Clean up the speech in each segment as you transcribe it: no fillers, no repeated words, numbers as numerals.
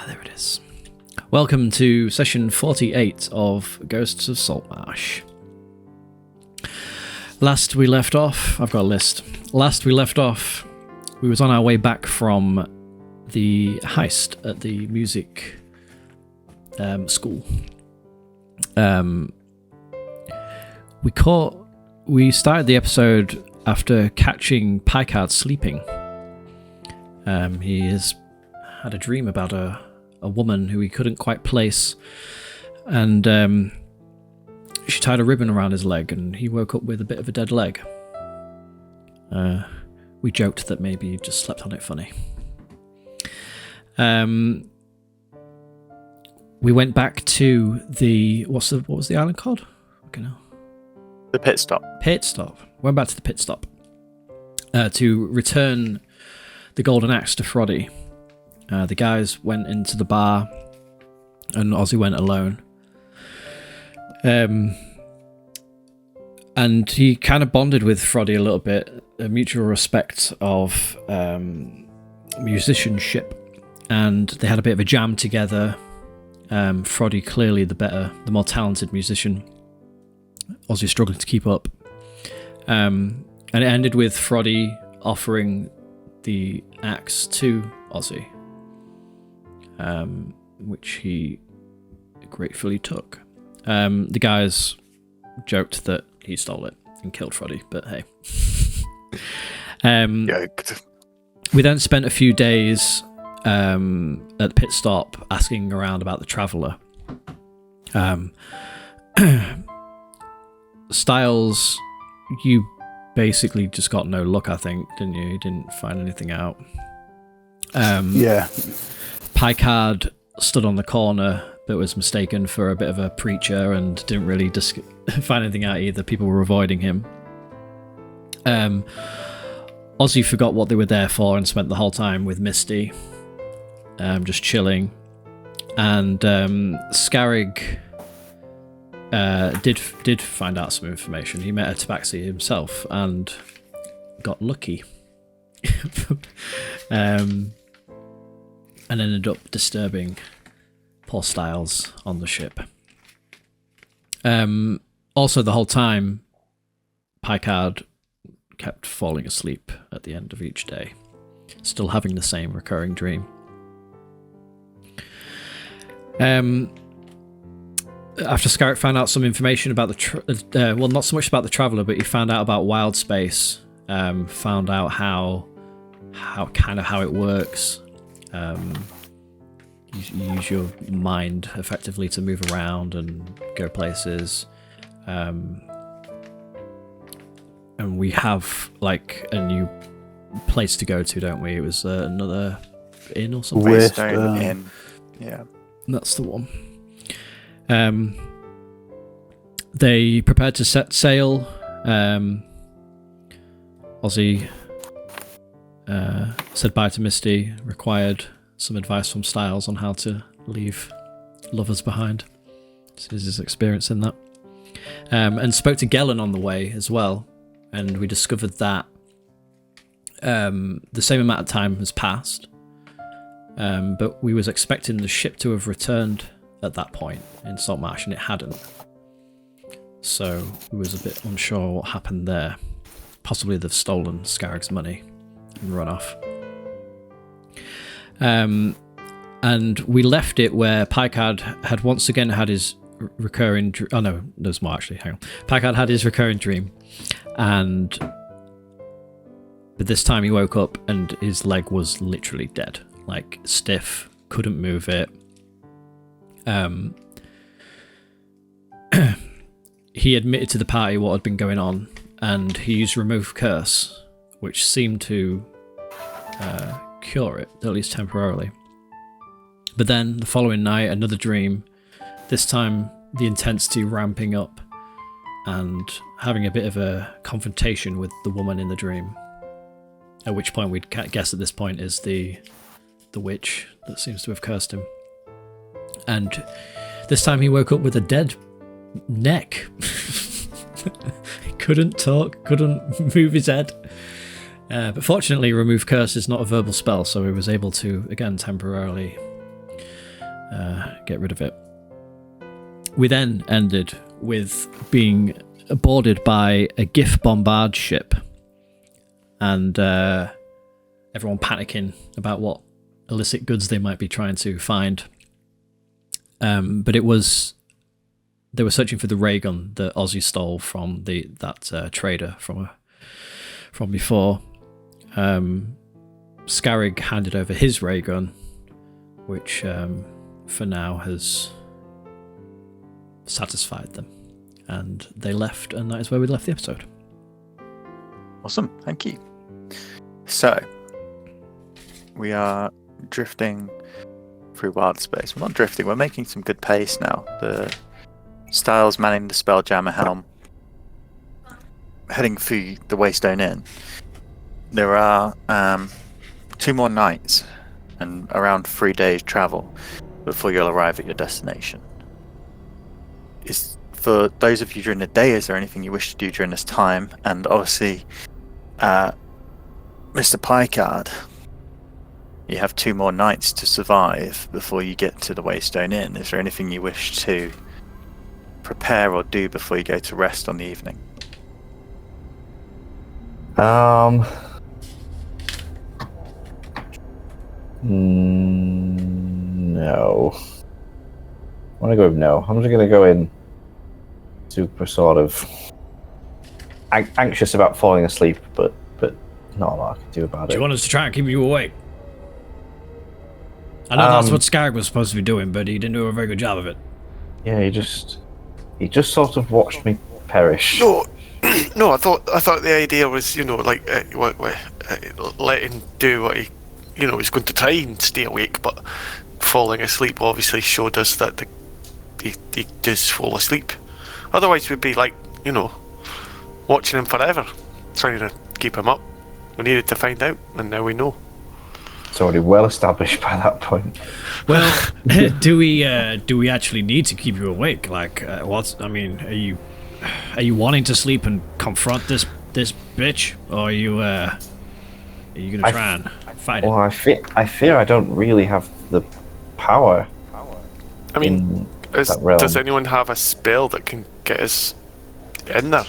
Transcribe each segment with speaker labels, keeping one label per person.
Speaker 1: There it is. Welcome to session 48 of Ghosts of Saltmarsh. Last we left off, I've got a list. Last we left off, we was on our way back from the heist at the music school. We started the episode after catching Picard sleeping. He has had a dream about a woman who he couldn't quite place, and she tied a ribbon around his leg, and he woke up with a bit of a dead leg. We joked that maybe he just slept on it funny. We went back to the what was the island called? Okay, no.
Speaker 2: The pit stop.
Speaker 1: Went back to the pit stop to return the golden axe to Froddy. The guys went into the bar, and Ozzy went alone. And he kind of bonded with Froddy a little bit, a mutual respect of musicianship, and they had a bit of a jam together. Froddy clearly the more talented musician. Ozzy struggling to keep up. And it ended with Froddy offering the axe to Ozzy, which he gratefully took. The guys joked that he stole it and killed Froddy, but hey. We then spent a few days at the pit stop asking around about the Traveller. Styles, you basically just got no luck, I think, didn't you? You didn't find anything out.
Speaker 3: Yeah.
Speaker 1: Picard stood on the corner but was mistaken for a bit of a preacher and didn't really find anything out either. People were avoiding him. Ozzy forgot what they were there for and spent the whole time with Misty, just chilling. And Scarrig did find out some information. He met a tabaxi himself and got lucky. And ended up disturbing poor Styles on the ship. Also, the whole time, Picard kept falling asleep at the end of each day, still having the same recurring dream. After Scarrick found out some information about well, not so much about the Traveller, but he found out about Wild Space. Found out how it works. You use your mind effectively to move around and go places. And we have like a new place to go to, don't we? It was another inn or something.
Speaker 2: Waystone Inn. Yeah,
Speaker 1: that's the one. They prepared to set sail. Ozzy said bye to Misty, required some advice from Styles on how to leave lovers behind. This is his experience in that. And spoke to Gellin on the way as well, and we discovered that the same amount of time has passed, but we was expecting the ship to have returned at that point in Saltmarsh, and it hadn't. So we was a bit unsure what happened there. Possibly they've stolen Scarrick's money and run off. And we left it where Picard had once again had his recurring oh no, there's more actually, hang on. Picard had his recurring dream, but this time he woke up and his leg was literally dead, like stiff, couldn't move it. He admitted to the party what had been going on, and he used Remove Curse, which seemed to cure it, at least temporarily. But then the following night, another dream, this time the intensity ramping up and having a bit of a confrontation with the woman in the dream, at which point we'd guess at this point is the witch that seems to have cursed him. And this time he woke up with a dead neck. He couldn't talk, couldn't move his head. But fortunately, Remove Curse is not a verbal spell, so he was able to, again, temporarily get rid of it. We then ended with being boarded by a GIF bombard ship, and everyone panicking about what illicit goods they might be trying to find. But they were searching for the ray gun that Ozzy stole from that trader from before. Scarrig handed over his ray gun, which for now has satisfied them, and they left, and that is where we left the episode.
Speaker 2: Awesome, thank you. So we are drifting through wild space. We're not drifting, we're making some good pace now. The Styles manning the Spelljammer helm, heading through the Waystone Inn. There are 2 more nights and around 3 days travel before you'll arrive at your destination. For those of you during the day, is there anything you wish to do during this time? And obviously, Mr. Picard, you have 2 more nights to survive before you get to the Waystone Inn. Is there anything you wish to prepare or do before you go to rest on the evening?
Speaker 3: No. I want to go with no. I'm just going to go in super sort of anxious about falling asleep, but not a lot I can do about it.
Speaker 1: Do you want us to try and keep you awake? I know that's what Scarrig was supposed to be doing, but he didn't do a very good job of it.
Speaker 3: Yeah, he just sort of watched me perish.
Speaker 4: No, I thought the idea was, let him do what he, he's going to try and stay awake, but falling asleep obviously showed us that he does fall asleep. Otherwise, we'd be watching him forever, trying to keep him up. We needed to find out, and now we know.
Speaker 3: It's already well established by that point.
Speaker 1: Well, do we actually need to keep you awake? Like, are you wanting to sleep and confront this bitch, or are you gonna try and fight it?
Speaker 3: Well, I fear I don't really have the power.
Speaker 4: I mean, does anyone have a spell that can get us in there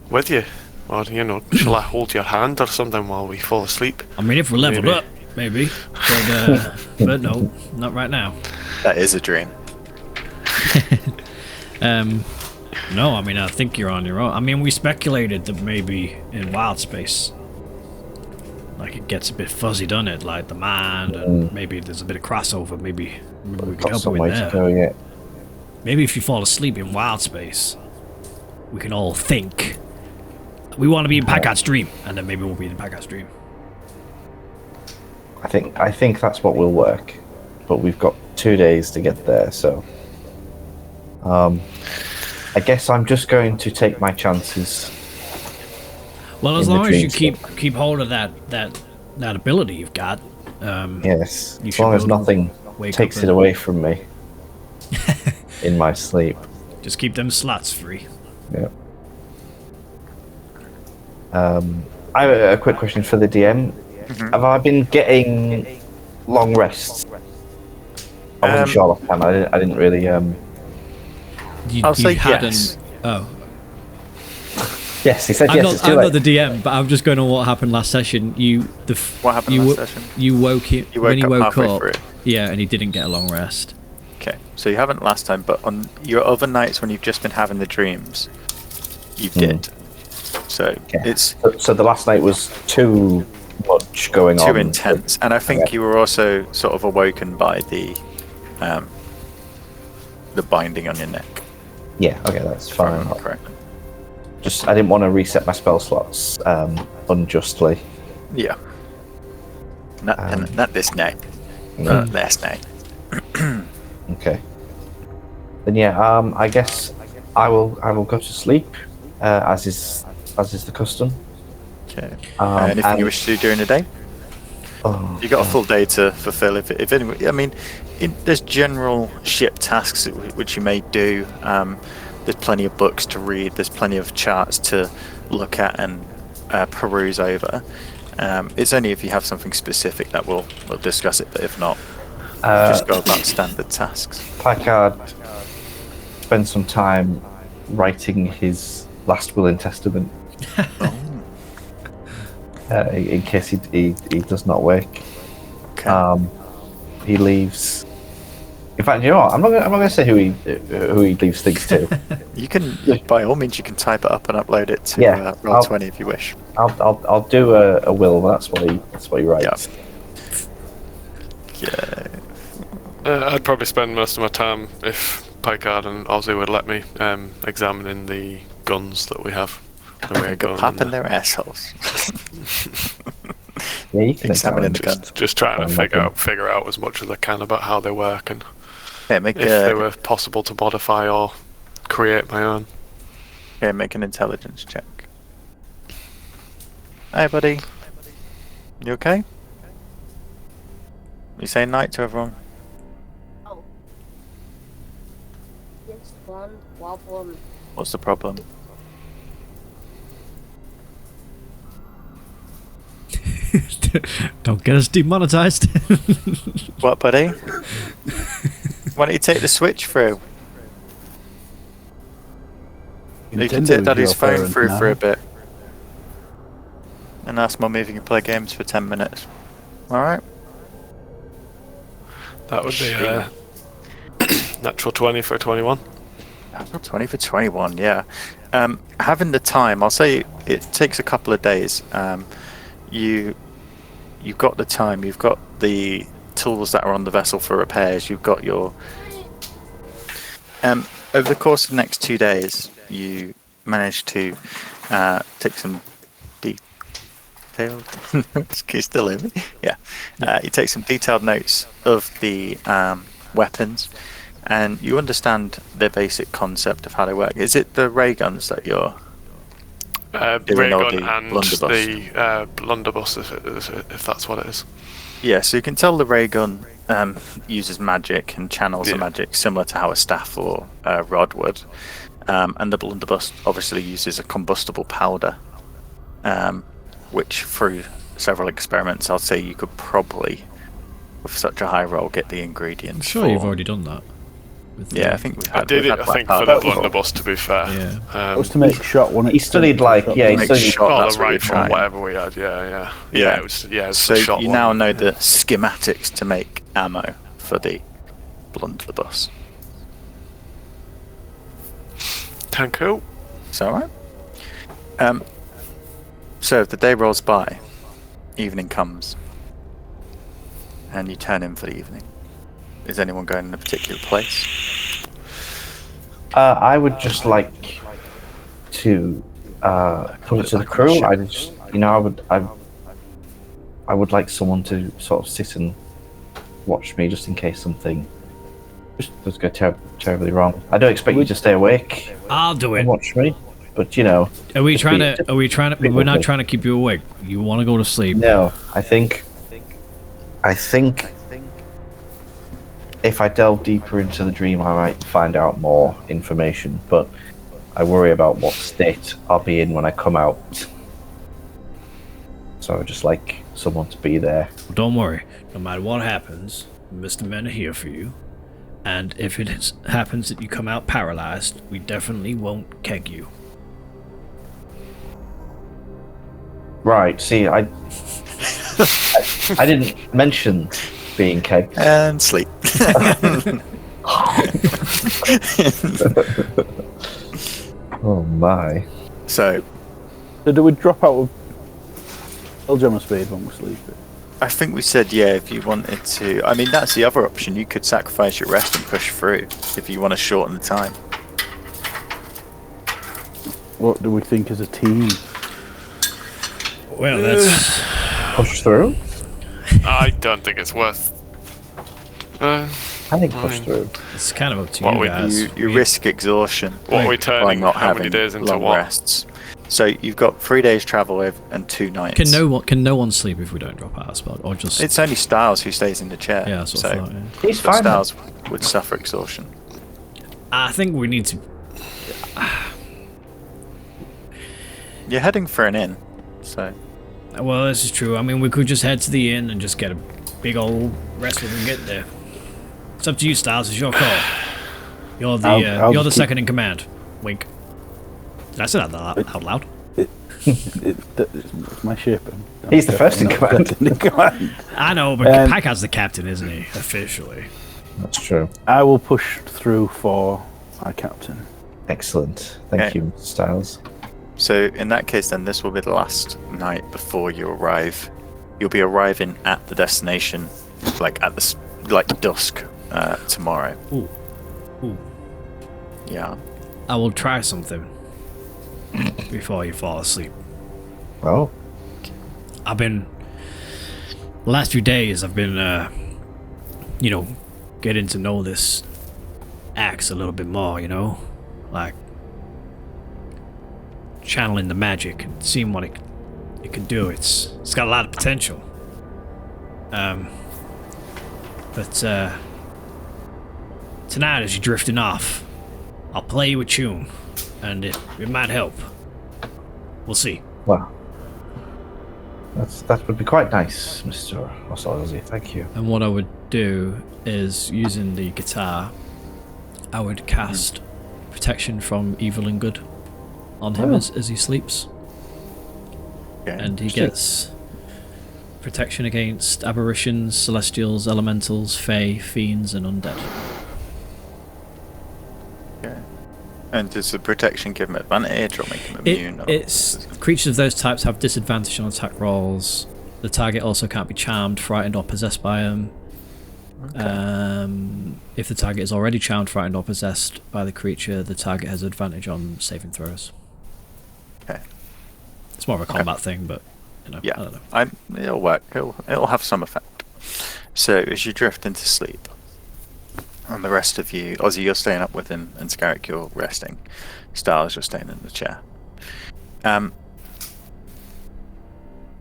Speaker 4: with you? Or, shall I hold your hand or something while we fall asleep?
Speaker 1: I mean, if we're leveled up, maybe. But no, not right now.
Speaker 2: That is a dream.
Speaker 1: No, I mean, I think you're on your own. I mean, we speculated that maybe in wild space, like, it gets a bit fuzzy, doesn't it? Like the mind, and maybe there's a bit of crossover. Maybe we could help you in there. Maybe if you fall asleep in wild space, we can all think we want to be in Packard's dream, and then maybe we'll be in Packard's dream.
Speaker 3: I think that's what will work, but we've got 2 days to get there, so I guess I'm just going to take my chances.
Speaker 1: Well, as long as you keep hold of that ability you've got.
Speaker 3: Yes, as long as nothing takes it away from me in my sleep.
Speaker 1: Just keep them slots free.
Speaker 3: Yeah. I have a quick question for the DM. Mm-hmm. Have I been getting long rests? I wasn't sure last time. I didn't really.
Speaker 2: I'll say yes.
Speaker 1: Oh.
Speaker 3: Yes, he said yes.
Speaker 1: I'm not the DM, but I'm just going on what happened last session.
Speaker 2: What happened last session?
Speaker 1: You woke him when he woke up.
Speaker 2: Through.
Speaker 1: Yeah, and he didn't get a long rest.
Speaker 2: Okay, so you haven't last time, but on your other nights when you've just been having the dreams, you did. So it's
Speaker 3: so the last night was too much going on.
Speaker 2: Too intense, and I think you were also sort of awoken by the binding on your neck.
Speaker 3: Yeah. Okay, that's fine.
Speaker 2: Correct.
Speaker 3: Just I didn't want to reset my spell slots unjustly.
Speaker 2: Yeah. Not this night. Last night.
Speaker 3: Okay. Then yeah, I guess I will go to sleep, as is the custom.
Speaker 2: Okay. Anything you wish to do during the day? You got a full day to fulfill. If anyway, I mean, there's general ship tasks which you may do. There's plenty of books to read. There's plenty of charts to look at and peruse over. It's only if you have something specific that we'll discuss it. But if not, Just go about standard tasks.
Speaker 3: Packard spends some time writing his last will and testament. In case he does not wake.
Speaker 2: Okay.
Speaker 3: He leaves. In fact, you know what? I'm not gonna say who he leaves things to.
Speaker 2: You can, by all means, you can type it up and upload it to Roll20 if you wish.
Speaker 3: I'll do a will. That's what he writes.
Speaker 2: Yeah.
Speaker 4: I'd probably spend most of my time, if Picard and Ozzy would let me, examining the guns that we have. The ray gun.
Speaker 2: Popping their assholes.
Speaker 3: Yeah, you can
Speaker 2: Examining the guns.
Speaker 4: Just trying to figure out as much as I can about how they work and
Speaker 2: Yeah,
Speaker 4: if they were possible to modify or create my own.
Speaker 2: Yeah, make an intelligence check. Hey, buddy. You okay? You saying night to everyone?
Speaker 5: Oh. It's one problem.
Speaker 2: What's the problem?
Speaker 1: Don't get us demonetized.
Speaker 2: What, buddy? Why don't you take the switch through? You can take Daddy's phone through for a bit. And ask Mum if you can play games for 10 minutes. Alright?
Speaker 4: That would be a natural 20 for a 21.
Speaker 2: Natural 20 for 21, yeah. Having the time, I'll say it takes a couple of days. You've got the time, you've got the tools that are on the vessel for repairs, you've got your... over the course of the next 2 days, you manage to take some detailed... Can you still hear me? Yeah. You take some detailed notes of the weapons, and you understand the basic concept of how they work. Is it the ray guns that you're...
Speaker 4: ray gun
Speaker 2: the
Speaker 4: and
Speaker 2: blunderbuss?
Speaker 4: the blunderbuss, if that's what it is.
Speaker 2: Yeah, so you can tell the ray gun uses magic and channels the magic similar to how a staff or a rod would. And the blunderbuss obviously uses a combustible powder, which through several experiments I'll say you could probably, with such a high roll, get the ingredients.
Speaker 1: I'm sure you've already done that.
Speaker 2: Yeah, I think we've had,
Speaker 4: I did it, I think, for the blunderbuss, to be fair.
Speaker 1: Yeah.
Speaker 6: It was to make shot one.
Speaker 3: He studied like
Speaker 2: Make shot,
Speaker 4: Oh,
Speaker 2: that's
Speaker 4: the
Speaker 2: what you're
Speaker 4: rifle,
Speaker 2: trying.
Speaker 4: whatever we had, yeah.
Speaker 2: Yeah.
Speaker 4: It was the
Speaker 2: So
Speaker 4: shot
Speaker 2: you
Speaker 4: one.
Speaker 2: now know the schematics to make ammo for the blunderbuss.
Speaker 4: Thank you.
Speaker 2: Is that alright? So the day rolls by, evening comes, and you turn in for the evening. Is anyone going in a particular place?
Speaker 3: I would just like to put it to the crew. I just, I would like someone to sort of sit and watch me, just in case something just does go terribly wrong. I don't expect you to stay awake
Speaker 1: I'll do it.
Speaker 3: and watch me, but
Speaker 1: Are we
Speaker 3: just
Speaker 1: trying
Speaker 3: be-
Speaker 1: to? Are we trying to? We're not trying to keep you awake. You want to go to sleep?
Speaker 3: No, I think if I delve deeper into the dream, I might find out more information, but I worry about what state I'll be in when I come out. So I would just like someone to be there.
Speaker 1: Well, don't worry. No matter what happens, Mr. Men are here for you. And if it happens that you come out paralyzed, we definitely won't keg you.
Speaker 3: Right, see, I didn't mention being kegged.
Speaker 2: And sleep.
Speaker 3: Oh my.
Speaker 2: So
Speaker 6: do we drop out of Eldjammer speed when we sleep?
Speaker 2: I think we said, yeah, if you wanted to. I mean, that's the other option. You could sacrifice your rest and push through if you want to shorten the time.
Speaker 6: What do we think as a team?
Speaker 1: Well, that's
Speaker 3: Push through?
Speaker 4: I don't think it's worth.
Speaker 3: I think push through.
Speaker 1: it's kind of up to
Speaker 4: What
Speaker 1: you
Speaker 4: we-
Speaker 1: guys.
Speaker 2: You risk exhaustion
Speaker 4: What are we
Speaker 2: by
Speaker 4: turning?
Speaker 2: not
Speaker 4: How
Speaker 2: having
Speaker 4: many days into
Speaker 2: long
Speaker 4: what?
Speaker 2: rests. So you've got 3 days travel and 2 nights.
Speaker 1: Can no one sleep if we don't drop out of spot, or just?
Speaker 2: It's only Styles who stays in the chair.
Speaker 1: Yeah, that's what I
Speaker 2: so
Speaker 1: thought, yeah.
Speaker 3: He's
Speaker 2: but
Speaker 3: fine.
Speaker 2: Styles would suffer exhaustion.
Speaker 1: I think we need to.
Speaker 2: You're heading for an inn, so
Speaker 1: Well, this is true. I mean, we could just head to the inn and just get a big old rest when we get there. It's up to you, Styles. It's your call. You're the
Speaker 6: I'll
Speaker 1: you're the
Speaker 6: just keep-
Speaker 1: second in command. Wink. Did I say that out loud?
Speaker 6: It's my ship.
Speaker 3: He's the first in command.
Speaker 1: I know, but Packard's the captain, isn't he? Officially.
Speaker 3: That's true.
Speaker 6: I will push through for our captain.
Speaker 3: Excellent. Thank you, Mr. Styles.
Speaker 2: So in that case, then this will be the last night before you arrive. You'll be arriving at the destination, like at dusk tomorrow.
Speaker 1: Ooh.
Speaker 2: Yeah.
Speaker 1: I will try something before you fall asleep.
Speaker 3: Oh,
Speaker 1: The last few days, I've been, getting to know this axe a little bit more, like channeling the magic and seeing what it can do. It's got a lot of potential. But tonight, as you're drifting off, I'll play you a tune, and it might help. We'll see.
Speaker 3: well. That would be quite nice, Mr. Osalzi. Thank you.
Speaker 1: And what I would do is, using the guitar, I would cast protection from evil and good on him as he sleeps.
Speaker 2: Okay.
Speaker 1: And he gets protection against aberrations, celestials, elementals, fae, fiends, and undead.
Speaker 2: Okay. And does the protection give him advantage or make him immune?
Speaker 1: It's creatures of those types have disadvantage on attack rolls. The target also can't be charmed, frightened, or possessed by him.
Speaker 2: Okay.
Speaker 1: If the target is already charmed, frightened, or possessed by the creature, the target has advantage on saving throws.
Speaker 2: Okay.
Speaker 1: It's more of a combat thing, but
Speaker 2: Yeah.
Speaker 1: I don't know.
Speaker 2: It'll work. It'll have some effect. So as you drift into sleep, and the rest of you, Ozzy, you're staying up with him, and Scarrick, you're resting. Styles, you're staying in the chair.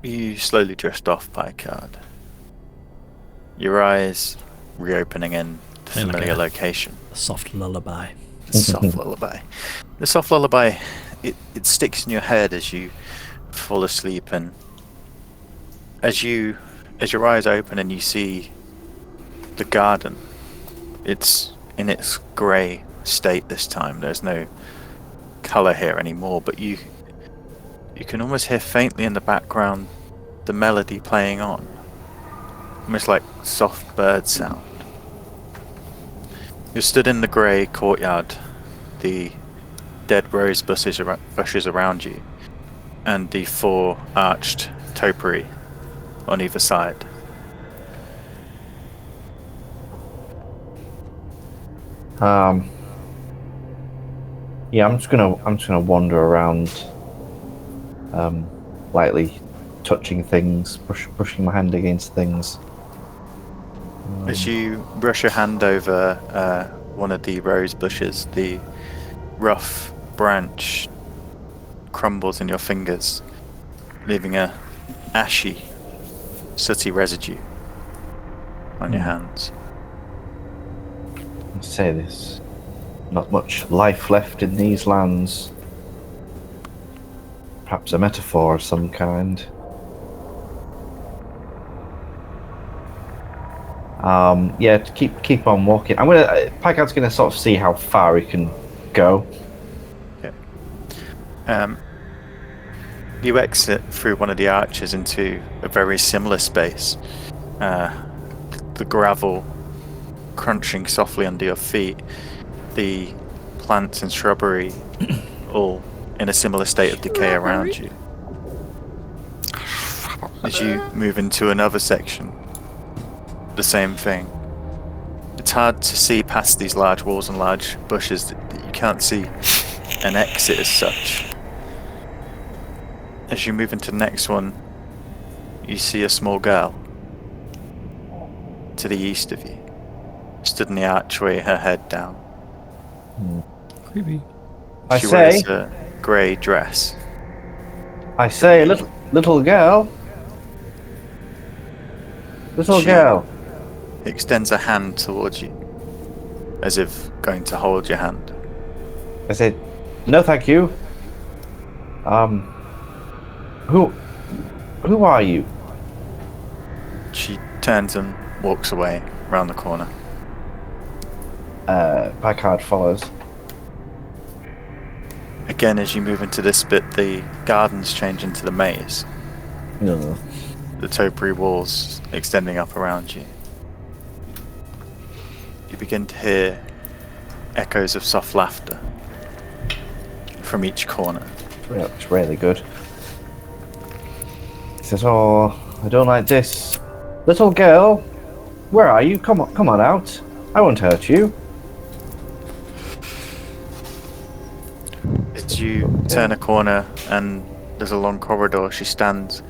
Speaker 2: You slowly drift off by card. Your eyes reopening in the
Speaker 1: Playing like
Speaker 2: familiar
Speaker 1: a-
Speaker 2: location.
Speaker 1: A soft lullaby.
Speaker 2: The soft lullaby. The soft lullaby, it sticks in your head as you fall asleep, and as your eyes open and you see the garden, it's in its grey state this time. There's no colour here anymore, but you can almost hear faintly in the background the melody playing on, almost like soft bird sound. You're stood in the grey courtyard, the dead rose bushes around you, and the 4 arched topiary on either side.
Speaker 3: Yeah, I'm just gonna wander around, lightly touching things, brushing my hand against things.
Speaker 2: As you brush your hand over one of the rose bushes, the rough branch crumbles in your fingers, leaving a ashy, sooty residue on your hands.
Speaker 3: I say this. Not much life left in these lands. Perhaps a metaphor of some kind. Yeah, to keep on walking. Pagard's gonna sort of see how far he can go.
Speaker 2: Okay. You exit through one of the arches into a very similar space. The gravel crunching softly under your feet. The plants and shrubbery all in a similar state of decay around you. As you move into another section, the same thing. It's hard to see past these large walls and large bushes that you can't see an exit as such. As you move into the next one, you see a small girl to the east of you, stood in the archway, her head down.
Speaker 1: Creepy.
Speaker 3: I
Speaker 2: She
Speaker 3: say,
Speaker 2: wears a grey dress.
Speaker 3: little girl. Little
Speaker 2: She-
Speaker 3: girl.
Speaker 2: Extends a hand towards you, as if going to hold your hand.
Speaker 3: I said, no, thank you. Who are you?
Speaker 2: She turns and walks away round the corner.
Speaker 3: Packard follows.
Speaker 2: Again, as you move into this bit, the gardens change into the maze.
Speaker 3: No.
Speaker 2: The topiary walls extending up around you. You begin to hear echoes of soft laughter from each corner.
Speaker 3: It's really good. He says, "Oh, I don't like this. Little girl, where are you? Come on out. I won't hurt you."
Speaker 2: As you turn a corner and there's a long corridor, she stands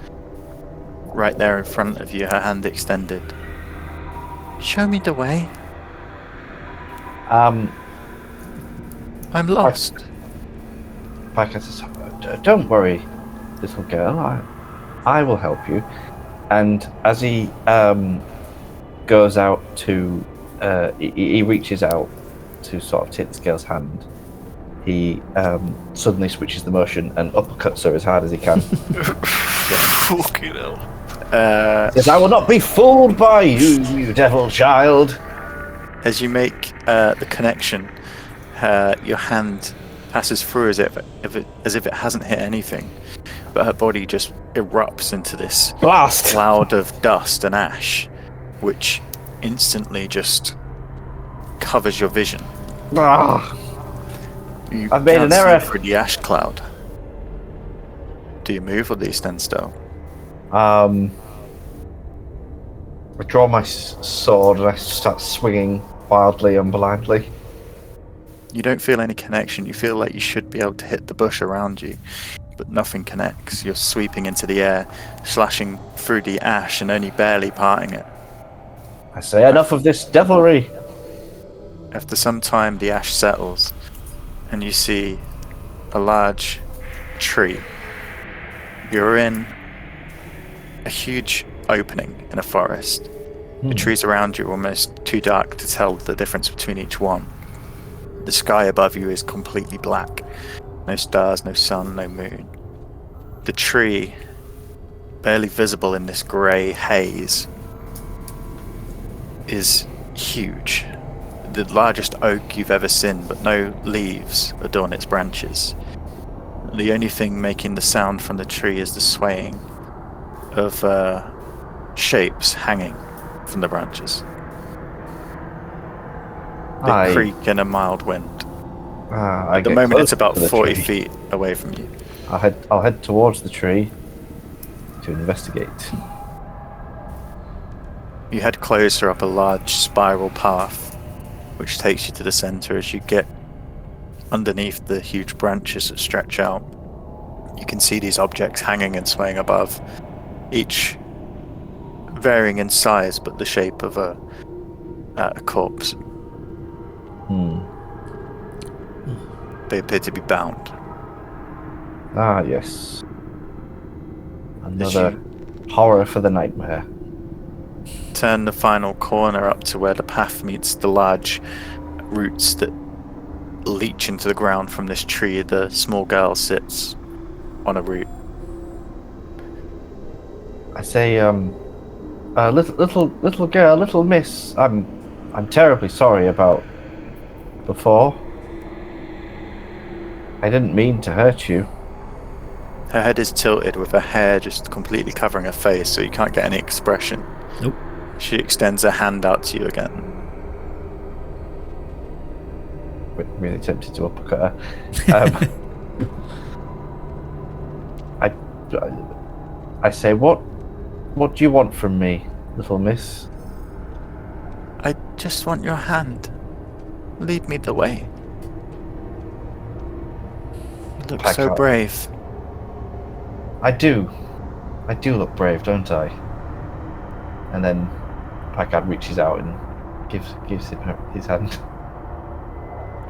Speaker 2: right there in front of you, her hand extended. Show me the way. I'm lost.
Speaker 3: Packard says, "Don't worry, little girl. I will help you." And as he goes out to, he reaches out to sort of take this girl's hand. He suddenly switches the motion and uppercuts her as hard as he can.
Speaker 4: Fucking hell.
Speaker 3: Says, "I will not be fooled by you, you devil child."
Speaker 2: As you make the connection, your hand passes through as if it hasn't hit anything, but her body just erupts into this
Speaker 3: Blast!
Speaker 2: cloud of dust and ash, which instantly just covers your vision.
Speaker 3: Ah,
Speaker 2: You
Speaker 3: I've made
Speaker 2: can't
Speaker 3: an error.
Speaker 2: see through the ash cloud. Do you move or do you stand still?
Speaker 3: I draw my sword and I start swinging wildly and blindly.
Speaker 2: You don't feel any connection. You feel like you should be able to hit the bush around you, but nothing connects. You're sweeping into the air, slashing through the ash and only barely parting it.
Speaker 3: I say, "Enough of this devilry."
Speaker 2: After some time, the ash settles, and you see a large tree. You're in a huge opening in a forest. The trees around you are almost too dark to tell the difference between each one. The sky above you is completely black. No stars, no sun, no moon. The tree, barely visible in this grey haze, is huge. The largest oak you've ever seen, but no leaves adorn its branches. The only thing making the sound from the tree is the swaying of shapes hanging from the branches. They creak in a mild wind.
Speaker 3: At
Speaker 2: the moment it's about 40 feet away from you.
Speaker 3: I'll head towards the tree to investigate.
Speaker 2: You head closer up a large spiral path, which takes you to the center. As you get underneath the huge branches that stretch out, you can see these objects hanging and swaying above, each varying in size but the shape of a corpse. They appear to be bound.
Speaker 3: Ah, yes. Another horror for the nightmare.
Speaker 2: Turn the final corner up to where the path meets the large roots that leach into the ground from this tree. The small girl sits on a root.
Speaker 3: I say, little girl, little miss, I'm terribly sorry about before. I didn't mean to hurt you.
Speaker 2: Her head is tilted with her hair just completely covering her face, so you can't get any expression.
Speaker 1: Nope.
Speaker 2: She extends her hand out to you again.
Speaker 3: Really tempted to uppercut her. I say, what do you want from me, little miss?
Speaker 2: I just want your hand. Lead me the way. You look so
Speaker 3: Packard.
Speaker 2: brave.
Speaker 3: I do look brave, don't I? And then Packard reaches out and gives him his hand.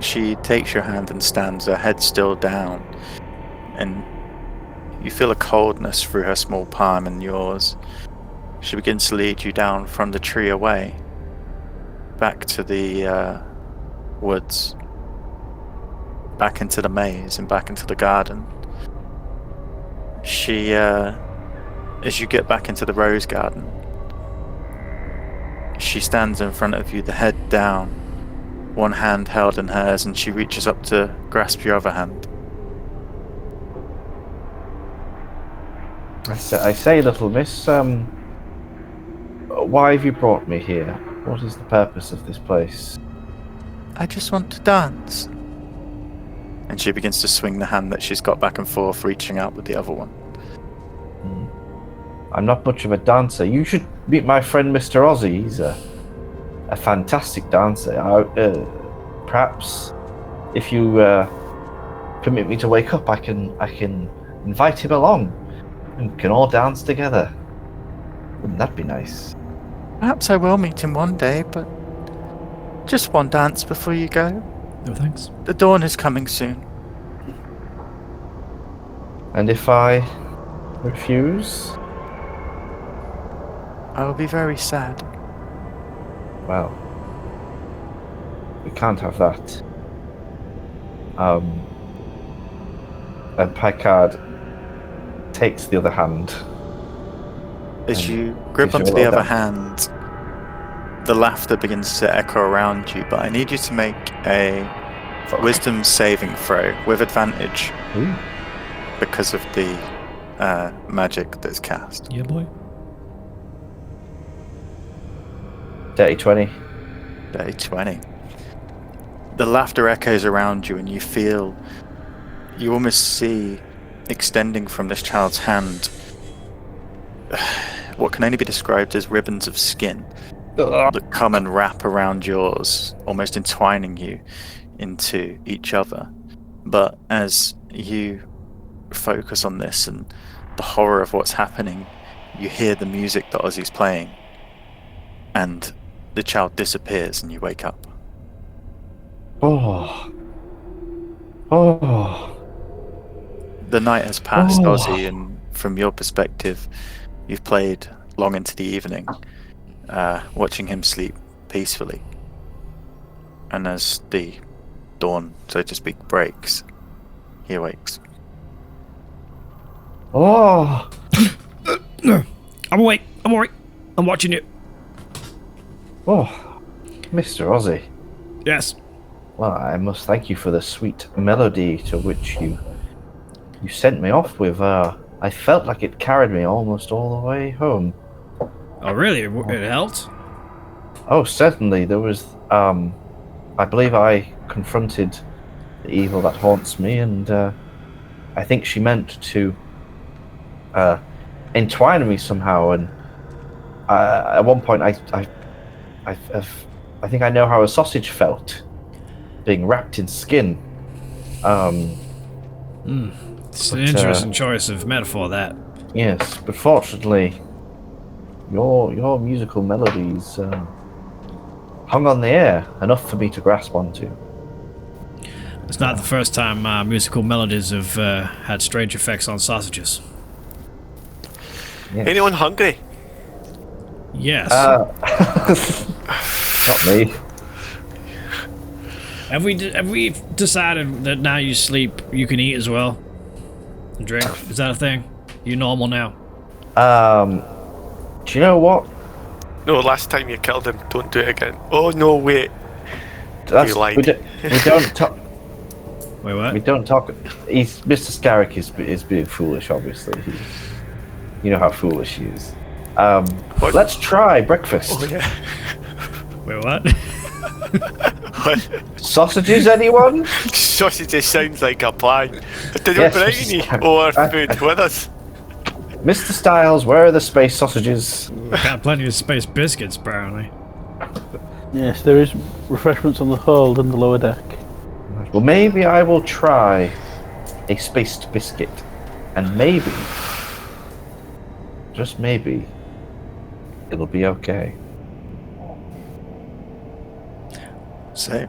Speaker 2: She takes your hand and stands, her head still down, and you feel a coldness through her small palm and yours. She begins to lead you down from the tree away, back to the woods, back into the maze and back into the garden. She, as you get back into the rose garden, she stands in front of you, the head down, one hand held in hers, and she reaches up to grasp your other hand.
Speaker 3: I say, little miss, why have you brought me here? What is the purpose of this place?
Speaker 2: I just want to dance. And she begins to swing the hand that she's got back and forth, reaching out with the other one.
Speaker 3: I'm not much of a dancer. You should meet my friend Mr. Ozzy. He's a fantastic dancer. Perhaps if you permit me to wake up, I can invite him along, and we can all dance together. Wouldn't that be nice?
Speaker 2: Perhaps I will meet him one day, but just one dance before you go.
Speaker 1: No thanks.
Speaker 2: The dawn is coming soon.
Speaker 3: And if I refuse?
Speaker 2: I will be very sad.
Speaker 3: Well, we can't have that. And Picard takes the other hand.
Speaker 2: As you grip
Speaker 3: gives you
Speaker 2: onto
Speaker 3: a
Speaker 2: the
Speaker 3: little
Speaker 2: other hand, the laughter begins to echo around you, but I need you to make a wisdom saving throw with advantage.
Speaker 3: Ooh.
Speaker 2: Because of the magic that's cast.
Speaker 1: Yeah, boy.
Speaker 3: Dirty 20.
Speaker 2: Day 20. The laughter echoes around you, and you almost see extending from this child's hand what can only be described as ribbons of skin that come and wrap around yours, almost entwining you into each other. But as you focus on this and the horror of what's happening, you hear the music that Ozzy's playing, and the child disappears, and you wake up.
Speaker 3: Oh.
Speaker 2: The night has passed,
Speaker 3: Oh.
Speaker 2: Ozzy, and from your perspective, you've played long into the evening, watching him sleep peacefully. And as the dawn, so to speak, breaks, he awakes.
Speaker 3: Oh.
Speaker 1: I'm awake. I'm awake. I'm watching you.
Speaker 3: Oh. Mr. Ozzy.
Speaker 1: Yes.
Speaker 3: Well, I must thank you for the sweet melody to which you sent me off with. I felt like it carried me almost all the way home.
Speaker 1: Oh, really? It helped?
Speaker 3: Oh, certainly. There was, I believe I confronted the evil that haunts me, and I think she meant to entwine me somehow. And at one point, I think I know how a sausage felt, being wrapped in skin.
Speaker 1: It's an interesting choice of metaphor, that.
Speaker 3: Yes, but fortunately, your musical melodies hung on the air enough for me to grasp onto.
Speaker 1: It's not the first time musical melodies have had strange effects on sausages.
Speaker 3: Yes.
Speaker 4: Anyone hungry?
Speaker 1: Yes.
Speaker 3: Not me.
Speaker 1: Have we decided that now you sleep, you can eat as well? And drink? Is that a thing? You normal now?
Speaker 3: Do you know what?
Speaker 4: No, last time you killed him, don't do it again. Oh no, wait. You lied.
Speaker 3: We don't talk.
Speaker 1: Wait, what?
Speaker 3: We don't talk. Mr. Scarrick is being foolish, obviously. You know how foolish he is. Let's try breakfast.
Speaker 4: Oh yeah.
Speaker 1: Wait, what?
Speaker 4: What?
Speaker 3: Sausages, anyone?
Speaker 4: Sausages sounds like a plan. Did you
Speaker 3: Yes,
Speaker 4: bring
Speaker 3: Mrs.
Speaker 4: any
Speaker 3: Scarrick.
Speaker 4: or food with us?
Speaker 3: Mr. Styles, where are the space sausages?
Speaker 1: We've got plenty of space biscuits, apparently.
Speaker 6: Yes, there is refreshments on the hold and the lower deck.
Speaker 3: Well, maybe I will try a spaced biscuit, and maybe, just maybe, it'll be okay.
Speaker 2: So,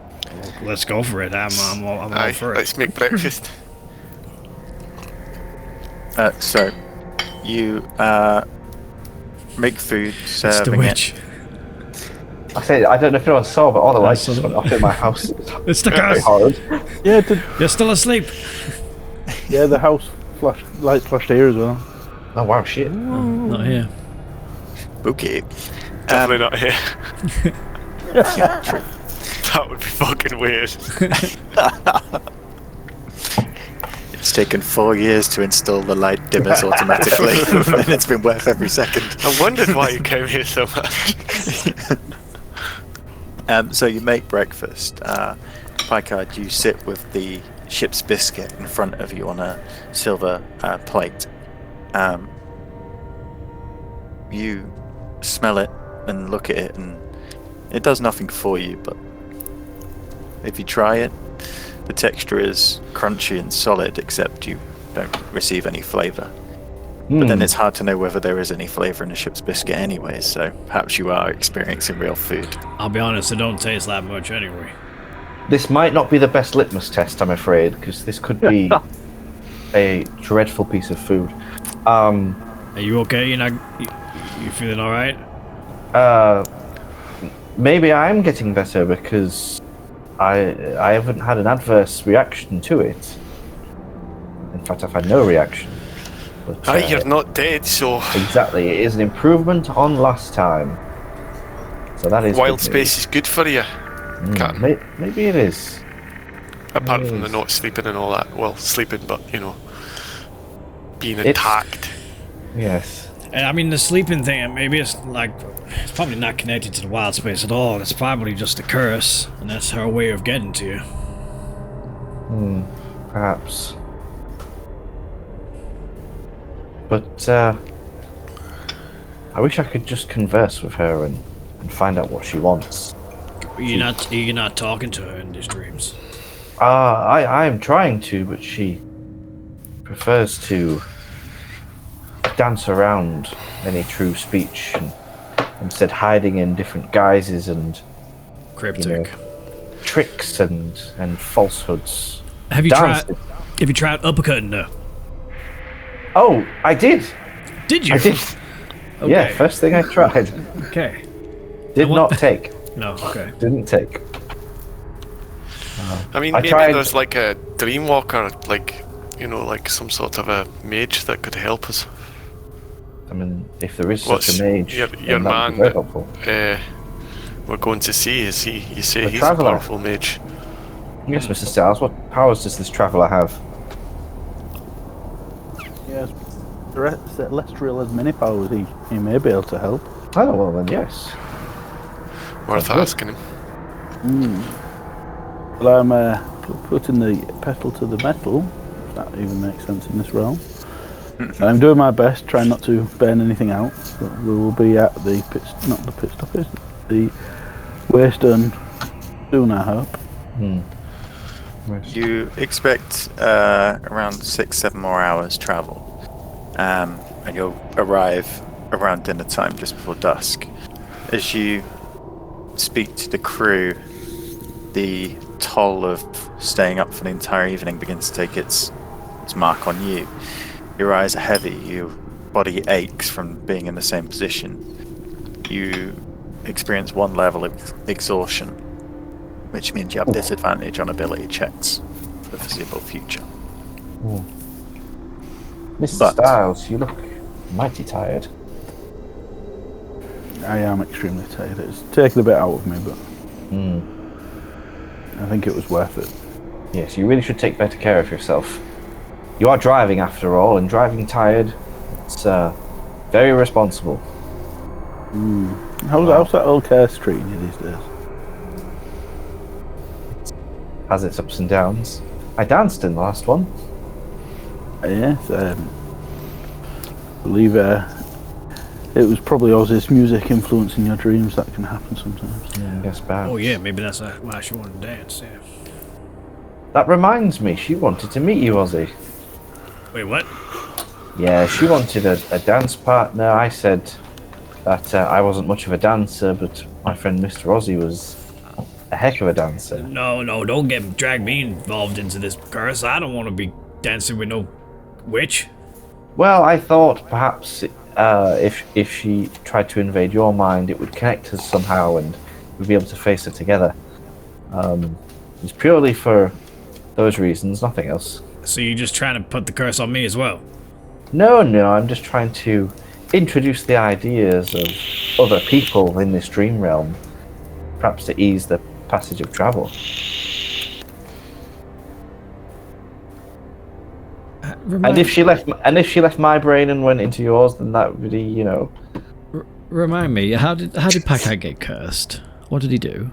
Speaker 1: Let's go for it. I'm all
Speaker 4: Aye,
Speaker 1: for it.
Speaker 4: let's make breakfast.
Speaker 2: so you make food,
Speaker 1: It's the
Speaker 2: serving
Speaker 1: witch.
Speaker 3: I say, I don't know if anyone saw, but all the lights just
Speaker 1: Absolutely.
Speaker 3: went off in my house.
Speaker 1: It's the
Speaker 3: Very
Speaker 1: curse.
Speaker 3: hard.
Speaker 6: Yeah,
Speaker 1: You're still asleep.
Speaker 6: yeah, the house lights flashed here as well.
Speaker 3: Oh wow, shit.
Speaker 1: Not here.
Speaker 2: Okay.
Speaker 4: Definitely not here. That would be fucking weird.
Speaker 2: It's taken 4 years to install the light dimmers automatically, and it's been worth every second.
Speaker 4: I wondered why you came here so much.
Speaker 2: So you make breakfast. Picard, you sit with the ship's biscuit in front of you on a silver plate. You smell it and look at it, and it does nothing for you, but if you try it, the texture is crunchy and solid, except you don't receive any flavour. But then it's hard to know whether there is any flavour in a ship's biscuit anyway, so perhaps you are experiencing real food.
Speaker 1: I'll be honest, it don't taste that much anyway.
Speaker 3: This might not be the best litmus test, I'm afraid, because this could be a dreadful piece of food.
Speaker 1: Are you okay? You feeling all right?
Speaker 3: Maybe I'm getting better because I haven't had an adverse reaction to it. In fact, I've had no reaction. But,
Speaker 4: You're not dead, so
Speaker 3: exactly, it is an improvement on last time. So that is
Speaker 4: wild
Speaker 3: good
Speaker 4: space
Speaker 3: news.
Speaker 4: is good for you. Captain.
Speaker 3: Maybe it is.
Speaker 4: Apart from the not sleeping and all that. Well, sleeping, but being intact.
Speaker 3: Yes.
Speaker 1: I mean, the sleeping thing, maybe it's probably not connected to the wild space at all. It's probably just a curse, and that's her way of getting to you.
Speaker 3: Perhaps. But I wish I could just converse with her and find out what she wants.
Speaker 1: You're not talking to her in these dreams.
Speaker 3: I am trying to, but she prefers to dance around any true speech and instead hiding in different guises and
Speaker 1: Cryptic.
Speaker 3: Tricks and falsehoods.
Speaker 1: Have you
Speaker 3: Dancing.
Speaker 1: tried uppercutting her?
Speaker 3: Oh, I did.
Speaker 1: Did you?
Speaker 3: I did.
Speaker 1: Okay.
Speaker 3: Yeah, first thing I tried.
Speaker 1: Okay.
Speaker 3: Did
Speaker 1: And
Speaker 3: not take.
Speaker 1: No. Okay.
Speaker 3: Didn't take.
Speaker 4: I mean,
Speaker 3: I
Speaker 4: maybe
Speaker 3: tried-
Speaker 4: there's like a dreamwalker, like some sort of a mage that could help us.
Speaker 3: I mean, if there is
Speaker 4: What's
Speaker 3: such a mage,
Speaker 4: your
Speaker 3: then that would
Speaker 4: man
Speaker 3: be very
Speaker 4: that-
Speaker 3: helpful.
Speaker 4: We're going to see. Is he? You say
Speaker 3: The
Speaker 4: he's
Speaker 3: traveller.
Speaker 4: a powerful mage.
Speaker 3: Yes, Mr. Stiles, what powers does this traveller have?
Speaker 6: Yes, Celestial has many powers. He may be able to help.
Speaker 3: Oh, well then, yes.
Speaker 4: Worth
Speaker 3: Sounds good.
Speaker 4: asking him.
Speaker 6: Well, I'm putting the pedal to the metal, if that even makes sense in this realm. And I'm doing my best, trying not to burn anything out. But we will be at the not the pit stop, is it? The Waystone soon, I hope.
Speaker 2: You expect around 6-7 more hours travel, and you'll arrive around dinner time, just before dusk. As you speak to the crew, the toll of staying up for the entire evening begins to take its mark on you. Your eyes are heavy, your body aches from being in the same position. You experience one level of exhaustion, which means you have disadvantage on ability checks for the foreseeable future.
Speaker 3: Mr.
Speaker 2: But-
Speaker 3: Stiles, you look mighty tired.
Speaker 6: I am extremely tired. It's taken a bit out of me, but I think it was worth it.
Speaker 3: Yes, you really should take better care of yourself. You are driving after all, and driving tired, it's very responsible.
Speaker 6: How's that old Curse treating you these days?
Speaker 3: Has its ups and downs. I danced in the last one.
Speaker 6: Yes, believe it was probably Ozzy's music influencing your dreams. That can happen sometimes.
Speaker 3: I guess bad.
Speaker 1: Oh yeah, maybe that's why she wanted to dance. Yeah.
Speaker 3: That reminds me, she wanted to meet you, Ozzy.
Speaker 1: Wait, what?
Speaker 3: Yeah, she wanted a dance partner. I said that I wasn't much of a dancer, but my friend Mr. Ozzy was a heck of a dancer.
Speaker 1: No, don't drag me involved into this curse. I don't want to be dancing with no witch.
Speaker 3: Well, I thought perhaps if she tried to invade your mind, it would connect us somehow and we'd be able to face her together. It's purely for those reasons, nothing else.
Speaker 1: So you're just trying to put the curse on me as well?
Speaker 3: No, I'm just trying to introduce the ideas of other people in this dream realm, perhaps to ease the passage of travel. And if she left my brain and went into yours, then that would be, you know.
Speaker 1: Remind me, how did Packard get cursed? What did he do?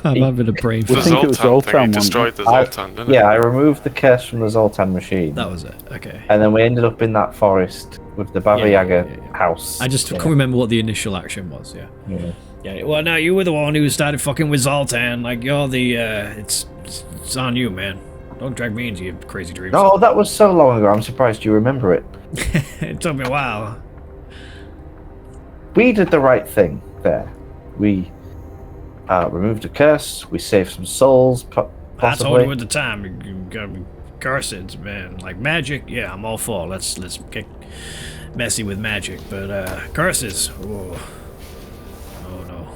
Speaker 1: I'm having a brain
Speaker 6: We
Speaker 4: The
Speaker 1: fart.
Speaker 6: think it was
Speaker 4: Zoltan thing,
Speaker 6: Zoltan,
Speaker 4: he
Speaker 6: wasn't
Speaker 4: destroyed the
Speaker 3: I-
Speaker 4: Zoltan, didn't
Speaker 3: Yeah, I removed the curse from the Zoltan machine.
Speaker 1: That was it. Okay.
Speaker 3: And then we ended up in that forest with the Baba Yaga
Speaker 1: yeah.
Speaker 3: house.
Speaker 1: I just
Speaker 3: you
Speaker 1: can't
Speaker 3: know.
Speaker 1: remember what the initial action was. Yeah.
Speaker 3: Yeah.
Speaker 1: Yeah. Well, no, you were the one who started fucking with Zoltan. Like you're the. It's on you, man. Don't drag me into your crazy dreams.
Speaker 3: No, that was so long ago. I'm surprised you remember it.
Speaker 1: It took me a while.
Speaker 3: We did the right thing there. We removed a curse. We saved some souls,
Speaker 1: I told
Speaker 3: possibly.
Speaker 1: you at the time, you got me curses, man. Like magic, yeah, I'm all for. Let's get messy with magic, but curses, oh no,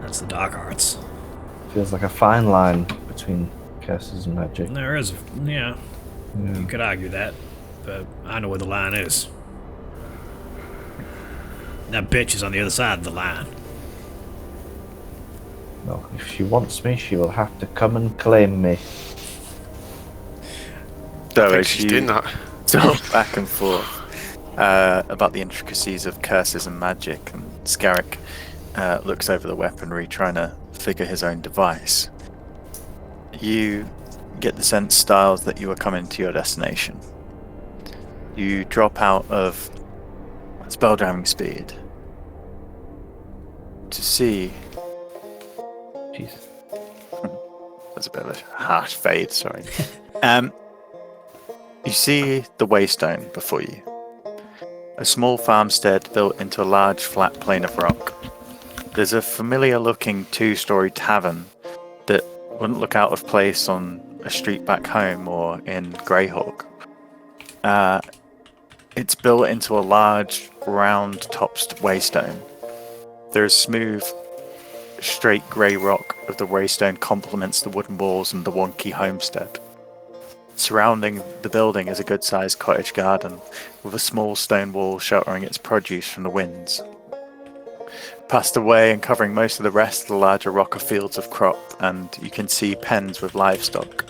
Speaker 1: that's the dark arts.
Speaker 3: Feels like a fine line between curses and magic.
Speaker 1: There is, yeah, you could argue that, but I know where the line is. That bitch is on the other side of the line.
Speaker 3: Well, if she wants me, she will have to come and claim me.
Speaker 2: So
Speaker 4: I think
Speaker 2: as
Speaker 4: she's
Speaker 2: you
Speaker 4: doing that.
Speaker 2: talk back and forth about the intricacies of curses and magic, and Scarrick looks over the weaponry, trying to figure his own device. You get the sense, Styles, that you are coming to your destination. You drop out of spelljamming speed to see.
Speaker 3: Jesus.
Speaker 2: That's a bit of a harsh fade, sorry. You see the Waystone before you. A small farmstead built into a large flat plain of rock. There's a familiar looking 2-story tavern that wouldn't look out of place on a street back home or in Greyhawk. It's built into a large round topped waystone. There's smooth straight grey rock of the waystone complements the wooden walls and the wonky homestead. Surrounding the building is a good-sized cottage garden with a small stone wall sheltering its produce from the winds. Past away and covering most of the rest of the larger rock are fields of crop, and you can see pens with livestock.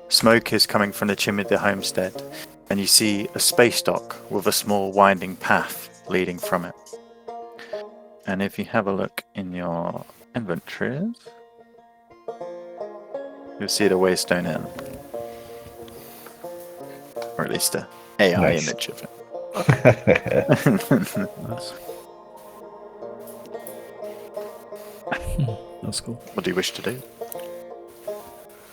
Speaker 2: Smoke is coming from the chimney of the homestead, and you see a space dock with a small winding path leading from it. And if you have a look in your inventories, you'll see the Waystone Inn. Or at least a AI
Speaker 3: Nice.
Speaker 2: image of it.
Speaker 1: Nice. That's cool.
Speaker 2: What do you wish to do?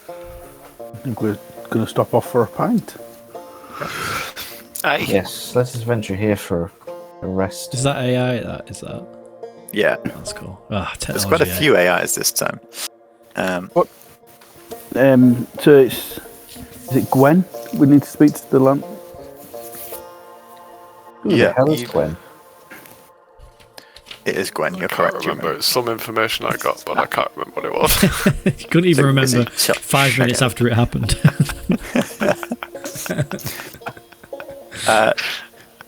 Speaker 6: I think we're going to stop off for a pint.
Speaker 4: Aye.
Speaker 3: Yes, let us venture here for a rest.
Speaker 1: Is that AI? Is that?
Speaker 2: Yeah,
Speaker 1: That's cool. Ah,
Speaker 2: there's
Speaker 1: technology.
Speaker 2: quite a few AIs this time.
Speaker 6: So is it Gwen? We need to speak to the lamp.
Speaker 3: Who
Speaker 2: Yeah,
Speaker 3: the hell is
Speaker 2: you-
Speaker 3: Gwen?
Speaker 2: It is Gwen, you're
Speaker 4: I can't
Speaker 2: correct.
Speaker 4: remember. It's some information I got, but I can't remember what it was.
Speaker 1: You couldn't even
Speaker 2: Is it
Speaker 1: remember
Speaker 2: Chuck
Speaker 1: 5 minutes
Speaker 2: Shagger?
Speaker 1: after it happened.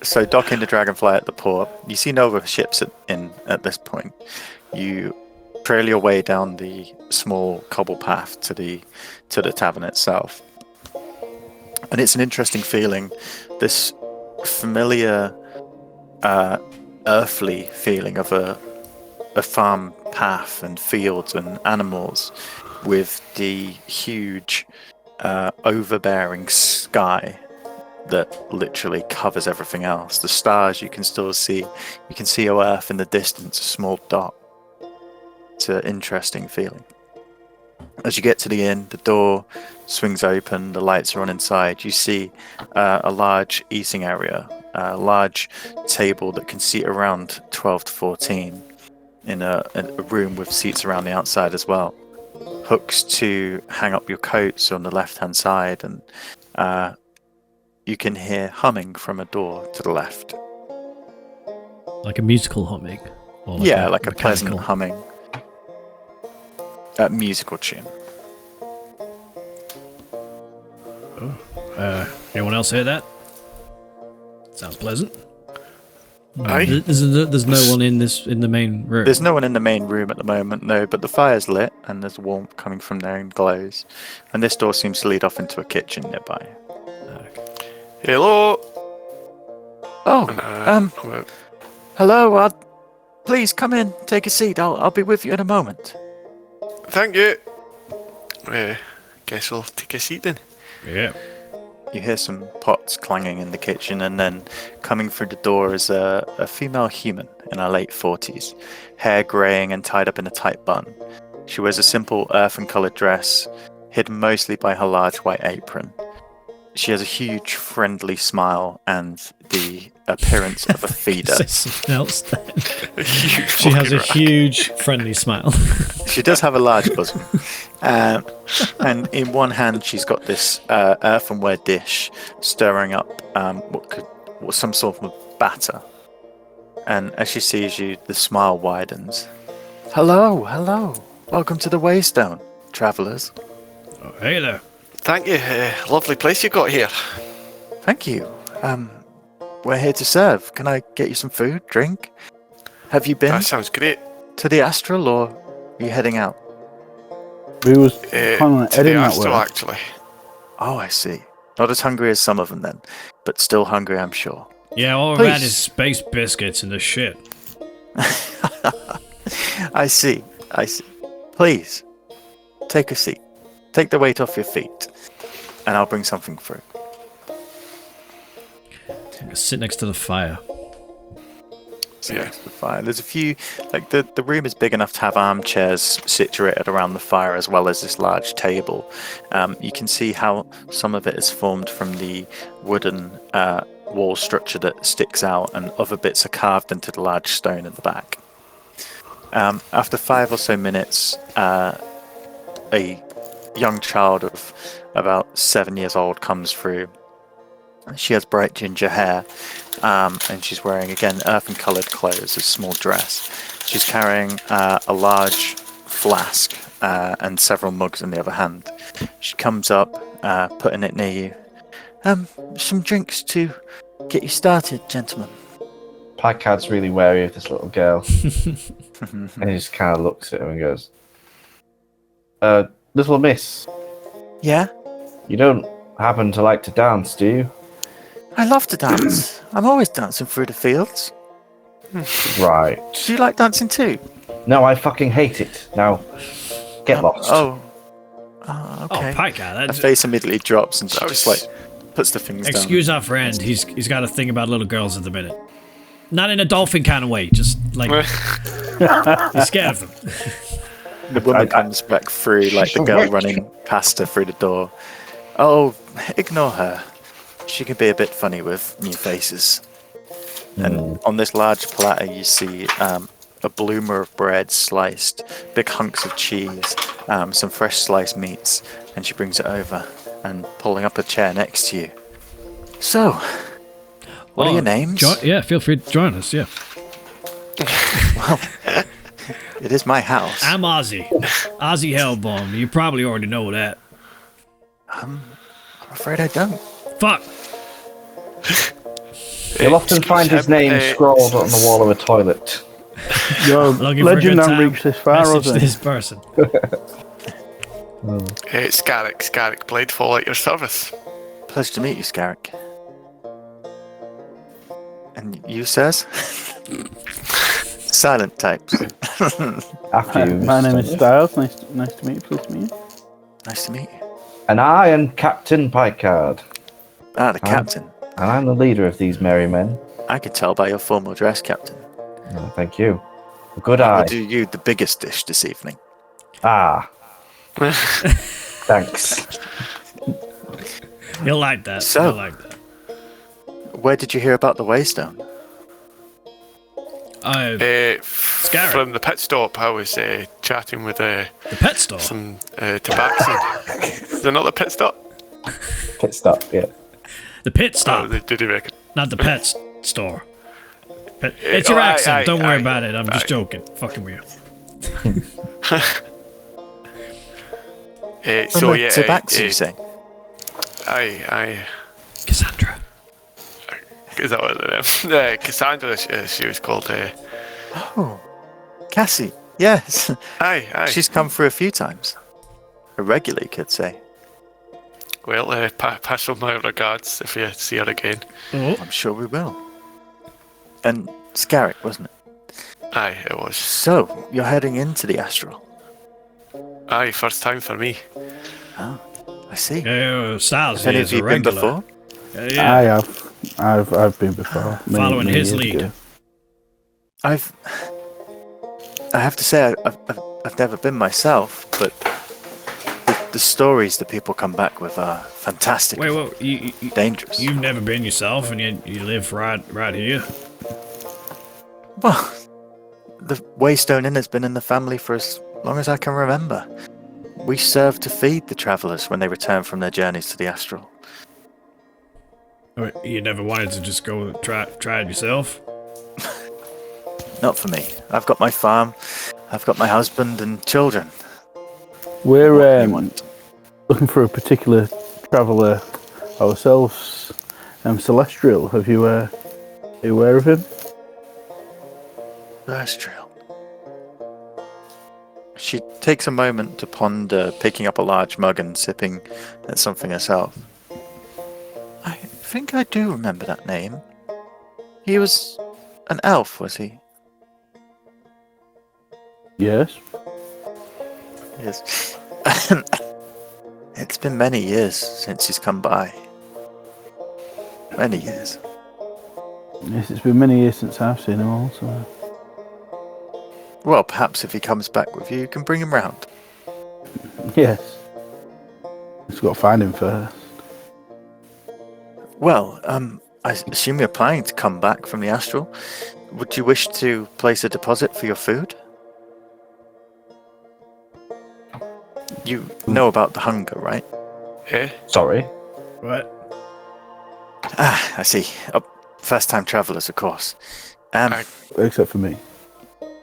Speaker 2: So docking the Dragonfly at the port, you see no other ships at this point. You trail your way down the small cobble path to the tavern itself, and it's an interesting feeling. This familiar, earthly feeling of a farm path and fields and animals, with the huge, overbearing sky that literally covers everything else. The stars you can still see. You can see your Earth in the distance, a small dot. It's an interesting feeling. As you get to the inn, the door swings open, the lights are on inside. You see a large eating area, a large table that can seat around 12 to 14 in a room with seats around the outside as well. Hooks to hang up your coats on the left-hand side, and you can hear humming from a door to the left.
Speaker 1: Like a musical humming? Or
Speaker 2: Like a
Speaker 1: mechanical?
Speaker 2: pleasant humming. Musical tune.
Speaker 1: Anyone else hear that? Sounds pleasant.
Speaker 4: Aye.
Speaker 1: There's no one in the main room.
Speaker 2: There's no one in the main room at the moment, no, but the fire's lit and there's warmth coming from there and glows. And this door seems to lead off into a kitchen nearby.
Speaker 4: Hello.
Speaker 2: Oh, hello. Please come in, take a seat. I'll be with you in a moment.
Speaker 4: Thank you. Guess we'll take a seat then.
Speaker 1: Yeah.
Speaker 2: You hear some pots clanging in the kitchen, and then coming through the door is a female human in her late 40s, hair greying and tied up in a tight bun. She wears a simple earthen-coloured dress, hidden mostly by her large white apron. She has a huge, friendly smile and the appearance of a feeder.
Speaker 1: Say something else then. She has a huge, friendly smile.
Speaker 2: She does have a large bosom. And in one hand, she's got this earthenware dish stirring up what some sort of batter. And as she sees you, the smile widens. Hello. Welcome to the Waystone, travellers.
Speaker 1: Oh, hey there.
Speaker 4: Thank you. Lovely place you got here.
Speaker 2: Thank you. We're here to serve. Can I get you some food, drink? Have you been
Speaker 4: That sounds great.
Speaker 2: to the Astral, or are you heading out?
Speaker 6: We was kind of
Speaker 4: To
Speaker 6: heading
Speaker 4: the
Speaker 6: that
Speaker 4: Astral,
Speaker 6: way.
Speaker 4: actually.
Speaker 2: Oh, I see. Not as hungry as some of them then, but still hungry, I'm sure.
Speaker 1: Yeah, all we've had is space biscuits and the shit.
Speaker 2: I see. Please, take a seat. Take the weight off your feet, and I'll bring something through.
Speaker 1: Sit next to the fire.
Speaker 2: Sit next to the fire. There's a few, like the room is big enough to have armchairs situated around the fire, as well as this large table. You can see how some of it is formed from the wooden wall structure that sticks out, and other bits are carved into the large stone at the back. After 5 or so minutes, a young child of about 7 years old comes through. She has bright ginger hair, and she's wearing, again, earthen-coloured clothes, a small dress. She's carrying a large flask and several mugs in the other hand. She comes up, putting it near you. Some drinks to get you started, gentlemen.
Speaker 3: Picard's really wary of this little girl. And he just kind of looks at her and goes, little miss,
Speaker 2: Yeah?
Speaker 3: you don't happen to like to dance, do you?
Speaker 2: I love to dance. I'm always dancing through the fields.
Speaker 3: Right.
Speaker 2: Do you like dancing too?
Speaker 3: No, I fucking hate it. Now, get lost.
Speaker 2: Oh,
Speaker 1: Oh,
Speaker 2: okay.
Speaker 1: Piker,
Speaker 2: Her
Speaker 1: that's...
Speaker 2: face immediately drops, and she
Speaker 4: That
Speaker 2: just
Speaker 4: was-
Speaker 2: puts the things down.
Speaker 1: Excuse our friend, he's got a thing about little girls at the minute. Not in a dolphin kind of way, just like... he's scared of them.
Speaker 2: The woman comes back through, like the girl running past her through the door. Oh, ignore her. She can be a bit funny with new faces. And on this large platter, you see a bloomer of bread sliced, big hunks of cheese, some fresh sliced meats, and she brings it over and pulling up a chair next to you. So, what are your names?
Speaker 1: Yeah, feel free to join us, yeah.
Speaker 2: Well, it is my house.
Speaker 1: I'm Ozzy. Ozzy Hellbomb. You probably already know that.
Speaker 2: I'm afraid I don't.
Speaker 1: Fuck.
Speaker 3: You'll often find his name scrawled on the wall of a toilet.
Speaker 6: Your
Speaker 1: Looking for a
Speaker 6: legend
Speaker 1: good
Speaker 6: don't
Speaker 1: time.
Speaker 6: reach this far,
Speaker 1: Message
Speaker 6: has it?
Speaker 1: this person.
Speaker 4: Scarrick, played fall at your service.
Speaker 2: Pleasure to meet you, Scarrick. And you, sirs? Silent types.
Speaker 3: After you,
Speaker 6: My name
Speaker 3: Mr.
Speaker 6: is
Speaker 3: Smith.
Speaker 6: Styles. Nice to meet you. Pleased to meet you.
Speaker 2: Nice to meet you.
Speaker 3: And I am Captain Picard,
Speaker 2: Ah, the captain.
Speaker 3: and I'm the leader of these merry men.
Speaker 2: I could tell by your formal dress, Captain.
Speaker 3: Oh, thank you. A good
Speaker 2: I will
Speaker 3: eye.
Speaker 2: do you the biggest dish this evening.
Speaker 3: Ah. Thanks.
Speaker 1: He'll like that.
Speaker 2: So-
Speaker 1: He'll like that.
Speaker 2: Where did you hear about the Waystone?
Speaker 4: From the pit stop, I was chatting with
Speaker 1: The pet store.
Speaker 4: some tabaxi. Is it not the pit stop?
Speaker 3: Pit stop, yeah.
Speaker 1: The pit
Speaker 4: Oh,
Speaker 1: stop.
Speaker 4: they did reckon.
Speaker 1: Not the pet store. It's your
Speaker 4: aye,
Speaker 1: accent.
Speaker 4: aye,
Speaker 1: Don't worry
Speaker 4: aye,
Speaker 1: about it. I'm just
Speaker 4: aye.
Speaker 1: joking. Fucking weird.
Speaker 2: From the tabaxi, you say?
Speaker 4: Aye.
Speaker 1: Cassandra.
Speaker 4: Is that what Cassandra, she was called.
Speaker 2: Oh, Cassie. Yes.
Speaker 4: Aye.
Speaker 2: She's come through a few times. A regular, you could say.
Speaker 4: Well, pass on my regards if you see her again.
Speaker 2: I'm sure we will. And Scarrick, wasn't it?
Speaker 4: Aye, it was.
Speaker 2: So, you're heading into the astral.
Speaker 4: Aye, first time for me.
Speaker 2: Oh, I see.
Speaker 1: Styles
Speaker 2: Have any
Speaker 1: is
Speaker 2: of
Speaker 1: a
Speaker 2: you been
Speaker 1: regular.
Speaker 2: before?
Speaker 1: Yeah.
Speaker 6: I have. I've been before.
Speaker 1: Following
Speaker 6: many
Speaker 1: his
Speaker 6: years
Speaker 1: lead.
Speaker 6: ago.
Speaker 2: I have to say, I've never been myself, but the stories that people come back with are fantastic.
Speaker 1: Wait, well, you
Speaker 2: Dangerous.
Speaker 1: you've never been yourself, and you live right here.
Speaker 2: Well, the Waystone Inn has been in the family for as long as I can remember. We serve to feed the travellers when they return from their journeys to the astral.
Speaker 1: You never wanted to just go try it yourself?
Speaker 2: Not for me. I've got my farm, I've got my husband and children.
Speaker 6: We're
Speaker 2: What do you want?
Speaker 6: looking for a particular traveller ourselves. Celestial. Are you aware of him?
Speaker 2: Terrestrial. She takes a moment to ponder, picking up a large mug and sipping at something herself. I think I do remember that name. He was an elf, was he?
Speaker 6: Yes.
Speaker 2: Yes. It's been many years since he's come by. Many years.
Speaker 6: Yes, it's been many years since I've seen him also.
Speaker 2: Well, perhaps if he comes back with you, you can bring him round.
Speaker 6: Yes. Just got to find him first.
Speaker 2: Well, I assume you're planning to come back from the astral. Would you wish to place a deposit for your food? You know about the hunger, right?
Speaker 4: Eh?
Speaker 3: Sorry.
Speaker 1: What?
Speaker 2: Ah, I see. First-time travellers, of course.
Speaker 6: Except for me.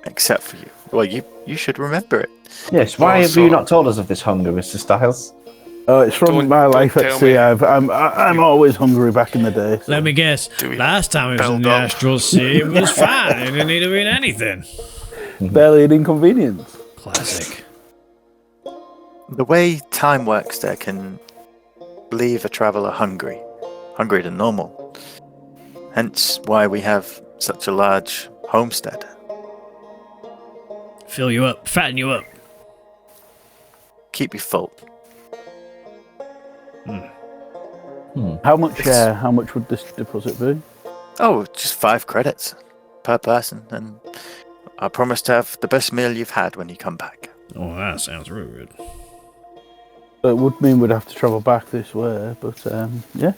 Speaker 2: Except for you. Well, you should remember it.
Speaker 3: Yes, why have
Speaker 4: Also-
Speaker 3: you not told us of this hunger, Mr. Styles?
Speaker 6: Oh, it's from my
Speaker 4: Don't
Speaker 6: life at
Speaker 4: tell
Speaker 6: sea.
Speaker 4: me.
Speaker 6: I'm always hungry back in the day. so-
Speaker 1: Let me guess.
Speaker 4: Do we
Speaker 1: Last time it was in
Speaker 4: build
Speaker 1: the
Speaker 4: up?
Speaker 1: astral sea, it was fine. It didn't need to be in anything.
Speaker 6: Barely an inconvenience.
Speaker 1: Classic.
Speaker 2: The way time works there can leave a traveller hungrier than normal. Hence why we have such a large homestead.
Speaker 1: Fill you up, fatten you up.
Speaker 2: Keep you full.
Speaker 6: How much would this deposit be?
Speaker 2: Oh, just 5 credits per person, and I promise to have the best meal you've had when you come back.
Speaker 1: Oh, that sounds really good.
Speaker 6: It would mean we'd have to travel back this way, but yeah.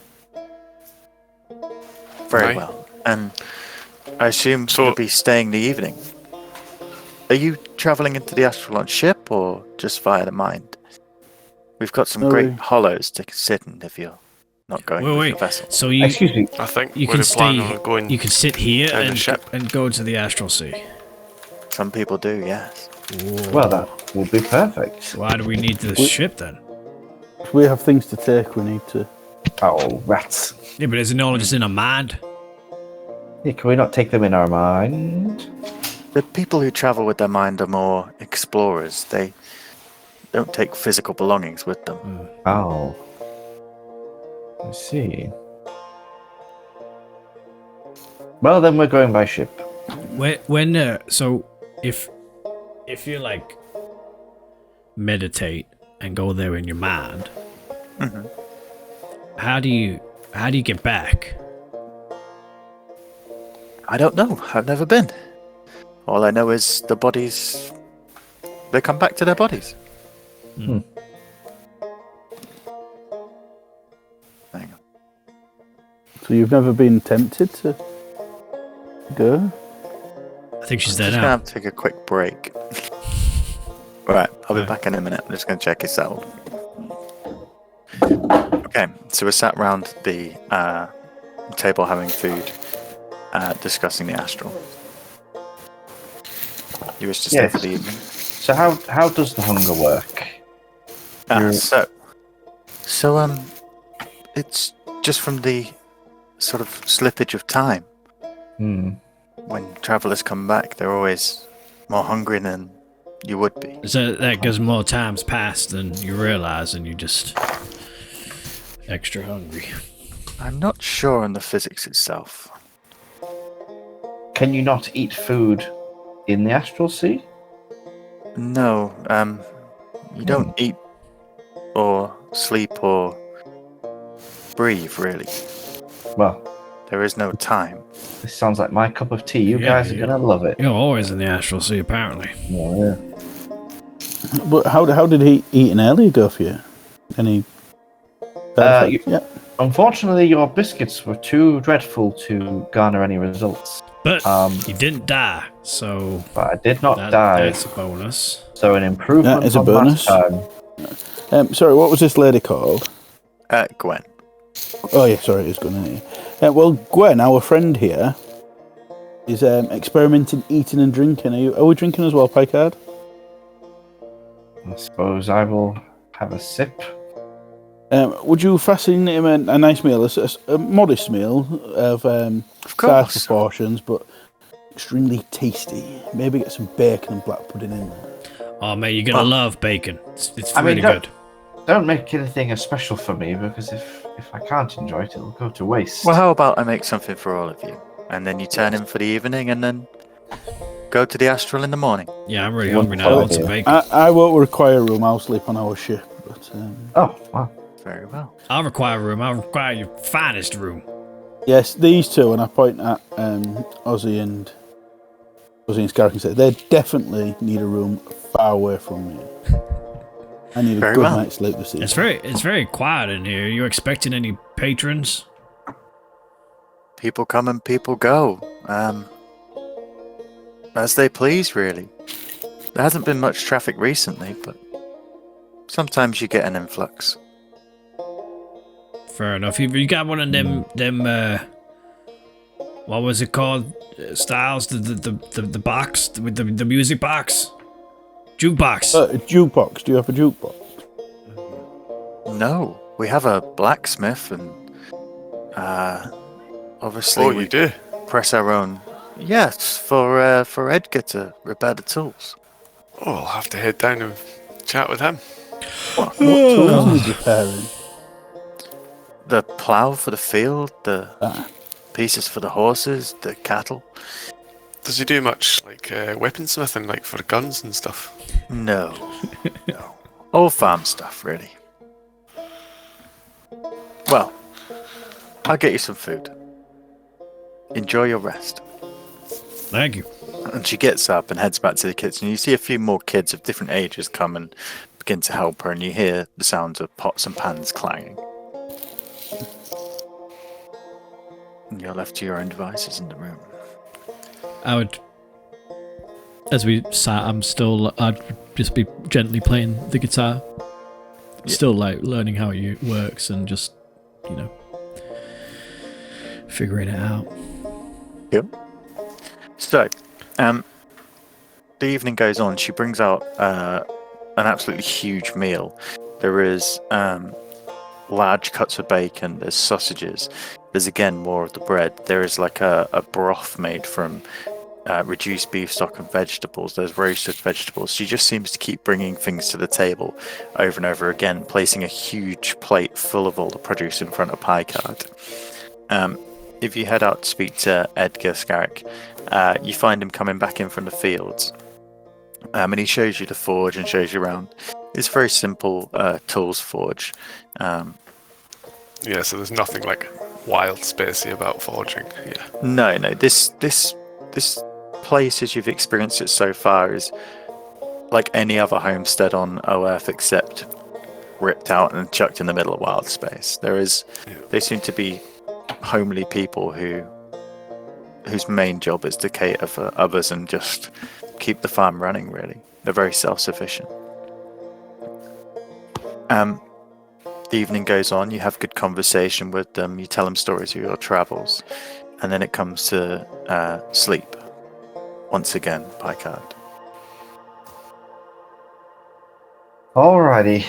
Speaker 2: Very
Speaker 4: Right.
Speaker 2: well. And I assume
Speaker 4: So-
Speaker 2: you'll be staying the evening. Are you travelling into the astral on ship or just via the mind? We've got some
Speaker 6: No,
Speaker 2: great
Speaker 6: we-
Speaker 2: hollows to sit in if you're not going with
Speaker 1: Wait.
Speaker 2: your vessel.
Speaker 1: So you
Speaker 3: Excuse me.
Speaker 4: I think
Speaker 1: you
Speaker 4: we
Speaker 1: can
Speaker 4: were planning
Speaker 1: stay.
Speaker 4: on going.
Speaker 1: You can sit here
Speaker 4: in the ship.
Speaker 1: and go to the astral sea.
Speaker 2: Some people do, yes.
Speaker 3: Well, that would be perfect.
Speaker 1: Why do we need this ship then?
Speaker 6: If we have things to take, we need to.
Speaker 3: Oh, rats.
Speaker 1: Yeah, but isn't all just in our mind?
Speaker 3: Yeah, can we not take them in our mind?
Speaker 2: The people who travel with their mind are more explorers. They don't take physical belongings with them.
Speaker 3: Oh. I see. Well, then we're going by ship.
Speaker 1: So if you like meditate and go there in your mind, how do you get back?
Speaker 2: I don't know. I've never been. All I know is the bodies. They come back to their bodies.
Speaker 3: Hmm.
Speaker 2: Hang on.
Speaker 6: So you've never been tempted to go?
Speaker 1: I think she's
Speaker 2: I'm
Speaker 1: there
Speaker 2: just
Speaker 1: now.
Speaker 2: gonna have to take a quick break. Right, I'll be
Speaker 1: Right.
Speaker 2: back in a minute. I'm just gonna check his out. Okay, so we're sat round the table having food, discussing the astral. You wish to stay
Speaker 3: Yes.
Speaker 2: for the evening?
Speaker 3: So how does the hunger work?
Speaker 2: So, it's just from the sort of slippage of time.
Speaker 3: Hmm.
Speaker 2: When travellers come back, they're always more hungry than you would be.
Speaker 1: So that goes more times past than you realise, and you're just extra hungry.
Speaker 2: I'm not sure on the physics itself.
Speaker 3: Can you not eat food in the astral sea?
Speaker 2: No, you don't eat or sleep or breathe, really.
Speaker 3: Well,
Speaker 2: There is no time.
Speaker 3: this sounds like my cup of tea. You
Speaker 1: Yeah,
Speaker 3: guys are
Speaker 1: yeah.
Speaker 3: gonna love it.
Speaker 1: You're always in the astral sea, apparently.
Speaker 3: Yeah.
Speaker 6: But how did he eating earlier go for you? Any side effects? Yeah.
Speaker 3: Unfortunately, your biscuits were too dreadful to garner any results.
Speaker 1: But you didn't die, so
Speaker 3: But I did not die.
Speaker 1: That's a bonus.
Speaker 3: So an improvement
Speaker 6: That is a
Speaker 3: on
Speaker 6: bonus.
Speaker 3: last time.
Speaker 6: Sorry, what was this lady called?
Speaker 2: Gwen.
Speaker 6: Oh yeah, sorry, it is Gwen. Isn't it? Well, Gwen, our friend here, is experimenting, eating and drinking. Are we drinking as well, Picard?
Speaker 3: I suppose I will have a sip.
Speaker 6: Would you fasten him a nice meal, a modest meal of size
Speaker 2: course.
Speaker 6: proportions, but extremely tasty? Maybe get some bacon and black pudding in there.
Speaker 1: Oh, mate, you're gonna love bacon. It's
Speaker 3: I mean,
Speaker 1: really good.
Speaker 3: Don't make anything as special for me, because if I can't enjoy it, it'll go to waste.
Speaker 2: Well, how about I make something for all of you, and then you turn in for the evening, and then go to the astral in the morning.
Speaker 1: Yeah, I'm really hungry now. I want some bacon.
Speaker 6: I won't require a room. I'll sleep on our ship. But
Speaker 3: Oh, wow.
Speaker 2: Very well.
Speaker 1: I'll require a room. I'll require your finest room.
Speaker 6: yes, these two, and I point at Ozzy and Scarrick and say they definitely need a room far away from me. I need a
Speaker 2: Very
Speaker 6: good
Speaker 2: well.
Speaker 6: night's sleep this evening.
Speaker 1: It's very quiet in here. Are you expecting any patrons?
Speaker 2: People come and people go. As they please, really. There hasn't been much traffic recently, but sometimes you get an influx.
Speaker 1: Fair enough. You got one of them what was it called? Styles, the box with the music box, jukebox.
Speaker 6: A jukebox. Do you have a jukebox?
Speaker 2: No, we have a blacksmith, and obviously
Speaker 4: Oh,
Speaker 2: we
Speaker 4: you do?
Speaker 2: press our own. Yes, for Edgar to repair the tools.
Speaker 4: Oh, I'll have to head down and chat with him.
Speaker 6: What tools is repairing?
Speaker 2: The plough for the field, the
Speaker 6: Ah.
Speaker 2: pieces for the horses, the cattle.
Speaker 4: Does he do much like weaponsmithing, like for guns and stuff?
Speaker 2: No, no, all farm stuff, really. Well, I'll get you some food. Enjoy your rest.
Speaker 1: Thank you.
Speaker 2: And she gets up and heads back to the kitchen. You see a few more kids of different ages come and begin to help her, and you hear the sounds of pots and pans clanging. And you're left to your own devices in the room.
Speaker 1: I would, as we sat, I'd just be gently playing the guitar. Still like learning how it works and just, figuring it out.
Speaker 2: Yep. So, the evening goes on. She brings out an absolutely huge meal. There is large cuts of bacon. There's sausages. There's again more of the bread. There is like a broth made from reduced beef stock and vegetables. There's roasted vegetables. She just seems to keep bringing things to the table over and over again, placing a huge plate full of all the produce in front of Picard. If you head out to speak to Edgar Scarrick, you find him coming back in from the fields. And he shows you the forge and shows you around. It's a very simple tools forge.
Speaker 4: Yeah, so there's nothing like wild spacey about forging. Yeah.
Speaker 2: No. This place, as you've experienced it so far, is like any other homestead on Earth, except ripped out and chucked in the middle of wild space. They seem to be homely people whose main job is to cater for others and just keep the farm running, really. They're very self-sufficient. The evening goes on, you have good conversation with them, you tell them stories of your travels, and then it comes to sleep. Once again, Picard.
Speaker 3: Alrighty.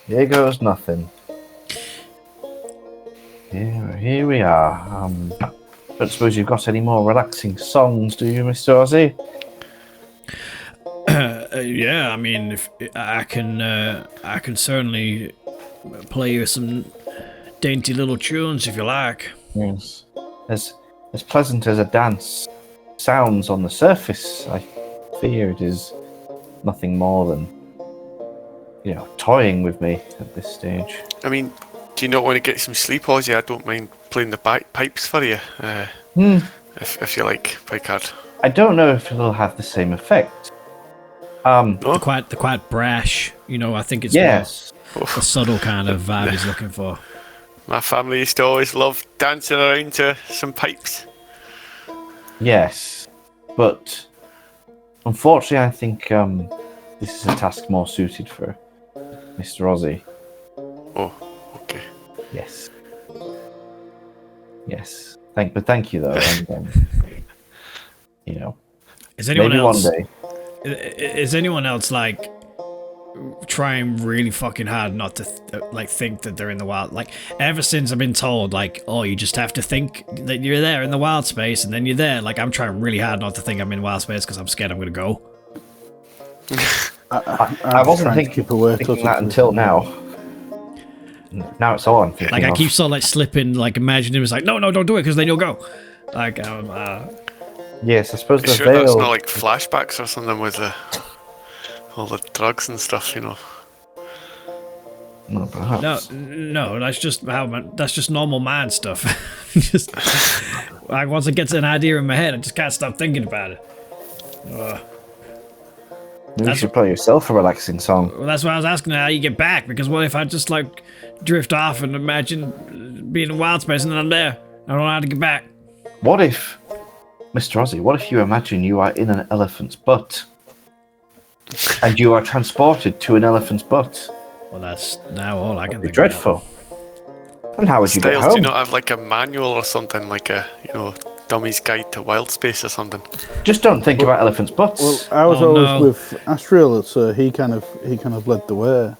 Speaker 3: Here goes nothing. Here here we are. Don't suppose you've got any more relaxing songs, do you, Mr. Ozzy?
Speaker 1: Yeah, I mean, if I can certainly play you some dainty little tunes if you like.
Speaker 3: Yes. As pleasant as a dance sounds on the surface, I fear it is nothing more than, toying with me at this stage.
Speaker 4: I mean, do you not want to get some sleep, Ozzy? I don't mind playing the bagpipes for you, if you like, Picard.
Speaker 3: I don't know if it'll have the same effect.
Speaker 1: They're quite brash, I think it's
Speaker 3: Yes.
Speaker 1: more a subtle kind of vibe he's looking for.
Speaker 4: My family used to always love dancing around to some pipes.
Speaker 3: Yes. But unfortunately, I think this is a task more suited for Mr. Ozzy.
Speaker 4: Oh, okay.
Speaker 3: Yes. Yes. Thank you, though. And,
Speaker 1: Is anyone
Speaker 3: maybe
Speaker 1: else?
Speaker 3: one day.
Speaker 1: Is anyone else like trying really fucking hard not to think that they're in the wild? Like ever since I've been told, like, oh, you just have to think that you're there in the wild space, and then you're there. Like I'm trying really hard not to think I'm in wild space because I'm scared I'm gonna go.
Speaker 3: I wasn't thinking that until now. Now it's all I'm thinking.
Speaker 1: Like I keep sort of like slipping, like imagining it's like, no, don't do it because then you'll go. Like
Speaker 3: Yes, I suppose the
Speaker 4: sure
Speaker 3: veil.
Speaker 4: that's not like flashbacks or something with all the drugs and stuff,
Speaker 3: No, perhaps.
Speaker 1: No, that's just that's just normal mind stuff. Just like once it gets an idea in my head, I just can't stop thinking about it.
Speaker 3: Maybe you should play yourself a relaxing song.
Speaker 1: Well, that's why I was asking how you get back, because what if I just like drift off and imagine being in wild space and then I'm there? I don't know how to get back.
Speaker 3: What if, Mr. Ozzy, what if you imagine you are in an elephant's butt and you are transported to an elephant's butt?
Speaker 1: Well, that's now all I can
Speaker 3: That'd be
Speaker 1: think
Speaker 3: dreadful. And how would you get
Speaker 4: Styles,
Speaker 3: home?
Speaker 4: do you not have like a manual or something, like a Dummy's Guide to Wild Space or something?
Speaker 3: Just don't think about elephants' butts.
Speaker 6: Well, I was always with Astriel, so he kind of led the way.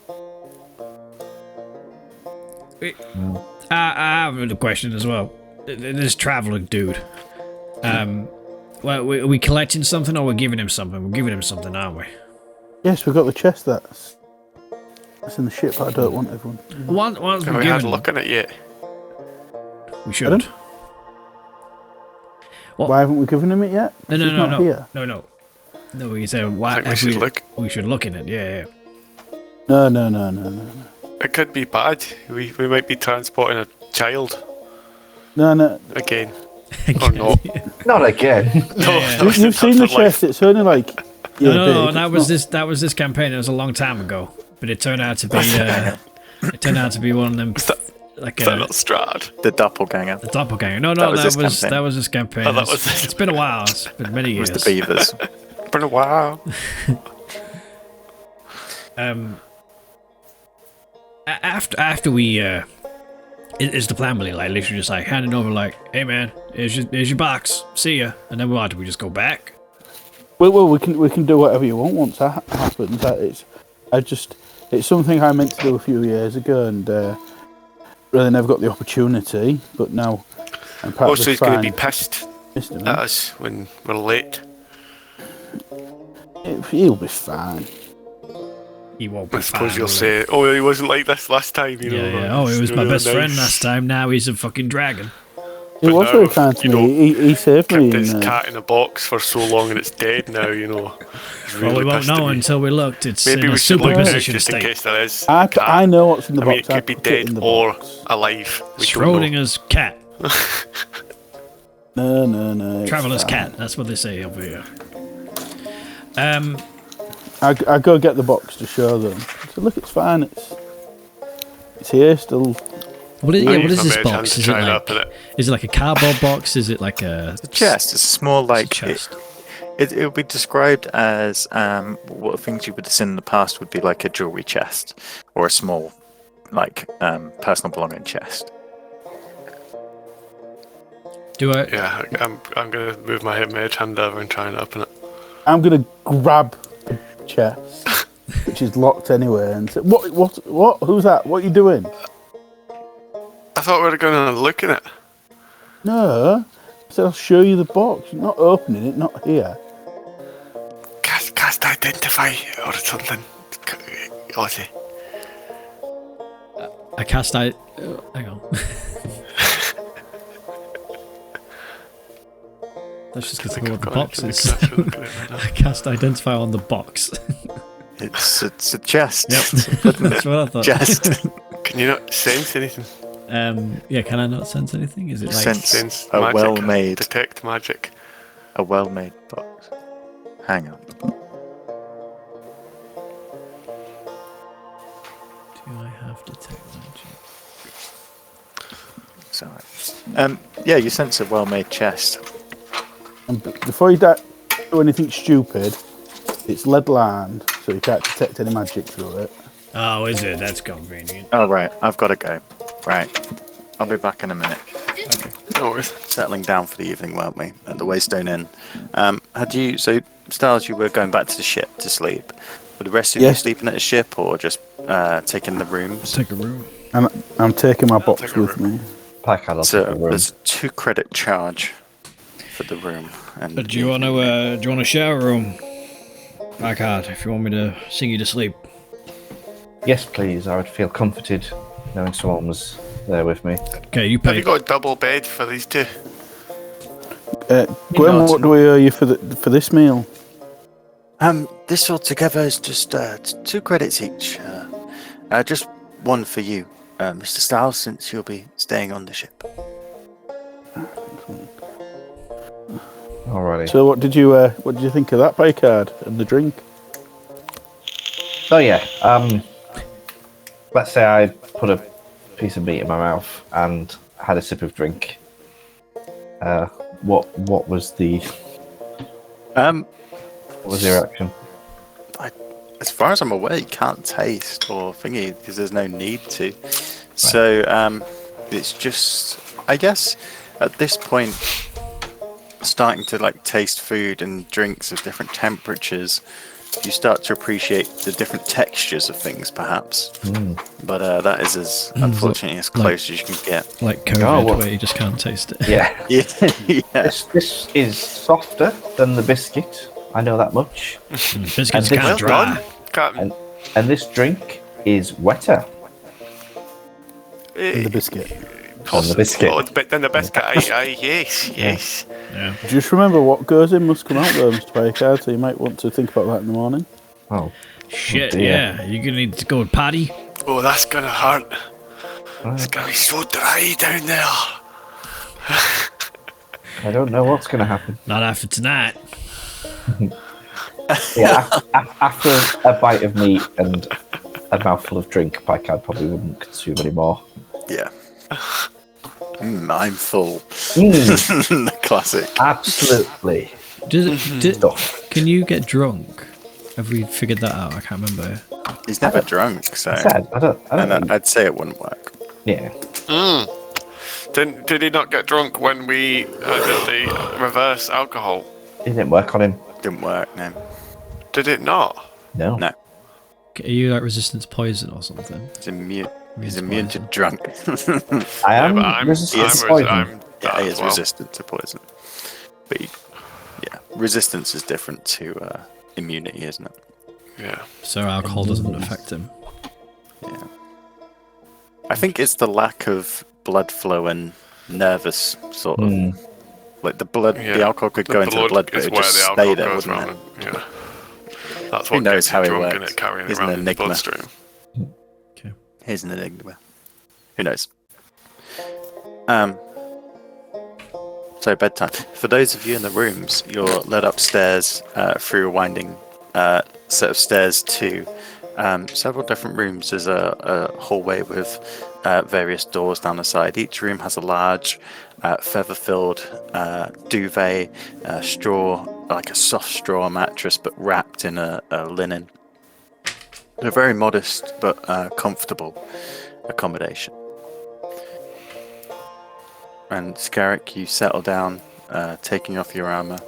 Speaker 1: I have a question as well. This traveling dude. Well, are we collecting something or we're giving him something? We're giving him something, aren't we?
Speaker 6: Yes, we've got the chest that's in the ship, but I don't want everyone.
Speaker 1: Once
Speaker 4: Have we had a look at it yet?
Speaker 1: We should. What?
Speaker 6: Why haven't we given him it yet?
Speaker 1: No,
Speaker 6: He's not here.
Speaker 1: No, you say why?
Speaker 4: I think we should look.
Speaker 1: We should look in it. Yeah.
Speaker 6: No.
Speaker 4: It could be bad. We might be transporting a child
Speaker 6: No.
Speaker 4: again. Or not.
Speaker 3: Not again.
Speaker 4: No,
Speaker 6: You've seen the chest. It's only like.
Speaker 1: No,
Speaker 6: big.
Speaker 1: that was this campaign. It was a long time ago, but it turned out to be one of them. Like
Speaker 4: Is that not Strahd?
Speaker 2: The doppelganger.
Speaker 1: The doppelganger. No,
Speaker 2: That was
Speaker 1: that was this campaign.
Speaker 4: Oh, that was
Speaker 1: It's been a while. It's been many
Speaker 2: It
Speaker 1: years.
Speaker 2: was the beavers.
Speaker 4: Been a while.
Speaker 1: After we is the plan really like literally just like handing over like, hey man, here's your box, see ya, and then what? Do we just go back?
Speaker 6: Well, we can do whatever you want once that happens. It's something I meant to do a few years ago and really never got the opportunity. But now I'm part
Speaker 4: Also,
Speaker 6: of
Speaker 4: he's
Speaker 6: the
Speaker 4: going to be pissed
Speaker 6: fine.
Speaker 4: at us when we're late.
Speaker 6: He'll be fine.
Speaker 1: He won't be
Speaker 4: I suppose
Speaker 1: fine,
Speaker 4: you'll
Speaker 1: will he?
Speaker 4: say, "Oh, he wasn't like this last time."
Speaker 1: Yeah. Oh, he was my best friend last time. Now he's a fucking dragon.
Speaker 6: He
Speaker 4: But
Speaker 6: was
Speaker 4: now,
Speaker 6: very kind to me. He saved me.
Speaker 4: Kept his
Speaker 6: in,
Speaker 4: cat in a box for so long and it's dead now. He's
Speaker 1: Well,
Speaker 4: really
Speaker 1: we won't
Speaker 4: pissed at
Speaker 1: know
Speaker 4: me.
Speaker 1: until we looked. It's
Speaker 4: Maybe
Speaker 1: in a
Speaker 4: we should look out
Speaker 1: superposition
Speaker 4: just in
Speaker 1: state.
Speaker 4: case there is.
Speaker 6: I
Speaker 4: a cat.
Speaker 6: know what's in the
Speaker 4: I
Speaker 6: box.
Speaker 4: mean, it could be
Speaker 6: put it in
Speaker 4: dead
Speaker 6: the
Speaker 4: or
Speaker 6: box.
Speaker 4: alive. We don't know.
Speaker 1: Schrodinger's cat.
Speaker 6: No. it's
Speaker 1: Traveler's
Speaker 6: fine.
Speaker 1: cat. That's what they say over here.
Speaker 6: I go get the box to show them. So look, it's fine. It's here still.
Speaker 1: What is,
Speaker 4: I
Speaker 1: yeah,
Speaker 4: use
Speaker 1: what is
Speaker 4: my
Speaker 1: this
Speaker 4: mage
Speaker 1: box?
Speaker 4: hand to
Speaker 1: Is
Speaker 4: try and
Speaker 1: it
Speaker 4: open it.
Speaker 1: like a cardboard box? Is it like a
Speaker 2: Chest. It's small, like
Speaker 1: chest?
Speaker 2: it would be described as what things you would have seen in the past would be like a jewelry chest or a small, like personal belonging chest.
Speaker 1: Do I?
Speaker 4: Yeah, I'm gonna move my mage hand over and try and open it.
Speaker 6: I'm gonna grab the chest, which is locked anyway, and say, "What? Who's that? What are you doing?"
Speaker 4: I thought we were going to look at it.
Speaker 6: No. I said I'll show you the box. You're not opening it, not here.
Speaker 4: Cast identify or something. Ozzy.
Speaker 1: I cast hang on. That's just because of what the box is. I cast identify on the box.
Speaker 2: It's a chest.
Speaker 1: Yep. That's what I thought.
Speaker 2: Chest.
Speaker 4: Can you not sense anything?
Speaker 1: Yeah, can I not sense anything? Is it like
Speaker 2: Sense a
Speaker 4: magic,
Speaker 2: well-made,
Speaker 4: detect magic.
Speaker 2: a well-made box. Hang on.
Speaker 1: do I have detect magic?
Speaker 2: Sorry. Yeah, you sense a well-made chest.
Speaker 6: And before you do anything stupid, it's lead lined, so you can't detect any magic through it.
Speaker 1: Oh, is it? That's convenient.
Speaker 2: Oh, right. I've got to go. Right. I'll be back in a minute.
Speaker 4: No worries.
Speaker 2: Settling down for the evening, weren't we? At the Waystone Inn. So, Styles, you were going back to the ship to sleep. Were the rest of you sleeping at the ship or just taking the rooms?
Speaker 1: Take a room.
Speaker 6: I'm taking my box
Speaker 4: take a
Speaker 6: with me.
Speaker 3: Packard,
Speaker 2: There's a 2 credit charge for the room. And
Speaker 1: But do you want to share a room? Packard, if you want me to sing you to sleep.
Speaker 3: Yes, please. I would feel comforted knowing someone was there with me.
Speaker 1: Okay, you
Speaker 4: Have
Speaker 1: pay.
Speaker 4: you got a double bed for these two?
Speaker 6: Gwen, what do we owe you for this meal?
Speaker 2: This altogether is just 2 credits each. Just 1 for you, Mr. Styles, since you'll be staying on the ship.
Speaker 3: Alrighty.
Speaker 6: So what did you think of that pay card and the drink?
Speaker 3: Oh yeah. Let's say I put a piece of meat in my mouth and had a sip of drink. What was the what was your reaction?
Speaker 2: As far as I'm aware, you can't taste or thingy because there's no need to. So it's just, I guess, at this point, starting to like taste food and drinks of different temperatures, you start to appreciate the different textures of things, perhaps. But that is unfortunately as close as you can get.
Speaker 1: Like COVID, where you just can't taste it.
Speaker 3: Yeah.
Speaker 2: Yeah.
Speaker 3: This is softer than the biscuit. I know that much.
Speaker 1: Biscuits
Speaker 3: And
Speaker 1: kind
Speaker 4: Well
Speaker 1: of dry.
Speaker 4: done, Captain.
Speaker 3: And this drink is wetter
Speaker 6: And the biscuit.
Speaker 3: than the biscuit.
Speaker 4: Oh, but then the biscuit. Aye, yes.
Speaker 1: Yeah.
Speaker 6: Just remember what goes in must come out though, Mr. Paycard, so you might want to think about that in the morning.
Speaker 3: Oh,
Speaker 1: Shit,
Speaker 3: dear.
Speaker 1: yeah. You're gonna need to go and potty.
Speaker 4: Oh, that's gonna hurt. It's gonna be so dry down there.
Speaker 3: I don't know what's going to happen.
Speaker 1: Not after tonight.
Speaker 3: Yeah, after a bite of meat and a mouthful of drink, Packard probably wouldn't consume any more.
Speaker 2: Yeah. I'm full.
Speaker 3: Mm,
Speaker 2: The classic.
Speaker 3: absolutely.
Speaker 1: Can you get drunk? Have we figured that out? I can't remember.
Speaker 2: He's never drunk, so
Speaker 3: Sad. I don't think-
Speaker 2: I'd say it wouldn't work.
Speaker 3: yeah.
Speaker 4: Did he not get drunk when we did the reverse alcohol?
Speaker 3: It didn't work on him.
Speaker 2: Didn't work, no.
Speaker 4: Did it not?
Speaker 3: No.
Speaker 2: No.
Speaker 1: Are you like resistant to poison or something?
Speaker 2: He's immune. He's
Speaker 1: to
Speaker 2: immune to
Speaker 1: poison.
Speaker 2: drunk.
Speaker 3: I am
Speaker 4: but I'm
Speaker 3: resistant to poison.
Speaker 4: I'm
Speaker 2: Yeah,
Speaker 4: that
Speaker 2: he
Speaker 4: as
Speaker 2: is
Speaker 4: well.
Speaker 2: resistant to poison. But yeah, resistance is different to immunity, isn't it?
Speaker 4: Yeah.
Speaker 1: So alcohol doesn't affect him.
Speaker 2: Yeah. I think it's the lack of blood flow and nervous sort of like the blood.
Speaker 4: Yeah.
Speaker 2: The alcohol could go into the blood, but
Speaker 4: is
Speaker 2: it would
Speaker 4: where
Speaker 2: just
Speaker 4: the
Speaker 2: stay
Speaker 4: alcohol
Speaker 2: there,
Speaker 4: goes
Speaker 2: wouldn't it?
Speaker 4: round. Yeah. That's
Speaker 2: Who
Speaker 4: what
Speaker 2: knows
Speaker 4: gets
Speaker 2: how
Speaker 4: you
Speaker 2: it
Speaker 4: drunk,
Speaker 2: works?
Speaker 4: innit, carrying
Speaker 2: He's
Speaker 4: it
Speaker 2: an
Speaker 4: around in the
Speaker 2: enigma.
Speaker 4: bloodstream.
Speaker 2: Here's an enigma. Who knows? So bedtime. For those of you in the rooms, you're led upstairs through a winding set of stairs to several different rooms. There's a hallway with various doors down the side. Each room has a large feather-filled duvet, straw, like a soft straw mattress, but wrapped in a linen. A very modest but comfortable accommodation. And Scarrick, you settle down, taking off your armor,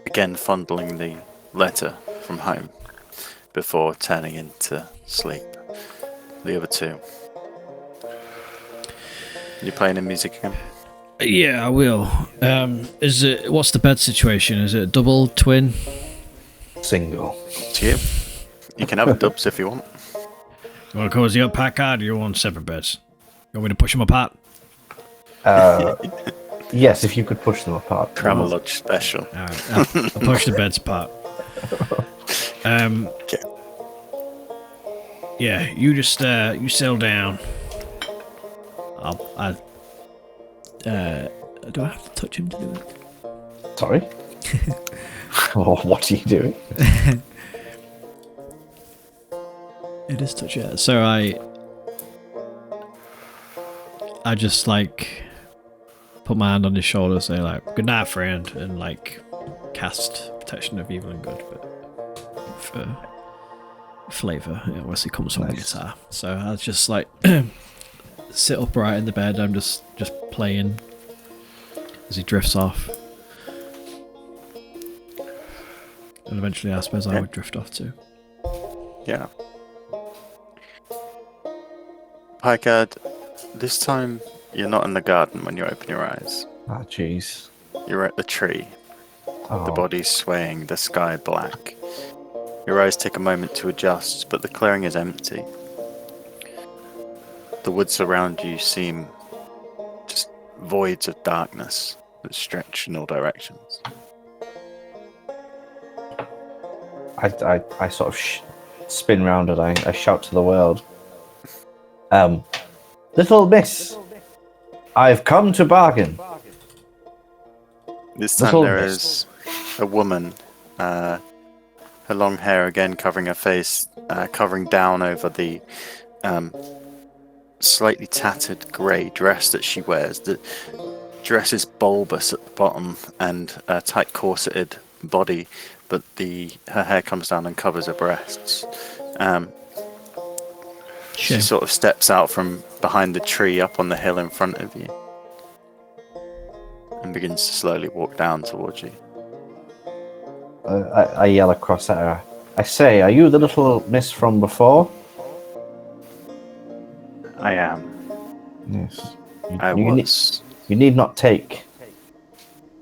Speaker 2: again fondling the letter from home before turning into sleep. The other two. You playing in music again?
Speaker 1: Yeah, I will. What's the bed situation? Is it double, twin?
Speaker 3: Single.
Speaker 2: It's you. You can have dubs if you want.
Speaker 1: You want to cozy up, Packard, or you want separate beds? You want me to push them apart?
Speaker 3: Yes, if you could push them apart.
Speaker 2: Tramelodge special.
Speaker 1: Alright, I'll push the beds apart.
Speaker 2: Okay.
Speaker 1: Yeah, you just you settle down. Do I have to touch him to do it?
Speaker 3: Sorry? Oh, what are you doing?
Speaker 1: It is touch, yeah. So I just like put my hand on his shoulder, say like, "Good night, friend," and like cast Protection of Evil and Good, but for flavour. You know, Wesley comes on the guitar, so I just like sit upright in the bed. I'm just playing as he drifts off, and eventually, I suppose I would drift off too.
Speaker 2: Yeah. Pykard, this time you're not in the garden when you open your eyes.
Speaker 3: Ah, jeez.
Speaker 2: You're at the tree.
Speaker 3: Oh.
Speaker 2: The body's swaying, the sky black. Your eyes take a moment to adjust, but the clearing is empty. The woods around you seem just voids of darkness that stretch in all directions.
Speaker 3: I sort of spin round and I shout to the world. Little miss, I've come to bargain.
Speaker 2: This time
Speaker 3: Little
Speaker 2: there
Speaker 3: miss.
Speaker 2: is a woman, her long hair again covering her face, covering down over the slightly tattered grey dress that she wears. The dress is bulbous at the bottom and a tight corseted body, but her hair comes down and covers her breasts. She sort of steps out from behind the tree up on the hill in front of you and begins to slowly walk down towards you.
Speaker 3: I yell across at her. I say, are you the little miss from before?
Speaker 2: I am.
Speaker 3: Yes.
Speaker 2: I was.
Speaker 3: You need not take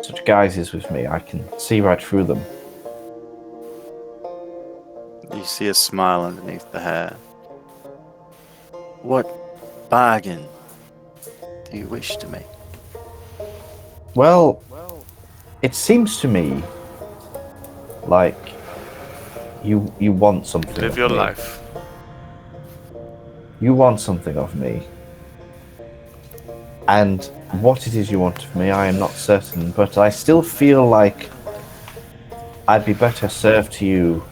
Speaker 3: such guises with me. I can see right through them.
Speaker 2: You see a smile underneath the hair. What bargain do you wish to make?
Speaker 3: Well, it seems to me like you want something.
Speaker 4: Live
Speaker 3: of
Speaker 4: your
Speaker 3: me.
Speaker 4: life.
Speaker 3: You want something of me. And what it is you want of me, I am not certain, but I still feel like I'd be better served to you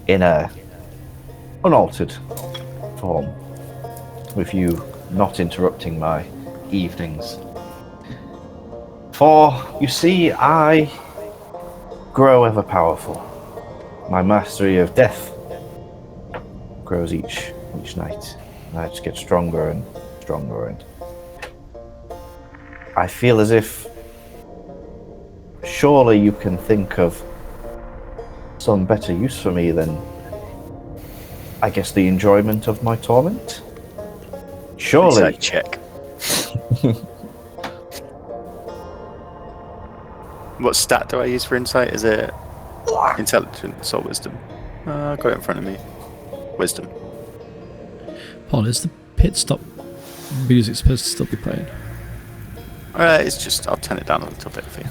Speaker 3: in a unaltered form, with you not interrupting my evenings. For, you see, I grow ever powerful. My mastery of death grows each night. And I just get stronger and stronger, and I feel as if surely you can think of some better use for me than, I guess, the enjoyment of my torment. Surely.
Speaker 2: Insight check. What stat do I use for insight? Is it intelligence or wisdom? I've got it in front of me. Wisdom.
Speaker 1: Paul, is the pit stop music supposed to still be playing?
Speaker 2: It's just, I'll turn it down a little bit for you.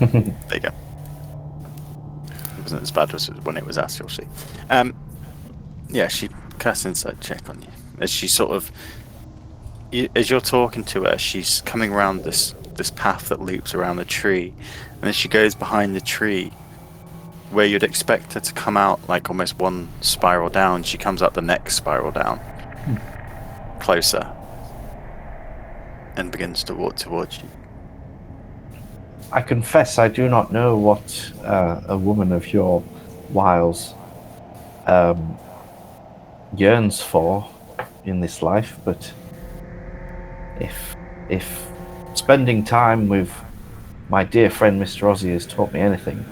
Speaker 2: There you go. It wasn't as bad as when it was asked, you'll see. Yeah, she casts insight check on you. As she sort of, as you're talking to her, she's coming around this path that loops around the tree. And as she goes behind the tree, where you'd expect her to come out like almost one spiral down, she comes up the next spiral down. Closer. And begins to walk towards you.
Speaker 3: I confess I do not know what a woman of your wiles yearns for in this life, but if spending time with my dear friend Mr. Ozzy has taught me anything,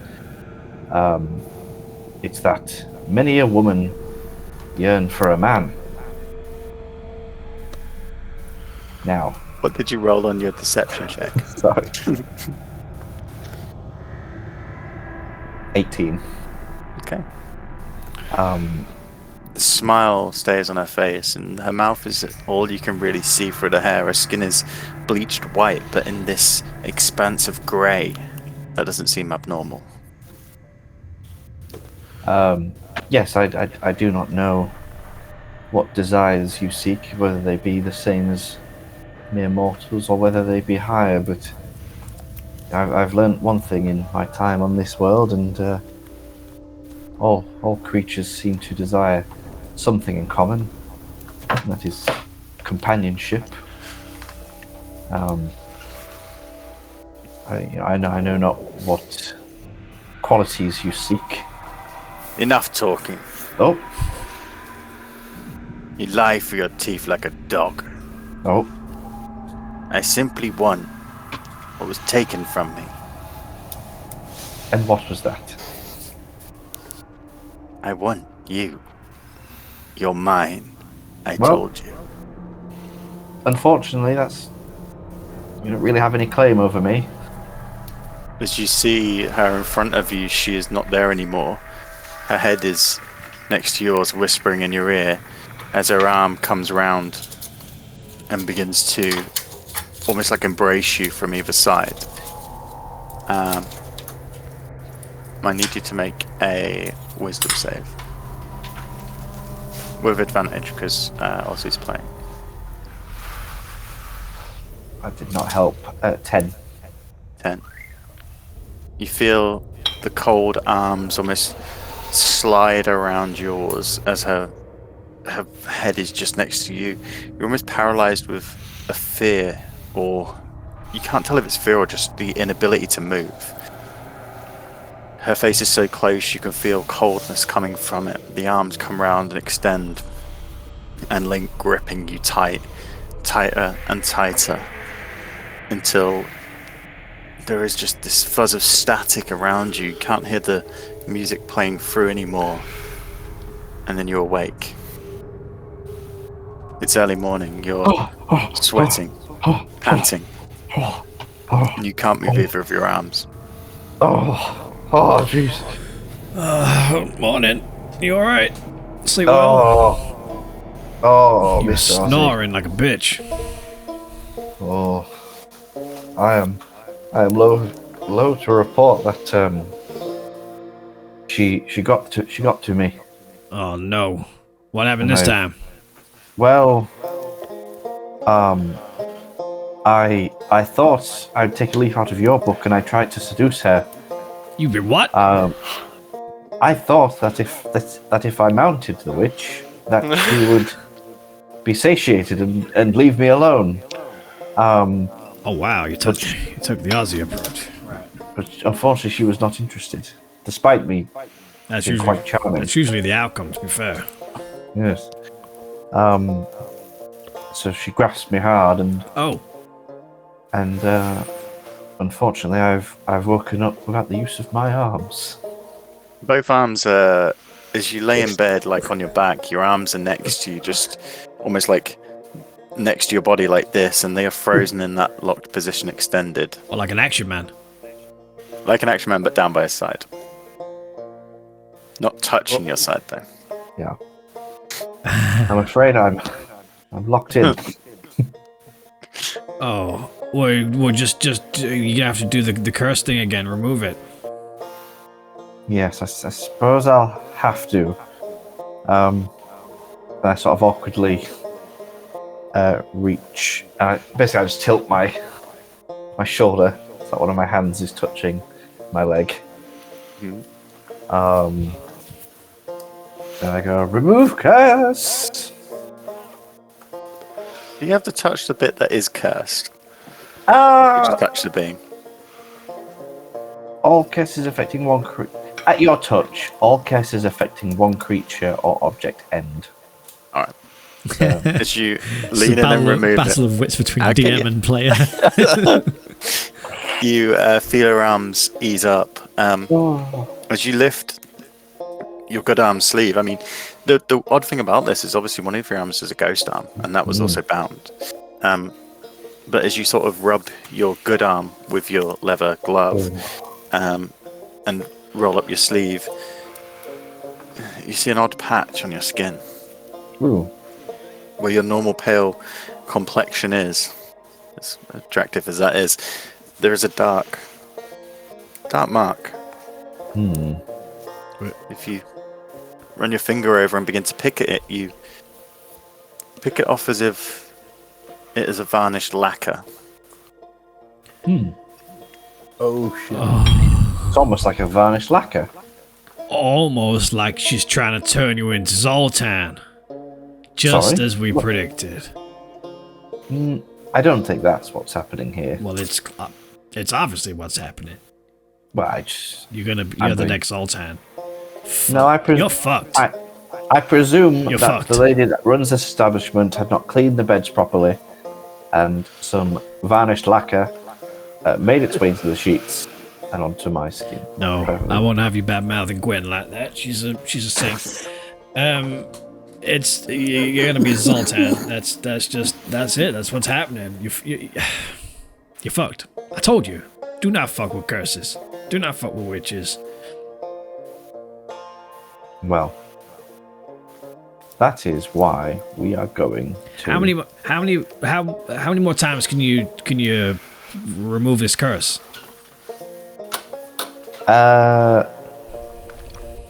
Speaker 3: it's that many a woman yearn for a man. Now,
Speaker 2: What did you roll on your deception check?
Speaker 3: Sorry. 18.
Speaker 2: Okay. The smile stays on her face, and her mouth is all you can really see through the hair. Her skin is bleached white, but in this expanse of grey that doesn't seem abnormal.
Speaker 3: Yes, I do not know what desires you seek, whether they be the same as mere mortals or whether they be higher, but I've learnt one thing in my time on this world, and all creatures seem to desire something in common, and that is companionship. I know not what qualities you seek.
Speaker 2: Enough talking.
Speaker 3: Oh,
Speaker 2: You lie for your teeth like a dog.
Speaker 3: oh,
Speaker 2: I simply won what was taken from me.
Speaker 3: and what was that?
Speaker 2: I want you. You're mine. I
Speaker 3: Well-
Speaker 2: told you.
Speaker 3: Unfortunately, you don't really have any claim over me.
Speaker 2: As you see her in front of you, she is not there anymore. Her head is next to yours, whispering in your ear, as her arm comes round and begins to almost like embrace you from either side. I need you to make a wisdom save. With advantage, because Ozzy's playing.
Speaker 3: That did not help. 10.
Speaker 2: 10. You feel the cold arms almost slide around yours as her head is just next to you. You're almost paralyzed with a fear, or you can't tell if it's fear or just the inability to move. Her face is so close you can feel coldness coming from it. The arms come round and extend, and Link gripping you tighter and tighter, until there is just this fuzz of static around you. You can't hear the music playing through anymore. And then you awake. It's early morning. You're sweating, panting, and you can't move either of your arms.
Speaker 3: Jeez.
Speaker 1: Morning. You alright? Sleep well?
Speaker 3: Oh,
Speaker 1: You were
Speaker 3: Mr. Ozzy.
Speaker 1: snoring like a bitch.
Speaker 3: Oh, I am low to report that she got to me.
Speaker 1: Oh no. What happened this
Speaker 3: No.
Speaker 1: time?
Speaker 3: Well, I thought I'd take a leaf out of your book, and I tried to seduce her.
Speaker 1: You been what?
Speaker 3: I thought that if I mounted the witch, that she would be satiated and leave me alone.
Speaker 1: Oh wow, you took the Aussie approach.
Speaker 3: But unfortunately, she was not interested, despite me
Speaker 1: That's
Speaker 3: being
Speaker 1: usually
Speaker 3: quite charming.
Speaker 1: that's usually the outcome, to be fair.
Speaker 3: Yes. So she grasped me hard, and
Speaker 1: Oh,
Speaker 3: unfortunately, I've woken up without the use of my arms.
Speaker 2: Both arms are, as you lay in bed, like on your back, your arms are next to you, just almost like next to your body like this, and they are frozen in that locked position, extended.
Speaker 1: well, like an action man.
Speaker 2: Like an action man, but down by his side. Not touching your side, though.
Speaker 3: Yeah. I'm afraid I'm locked in.
Speaker 1: Oh, well, just you have to do the curse thing again. Remove it.
Speaker 3: Yes, I suppose I'll have to. I sort of awkwardly reach. Basically, I just tilt my shoulder so that one of my hands is touching my leg. Then I go, remove curse.
Speaker 2: You have to touch the bit that is cursed. You just touch the being.
Speaker 3: All curses affecting one at your touch. All curses affecting one creature or object end.
Speaker 2: Alright. As you
Speaker 1: It's
Speaker 2: lean
Speaker 1: a
Speaker 2: in and remove
Speaker 1: battle
Speaker 2: it,
Speaker 1: of wits between
Speaker 2: Okay,
Speaker 1: DM
Speaker 2: yeah.
Speaker 1: and player.
Speaker 2: you feel your arms ease up. As you lift your good arm sleeve, I mean, the odd thing about this is obviously one of your arms is a ghost arm, and that was also bound. but as you sort of rub your good arm with your leather glove and roll up your sleeve, you see an odd patch on your skin.
Speaker 3: Ooh.
Speaker 2: Where your normal pale complexion is, as attractive as that is, there is a dark mark. If you run your finger over and begin to pick at it, you pick it off as if it is a varnished lacquer.
Speaker 6: Oh shit!
Speaker 3: It's almost like a varnished lacquer.
Speaker 1: Almost like she's trying to turn you into Zoltan. Just
Speaker 3: Sorry?
Speaker 1: as we predicted.
Speaker 3: I don't think that's what's happening here.
Speaker 1: Well, it's obviously what's happening.
Speaker 3: Well,
Speaker 1: You're the
Speaker 3: being-
Speaker 1: next Zoltan.
Speaker 3: No,
Speaker 1: You're fucked.
Speaker 3: I presume
Speaker 1: You're
Speaker 3: that
Speaker 1: fucked.
Speaker 3: the lady that runs this establishment had not cleaned the beds properly, and some varnished lacquer made its way into the sheets and onto my skin.
Speaker 1: No, I won't have you bad mouthing Gwen like that. She's a saint. You're gonna be a Zoltan. That's it. That's what's happening. You're fucked. I told you. Do not fuck with curses. Do not fuck with witches.
Speaker 3: Well, that is why we are going to.
Speaker 1: How many more times can you remove this curse?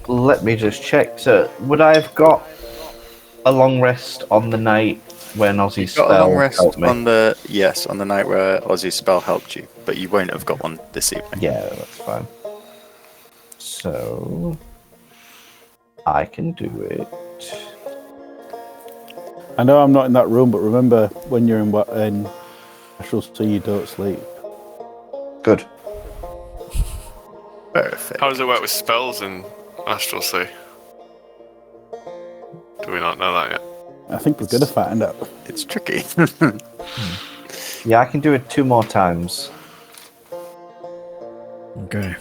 Speaker 3: Let me just check. So, would I have got a long rest on the night when Ozzy's spell
Speaker 2: Got a long rest
Speaker 3: helped me?
Speaker 2: on the night where Ozzy's spell helped you, but you won't have got one this evening.
Speaker 3: Yeah, that's fine. So, I can do it.
Speaker 6: I know I'm not in that room, but remember when you're in Astral Sea, you don't sleep.
Speaker 3: Good.
Speaker 2: Perfect.
Speaker 4: How does it work with spells in Astral Sea? Do we not know that yet?
Speaker 6: I think we're gonna find out.
Speaker 2: It's tricky.
Speaker 3: Yeah, I can do it 2 more times.
Speaker 1: Okay.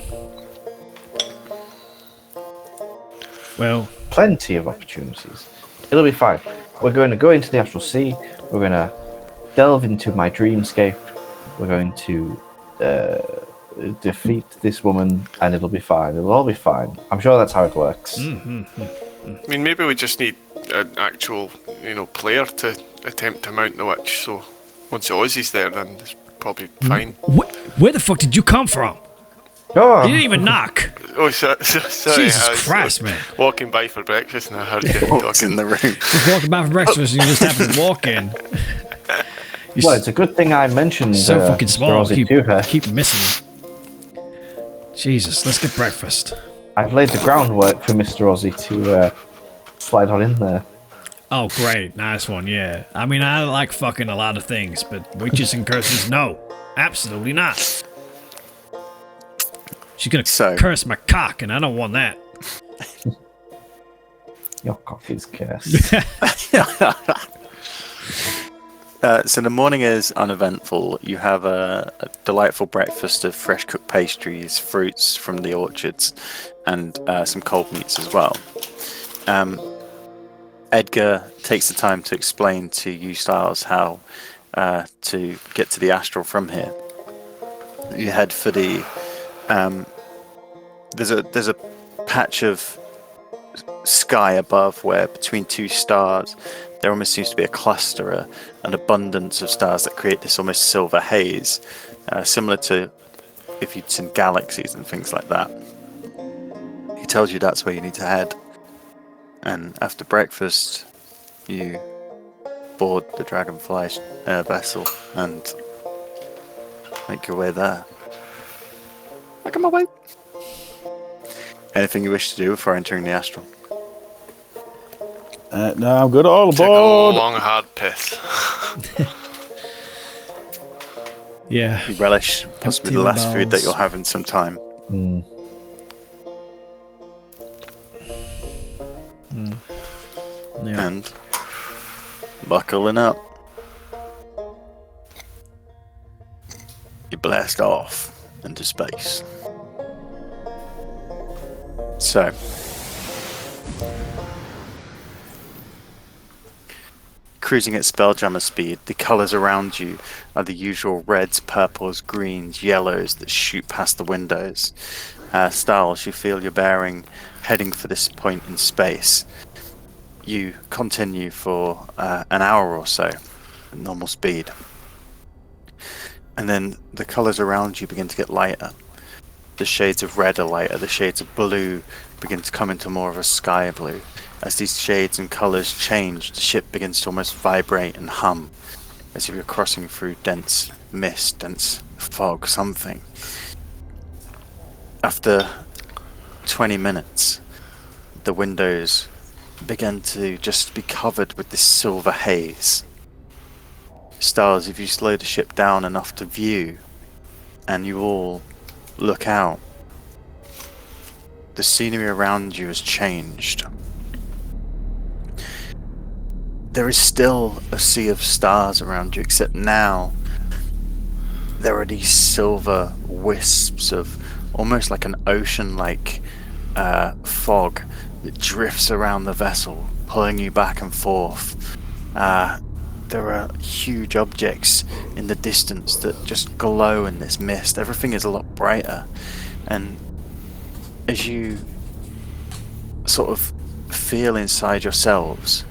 Speaker 1: Well,
Speaker 3: Plenty of opportunities. It'll be fine. We're going to go into the Astral Sea. We're going to delve into my dreamscape. We're going to defeat this woman, and it'll be fine. It'll all be fine. I'm sure that's how it works.
Speaker 4: I mean, maybe we just need an actual, player to attempt to mount the witch. So once Ozzy's there, then it's probably fine.
Speaker 1: where the fuck did you come from?
Speaker 3: Oh,
Speaker 1: You didn't even knock.
Speaker 4: Oh, sorry.
Speaker 1: Jesus
Speaker 4: I was
Speaker 1: Christ, man.
Speaker 4: walking by for breakfast, and I heard you
Speaker 2: Walks
Speaker 4: talking.
Speaker 2: in the room.
Speaker 1: Just walking by for breakfast and you just happen to walk in.
Speaker 3: well, it's a good thing I mentioned
Speaker 1: So fucking
Speaker 3: Mr.
Speaker 1: small.
Speaker 3: Ozzy to her.
Speaker 1: Keep missing. Jesus, let's get breakfast.
Speaker 3: I've laid the groundwork for Mr. Ozzy to slide on in there.
Speaker 1: Oh, great. Nice one, yeah. I mean, I like fucking a lot of things, but witches and curses, no. Absolutely not. She's gonna curse my cock, and I don't want that.
Speaker 3: Your cock is cursed.
Speaker 2: So the morning is uneventful. You have a delightful breakfast of fresh cooked pastries, fruits from the orchards, and some cold meats as well. Edgar takes the time to explain to you, Styles, how to get to the Astral from here. You head for the... There's a patch of sky above where between 2 stars there almost seems to be a cluster, an abundance of stars that create this almost silver haze, similar to if you'd seen galaxies and things like that. He tells you that's where you need to head, and after breakfast you board the Dragonfly vessel and make your way there. Back on my way. Anything you wish to do before entering the Astral?
Speaker 6: No, I'm good. All
Speaker 4: Take a
Speaker 6: aboard.
Speaker 4: long, hard piss.
Speaker 1: Yeah.
Speaker 2: You relish possibly
Speaker 1: Empty
Speaker 2: the
Speaker 1: the
Speaker 2: last food that
Speaker 1: bowels.
Speaker 2: you'll have in some time.
Speaker 1: Yeah.
Speaker 2: And buckling up. You blast off into space. So, cruising at spelljammer speed. The colours around you are the usual reds, purples, greens, yellows that shoot past the windows. Styles, you feel your bearing heading for this point in space. You continue for an hour or so at normal speed. And then the colours around you begin to get lighter. The shades of red are lighter, the shades of blue begin to come into more of a sky blue. As these shades and colours change, the ship begins to almost vibrate and hum, as if you're crossing through dense mist, dense fog, something. After 20 minutes, the windows begin to just be covered with this silver haze. Stars, if you slow the ship down enough to view, and you all look out, the scenery around you has changed. There is still a sea of stars around you, except now there are these silver wisps of almost like an ocean-like fog that drifts around the vessel, pulling you back and forth. There are huge objects in the distance that just glow in this mist. Everything is a lot brighter. And as you sort of feel inside yourselves,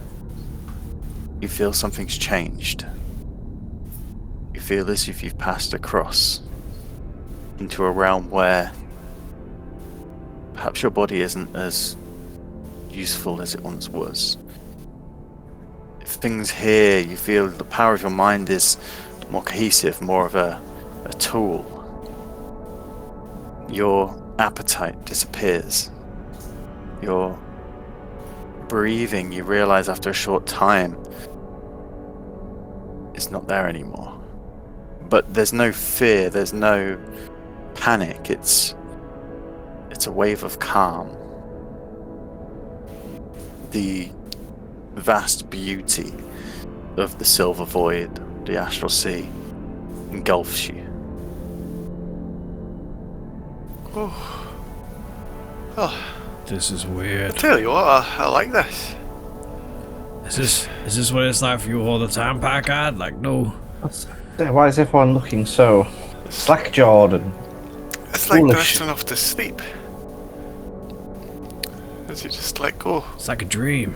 Speaker 2: you feel something's changed. You feel as if you've passed across into a realm where perhaps your body isn't as useful as it once was. Things here, you feel the power of your mind is more cohesive, more of a tool. Your appetite disappears. Your breathing, you realize after a short time, is not there anymore. But there's no fear, there's no panic, it's a wave of calm. The vast beauty of the silver void, the astral sea, engulfs you.
Speaker 4: Oh,
Speaker 1: This is weird.
Speaker 4: I tell you what, I like this.
Speaker 1: Is this what it's like for you all the time, Packard? Like, no.
Speaker 3: Why is everyone looking so slack-jawed and
Speaker 4: It's like
Speaker 3: foolish?
Speaker 4: drifting off to sleep. As you just let go.
Speaker 1: It's like a dream.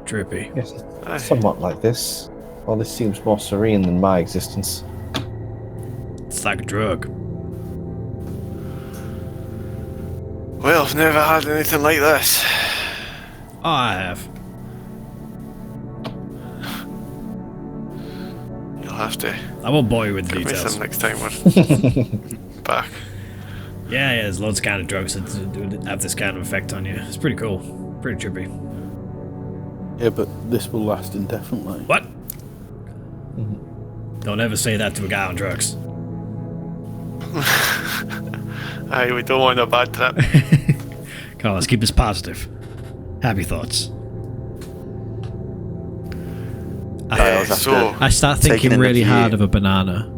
Speaker 1: Trippy.
Speaker 3: Yes,
Speaker 4: Aye.
Speaker 3: somewhat like this. Well, this seems more serene than my existence.
Speaker 1: It's like a drug.
Speaker 4: Well, I've never had anything like this.
Speaker 1: Oh, I have.
Speaker 4: You'll have to
Speaker 1: I won't bore you with the
Speaker 4: give me
Speaker 1: details.
Speaker 4: some next time we're back.
Speaker 1: Yeah, there's loads of kind of drugs that have this kind of effect on you. It's pretty cool. Pretty trippy.
Speaker 6: Yeah, but this will last indefinitely.
Speaker 1: What? Don't ever say that to a guy on drugs.
Speaker 4: Aye, we don't want a bad trip.
Speaker 1: Come on, let's keep this positive. Happy thoughts. I start
Speaker 2: taking
Speaker 1: thinking
Speaker 2: in the
Speaker 1: really
Speaker 2: view.
Speaker 1: hard of a banana.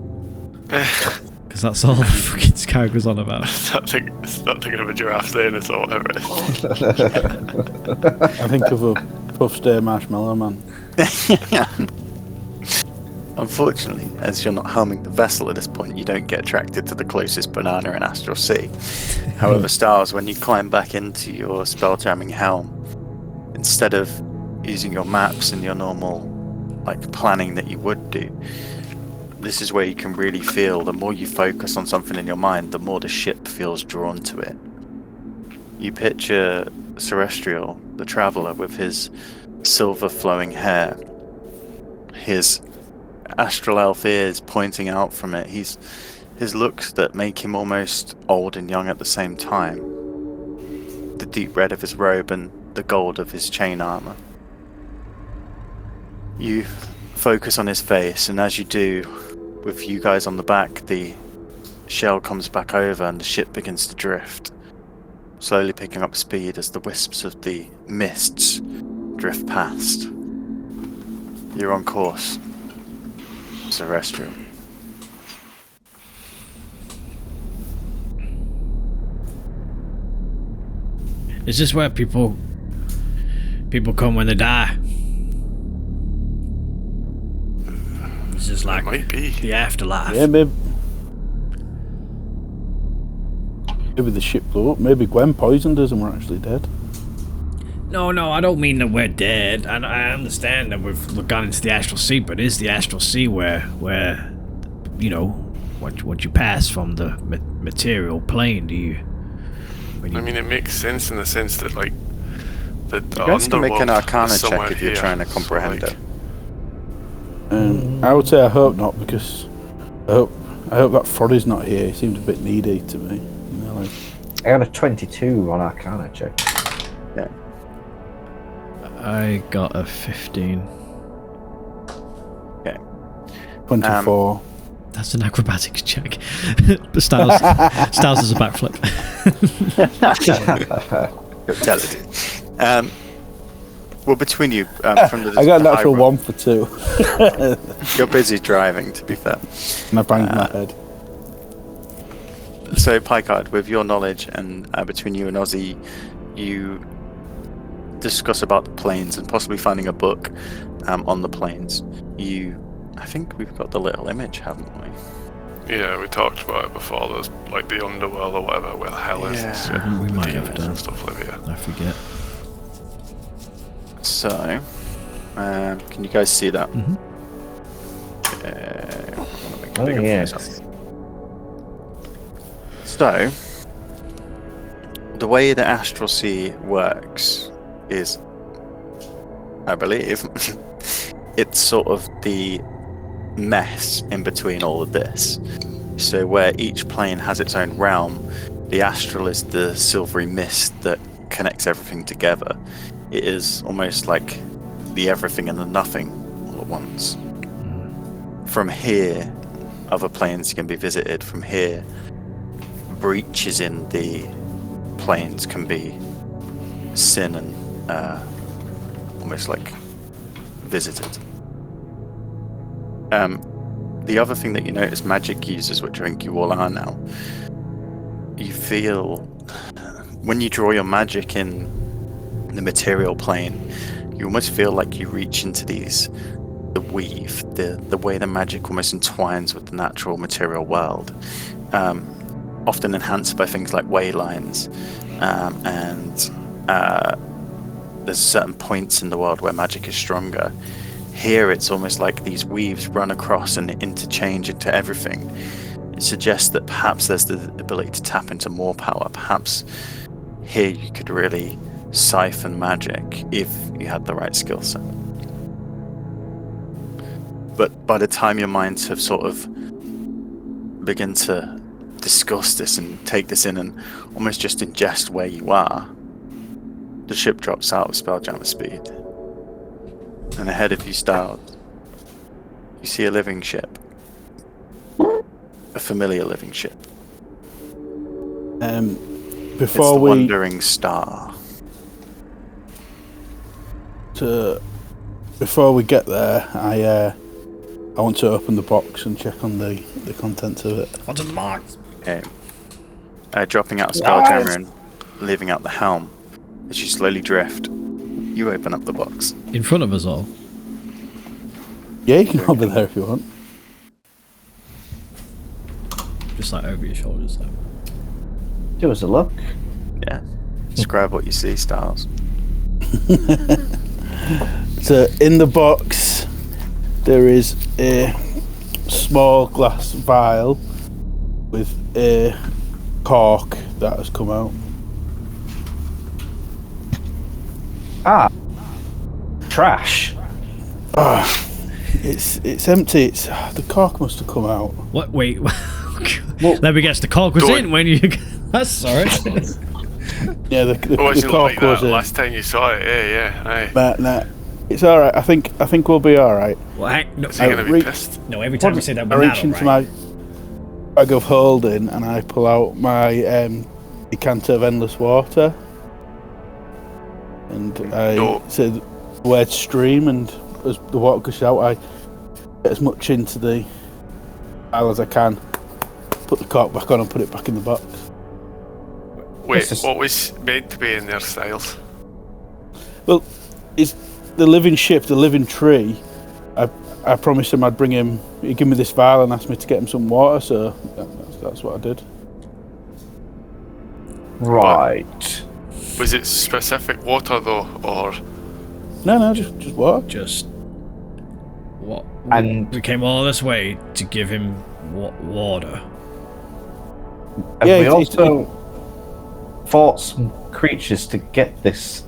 Speaker 1: Because that's all the fucking Skag was on about.
Speaker 4: Start thinking of a giraffe then, it's all whatever it is.
Speaker 6: I think of a puff stay marshmallow man.
Speaker 2: Unfortunately, as you're not helming the vessel at this point, you don't get attracted to the closest banana in Astral Sea. However, Stars, when you climb back into your spelljamming helm, instead of using your maps and your normal planning that you would do, this is where you can really feel the more you focus on something in your mind, the more the ship feels drawn to it. You picture Celestial, the traveller, with his silver flowing hair, his astral elf ears pointing out from it, his looks that make him almost old and young at the same time, the deep red of his robe and the gold of his chain armor. You focus on his face, and as you do, with you guys on the back, the shell comes back over and the ship begins to drift, slowly picking up speed as the wisps of the mists drift past. You're on course. Celestial.
Speaker 1: Is this where people People come when they die. This is like
Speaker 4: might be.
Speaker 1: the afterlife.
Speaker 6: Yeah, maybe the ship blew up. Maybe Gwen poisoned us and we're actually dead.
Speaker 1: No, I don't mean that we're dead. I understand that we've gone into the astral sea, but is the astral sea where you know, once you pass from the material plane, do you?
Speaker 4: I mean, it makes sense in the sense that, like, the
Speaker 2: You guys can make an
Speaker 4: underworld
Speaker 2: Arcana
Speaker 4: is somewhere
Speaker 2: check if you're
Speaker 4: here,
Speaker 2: trying to
Speaker 4: so,
Speaker 2: comprehend
Speaker 4: like,
Speaker 2: it.
Speaker 6: I would say I hope not, because I hope that Froddy's not here. He seems a bit needy to me. You know, like,
Speaker 3: I got a 22 on Arcana check.
Speaker 2: Yeah.
Speaker 1: I got a 15.
Speaker 2: Okay.
Speaker 6: 24.
Speaker 1: That's an acrobatics check. But Styles is a backflip.
Speaker 2: Intelligent. Well, between you, from the
Speaker 6: I got a
Speaker 2: the
Speaker 6: natural
Speaker 2: high roll-
Speaker 6: 1 for 2.
Speaker 2: You're busy driving, to be fair.
Speaker 6: And I banged my head.
Speaker 2: So, Picard, with your knowledge and between you and Ozzy, you discuss about the planes and possibly finding a book on the planes. I think we've got the little image, haven't we?
Speaker 4: Yeah, we talked about it before. There's like the underworld or whatever, where the hell is and shit.
Speaker 1: We might have
Speaker 4: Demons
Speaker 1: done.
Speaker 4: and stuff live here.
Speaker 1: I forget.
Speaker 2: So, can you guys see that?
Speaker 1: Mhm.
Speaker 2: I'm gonna make it
Speaker 3: Oh,
Speaker 2: bigger for
Speaker 3: yes.
Speaker 2: myself. So, the way the astral sea works is, I believe, it's sort of the mess in between all of this. So where each plane has its own realm, the astral is the silvery mist that connects everything together. It is almost like the everything and the nothing all at once. From here, other planes can be visited. From here, breaches in the planes can be seen and almost like visited. The other thing that you notice magic users, which I think you all are now, you feel when you draw your magic in the material plane, you almost feel like you reach into the weave, the way the magic almost entwines with the natural material world, often enhanced by things like way lines, and there's certain points in the world where magic is stronger. Here it's almost like these weaves run across and interchange into everything. It suggests that perhaps there's the ability to tap into more power. Perhaps here you could really siphon magic if you had the right skill set. But by the time your minds have sort of begun to discuss this and take this in and almost just ingest where you are, the ship drops out of Spelljammer speed. And ahead of you, Styles, you see a living ship. A familiar living ship. It's
Speaker 6: Before
Speaker 2: the
Speaker 6: we
Speaker 2: Wandering Star.
Speaker 6: before we get there, I want to open the box and check on the contents of it.
Speaker 1: Onto the box.
Speaker 2: Okay. Dropping out of Spelljammer and leaving out the helm. As you slowly drift, you open up the box.
Speaker 1: In front of us all.
Speaker 6: Yeah, you can go over there if you want.
Speaker 1: Just like over your shoulders. So.
Speaker 3: Give us a look.
Speaker 2: Yeah. Describe what you see, Styles.
Speaker 6: So in the box, there is a small glass vial with a cork that has come out.
Speaker 3: Ah, trash.
Speaker 6: It's empty. The cork must have come out.
Speaker 1: What? Wait. Let me guess. The cork was in when you. That's sorry.
Speaker 6: Yeah, the
Speaker 4: It wasn't
Speaker 6: cork
Speaker 4: like that
Speaker 6: was in.
Speaker 4: last time you saw it. Yeah, aye.
Speaker 6: But nah, it's all right. I think we'll be all right.
Speaker 1: Well, no,
Speaker 4: Is he gonna be
Speaker 6: re-
Speaker 4: pissed?
Speaker 1: no, every time you say that,
Speaker 6: I
Speaker 1: we're
Speaker 6: reach
Speaker 1: not
Speaker 6: into
Speaker 1: alright.
Speaker 6: my bag of holding and I pull out my decanter of endless water, and I
Speaker 4: No.
Speaker 6: say the word stream, and as the water gushes out, I get as much into the vial as I can. Put the cork back on and put it back in the box.
Speaker 4: Wait,
Speaker 3: This is-
Speaker 4: what was meant to be in their styles?
Speaker 6: Well, it's the living ship, the living tree. I promised him I'd bring him. He'd give me this vial and asked me to get him some water, so that's what I did.
Speaker 3: Right.
Speaker 4: Was it specific water though, or
Speaker 6: No, just water.
Speaker 1: Just what?
Speaker 3: And-
Speaker 1: we came all this way to give him water.
Speaker 3: And
Speaker 6: Yeah,
Speaker 3: we
Speaker 6: it's-
Speaker 3: also fought some creatures to get this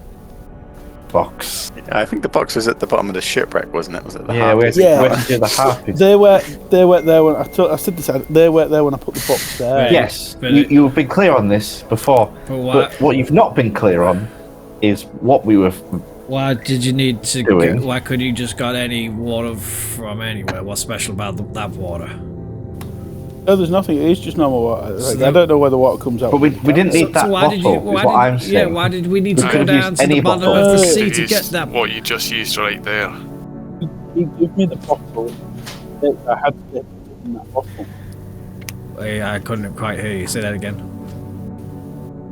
Speaker 3: box.
Speaker 2: I think the box was at the bottom of the shipwreck, wasn't it? Was it the
Speaker 3: Yeah, we had,
Speaker 2: harpies?
Speaker 6: Yeah.
Speaker 3: we had to do the harpies.
Speaker 6: They weren't there when I said this. They weren't there when I put the box there.
Speaker 1: Right.
Speaker 3: Yes,
Speaker 1: But
Speaker 3: you've been clear on this before,
Speaker 1: But why-
Speaker 3: but what you've not been clear on is what we were.
Speaker 1: Why did you need to?
Speaker 3: Doing.
Speaker 1: Why couldn't you just got any water from anywhere? What's special about that water?
Speaker 6: No, there's nothing. It's just normal water.
Speaker 1: So
Speaker 6: I don't know where the water comes out.
Speaker 3: But we didn't need that
Speaker 1: why
Speaker 3: bottle.
Speaker 1: did you?
Speaker 3: Is
Speaker 1: Why
Speaker 3: what I'm
Speaker 1: did,
Speaker 3: saying.
Speaker 1: yeah, why did we need to
Speaker 3: We
Speaker 1: go
Speaker 3: could've used
Speaker 1: down to the
Speaker 3: any
Speaker 1: bottom
Speaker 3: bottle.
Speaker 1: of the
Speaker 6: Uh,
Speaker 1: sea
Speaker 4: it
Speaker 1: to
Speaker 4: is
Speaker 1: get that?
Speaker 4: what you just used right there?
Speaker 6: He gave me the bottle. I had to get in that bottle.
Speaker 1: I couldn't quite hear you. Say that again.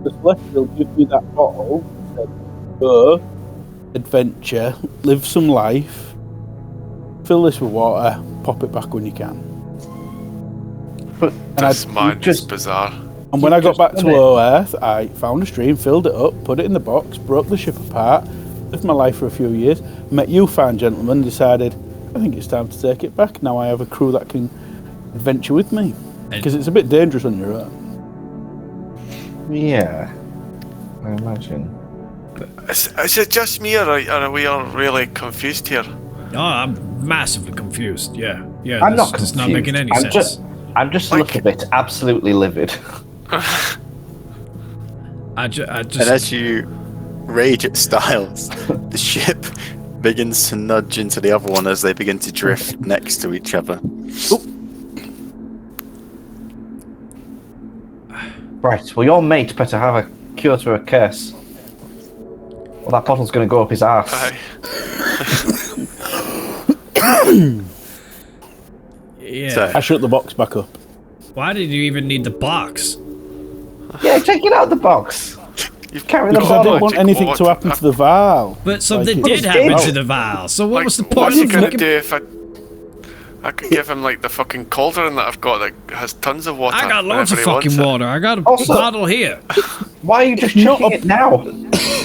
Speaker 6: The celestial gave me that bottle. Said, go, adventure, live some life. Fill this with water. Pop it back when you can.
Speaker 3: But
Speaker 4: That's
Speaker 6: I-
Speaker 4: mad.
Speaker 3: just-
Speaker 4: It's bizarre.
Speaker 6: And when I got
Speaker 3: just
Speaker 6: back
Speaker 3: done
Speaker 6: to
Speaker 3: it.
Speaker 6: low Earth, I found a stream, filled it up, put it in the box, broke the ship apart, lived my life for a few years, met you fine gentlemen, decided, I think it's time to take it back. Now I have a crew that can adventure with me. Because it's a bit dangerous on your own.
Speaker 3: yeah, I imagine.
Speaker 4: Is it just me, or are we all really confused here?
Speaker 1: Oh, I'm massively confused. Yeah.
Speaker 3: I'm not
Speaker 1: It's
Speaker 3: confused.
Speaker 1: not making any
Speaker 3: I'm
Speaker 1: sense.
Speaker 3: I'm just a
Speaker 4: Like-
Speaker 3: little bit absolutely livid.
Speaker 1: I just.
Speaker 2: And as you rage at Styles, the ship begins to nudge into the other one as they begin to drift next to each other.
Speaker 3: Right, well, your mate better have a cure to a curse. Well, that bottle's going to go up his arse.
Speaker 4: Aye.
Speaker 1: yeah.
Speaker 2: So-
Speaker 6: I shut the box back up.
Speaker 1: Why did you even need the box?
Speaker 3: Yeah, take it out of the box. You've carried the
Speaker 6: Because I
Speaker 3: bottle.
Speaker 6: didn't want anything to happen to the vial.
Speaker 1: But something
Speaker 6: Like,
Speaker 1: did happen to the vial. So what
Speaker 4: Like,
Speaker 1: was the
Speaker 4: what's
Speaker 1: point
Speaker 4: he
Speaker 1: of
Speaker 4: gonna
Speaker 1: fucking?
Speaker 4: do if I could give him like the fucking cauldron that I've got that has tons of water?
Speaker 1: I got loads of
Speaker 4: whenever he
Speaker 1: fucking
Speaker 4: wants it?
Speaker 1: water. I got a
Speaker 3: Also-
Speaker 1: bottle here.
Speaker 3: Why are you just checking it now?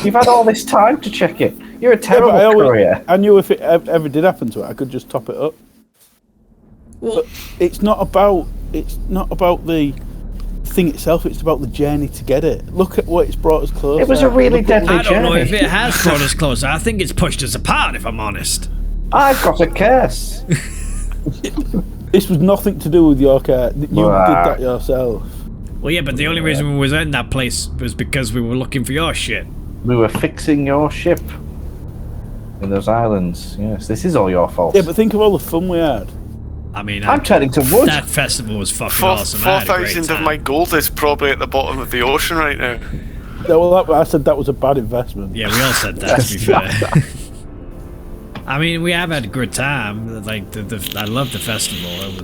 Speaker 3: You've had all this time to check it. You're a
Speaker 6: Yeah, but
Speaker 3: terrible courier.
Speaker 6: I knew if it ever did happen to it, I could just top it up.
Speaker 1: Well,
Speaker 6: It's not about the thing itself. It's about the journey to get it. Look at what it's brought us closer.
Speaker 3: It was a really
Speaker 6: Look at-
Speaker 3: deadly
Speaker 1: I don't know
Speaker 3: journey.
Speaker 1: if it has brought us closer. I think it's pushed us apart, if I'm honest.
Speaker 3: I've got a curse.
Speaker 6: This was nothing to do with your car. You
Speaker 3: Wow.
Speaker 6: did that yourself.
Speaker 1: Well, yeah, but the only reason we was in that place was because we were looking for your shit.
Speaker 3: We were fixing your ship in those islands. Yes, this is all your fault.
Speaker 6: Yeah, but think of all the fun we had.
Speaker 1: I mean,
Speaker 3: I'm turning to wood.
Speaker 1: that festival was fucking awesome. I had a great
Speaker 4: 4,000 of
Speaker 1: time.
Speaker 4: my gold is probably at the bottom of the ocean right now.
Speaker 6: Yeah, well, I said that was a bad investment.
Speaker 1: Yeah, we all said that, to be fair. I mean, we have had a good time. Like, I love the festival. It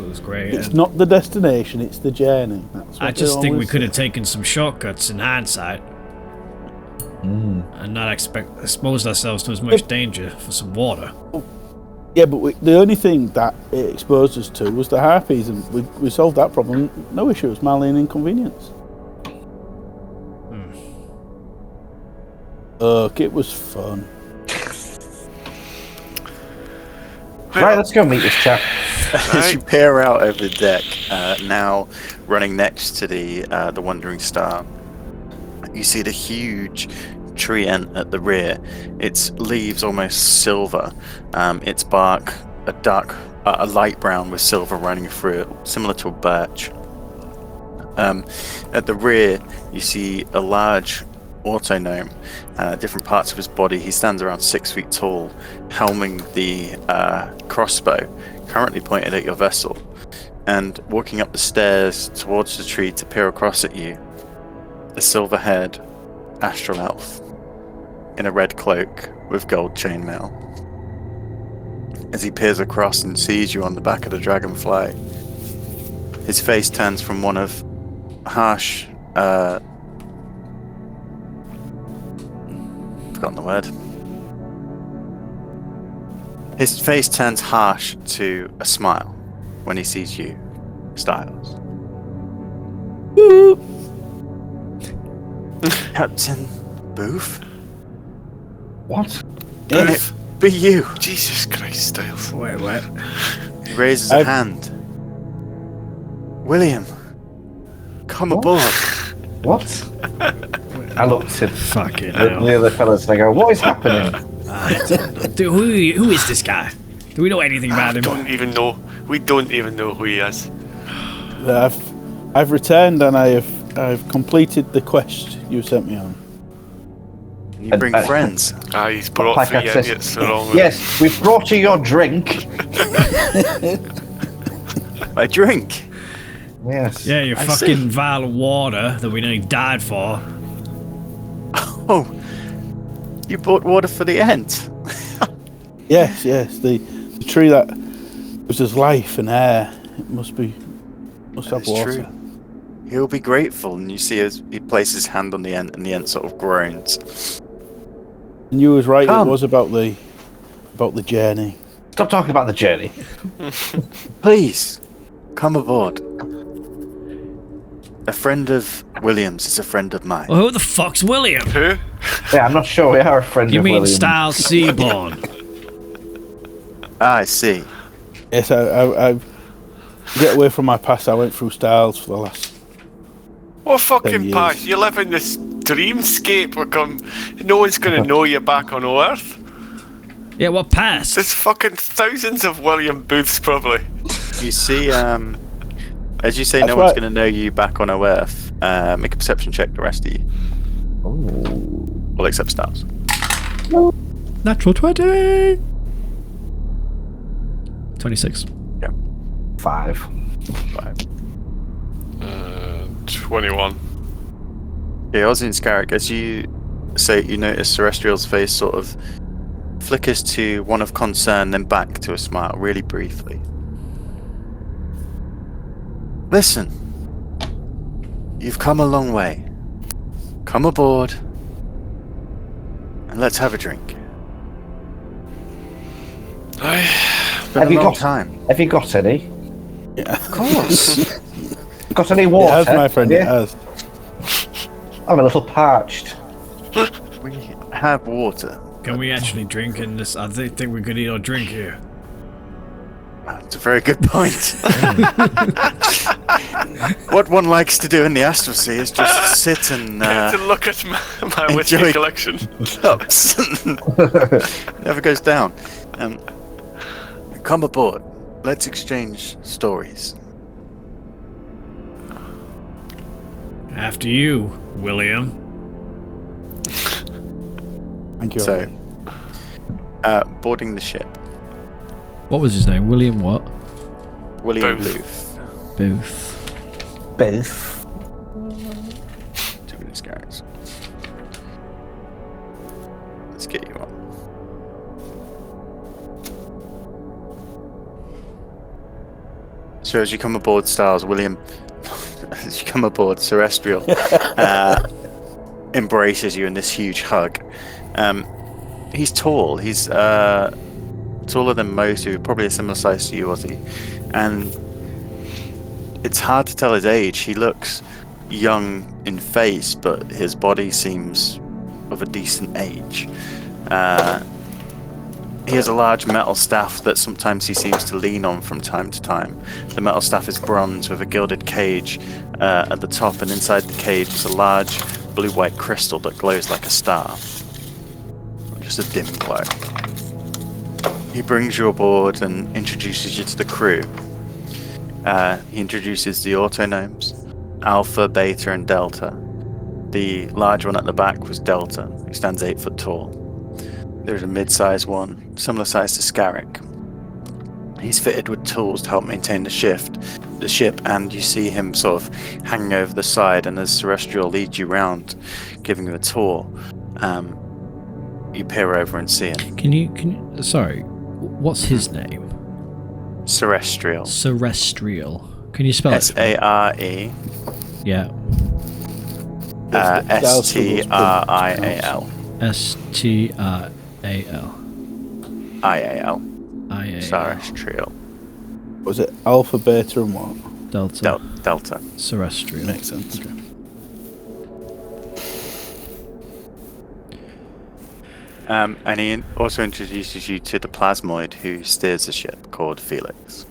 Speaker 1: was great.
Speaker 6: It's
Speaker 1: And
Speaker 6: not the destination; it's the journey. That's what
Speaker 1: I
Speaker 6: they
Speaker 1: just think we
Speaker 6: always
Speaker 1: could
Speaker 6: say.
Speaker 1: have taken some shortcuts in hindsight. And not exposed ourselves to as much danger for some water.
Speaker 6: Yeah, but the only thing that it exposed us to was the harpies, and we solved that problem. No issue. It was mildly an inconvenience. Look, it was fun.
Speaker 3: Right, let's go meet this chap.
Speaker 2: As you peer out over the deck, now running next to the Wandering Star, you see the huge tree ant at the rear. Its leaves almost silver. Its bark a light brown with silver running through it, similar to a birch. At the rear, you see a large auto gnome. Different parts of his body. He stands around 6 feet tall, helming the crossbow, currently pointed at your vessel, and walking up the stairs towards the tree to peer across at you. A silver-haired astral elf in a red cloak with gold chainmail. As he peers across and sees you on the back of the dragonfly, his face turns from one of harsh, forgotten the word. His face turns harsh to a smile when he sees you, Styles. Captain Booth?
Speaker 3: What?
Speaker 2: Can it be you?
Speaker 4: Jesus Christ, Styles.
Speaker 1: Wait.
Speaker 2: He raises a hand. William, come aboard.
Speaker 3: What? I looked at
Speaker 1: Fucking
Speaker 3: the
Speaker 1: hell.
Speaker 3: other fellas and I go, what is happening?
Speaker 1: Who is this guy? Do we know anything about
Speaker 4: We
Speaker 1: him?
Speaker 4: don't even know. We don't even know who he is.
Speaker 6: I've returned and I've completed the quest you sent me on.
Speaker 2: You bring friends.
Speaker 4: He's brought
Speaker 3: Like
Speaker 4: 3
Speaker 3: I said-
Speaker 4: idiots along with
Speaker 3: Yes, we've brought you your drink.
Speaker 2: I drink.
Speaker 3: Yes.
Speaker 1: Yeah, your
Speaker 2: I
Speaker 1: fucking
Speaker 2: see.
Speaker 1: vial of water that we nearly died for.
Speaker 2: Oh, you bought water for the ant.
Speaker 6: Yes, the tree that was as life and air. It must have
Speaker 2: That's
Speaker 6: water.
Speaker 2: true. He'll be grateful, and you see as he places his hand on the ant, and the ant sort of groans.
Speaker 6: And you was right.
Speaker 2: Come.
Speaker 6: It was about the journey.
Speaker 3: Stop talking about the journey.
Speaker 2: Please, come aboard. A friend of William's is a friend of mine.
Speaker 1: Well, who the fuck's William?
Speaker 4: who?
Speaker 3: Yeah, I'm not sure we are a friend
Speaker 1: You
Speaker 3: of
Speaker 1: mean
Speaker 3: William.
Speaker 1: Styles Seaborn?
Speaker 2: I see.
Speaker 6: Yes, I get away from my past. I went through Styles for the last.
Speaker 4: What
Speaker 6: 10
Speaker 4: fucking
Speaker 6: years.
Speaker 4: past? You live in this dreamscape. No one's going to know you're back on Earth.
Speaker 1: Yeah, what past?
Speaker 4: There's fucking thousands of William Booths, probably.
Speaker 2: You see, as you say,
Speaker 6: That's
Speaker 2: no one's
Speaker 6: right.
Speaker 2: going to know you back on Earth. Make a perception check, the rest of you.
Speaker 3: Ooh.
Speaker 2: All except Styles.
Speaker 1: Natural 20! 26.
Speaker 3: 5.
Speaker 2: 5.
Speaker 4: 21.
Speaker 2: Yeah, Ozzy and Scarrick, as you say, you notice Celestial's face sort of flickers to one of concern, then back to a smile, really briefly. Listen, you've come a long way. Come aboard, and let's have a drink. It's been
Speaker 3: Have
Speaker 2: a
Speaker 3: you
Speaker 2: long
Speaker 3: got-
Speaker 2: time.
Speaker 3: Have you got any?
Speaker 2: Of course.
Speaker 3: Got any
Speaker 6: It
Speaker 3: water?
Speaker 6: has, my friend. It
Speaker 3: Yeah.
Speaker 6: has.
Speaker 3: I'm a little parched.
Speaker 2: We have water.
Speaker 1: Can we actually drink in this? I think we could eat or drink here.
Speaker 2: That's a very good point. What one likes to do in the Astral Sea is just sit and
Speaker 4: to look at my whiskey
Speaker 2: enjoy-
Speaker 4: collection.
Speaker 2: cups. Never goes down. Come aboard. Let's exchange stories.
Speaker 1: After you, William.
Speaker 6: Thank you.
Speaker 2: So, boarding the ship.
Speaker 1: What was his name? William what?
Speaker 2: William
Speaker 4: Booth.
Speaker 2: Booth.
Speaker 1: Booth.
Speaker 3: Both.
Speaker 2: 2 minutes, guys. Let's get you on. So as you come aboard, Styles, William, as you come aboard, Celestial embraces you in this huge hug. He's tall. He's taller than most, who are probably a similar size to you, Ozzy. And it's hard to tell his age. He looks young in face, but his body seems of a decent age. He has a large metal staff that sometimes he seems to lean on from time to time. The metal staff is bronze with a gilded cage at the top, and inside the cage is a large blue-white crystal that glows like a star. Just a dim glow. He brings you aboard and introduces you to the crew. He introduces the autonomes, Alpha, Beta, and Delta. The large one at the back was Delta, who stands 8 foot tall. There's a mid-sized one, similar size to Scarrick. He's fitted with tools to help maintain the ship, and you see him sort of hanging over the side, and as Celestial leads you round, giving you a tour, you peer over and see him.
Speaker 1: Can you, sorry, what's his name?
Speaker 2: Celestial.
Speaker 1: Celestial. Can you spell it?
Speaker 2: S-A-R-E
Speaker 1: Yeah.
Speaker 2: S-T-R-I-A-L.
Speaker 1: S-T-R-A-L.
Speaker 2: I-A-L.
Speaker 1: IA.
Speaker 2: Saltmarsh trio.
Speaker 6: Was it Alpha, Beta, and what?
Speaker 1: Delta.
Speaker 2: Delta.
Speaker 1: Terrestrial.
Speaker 6: Makes sense. Okay.
Speaker 2: And he also introduces you to the plasmoid who steers the ship, called Felix.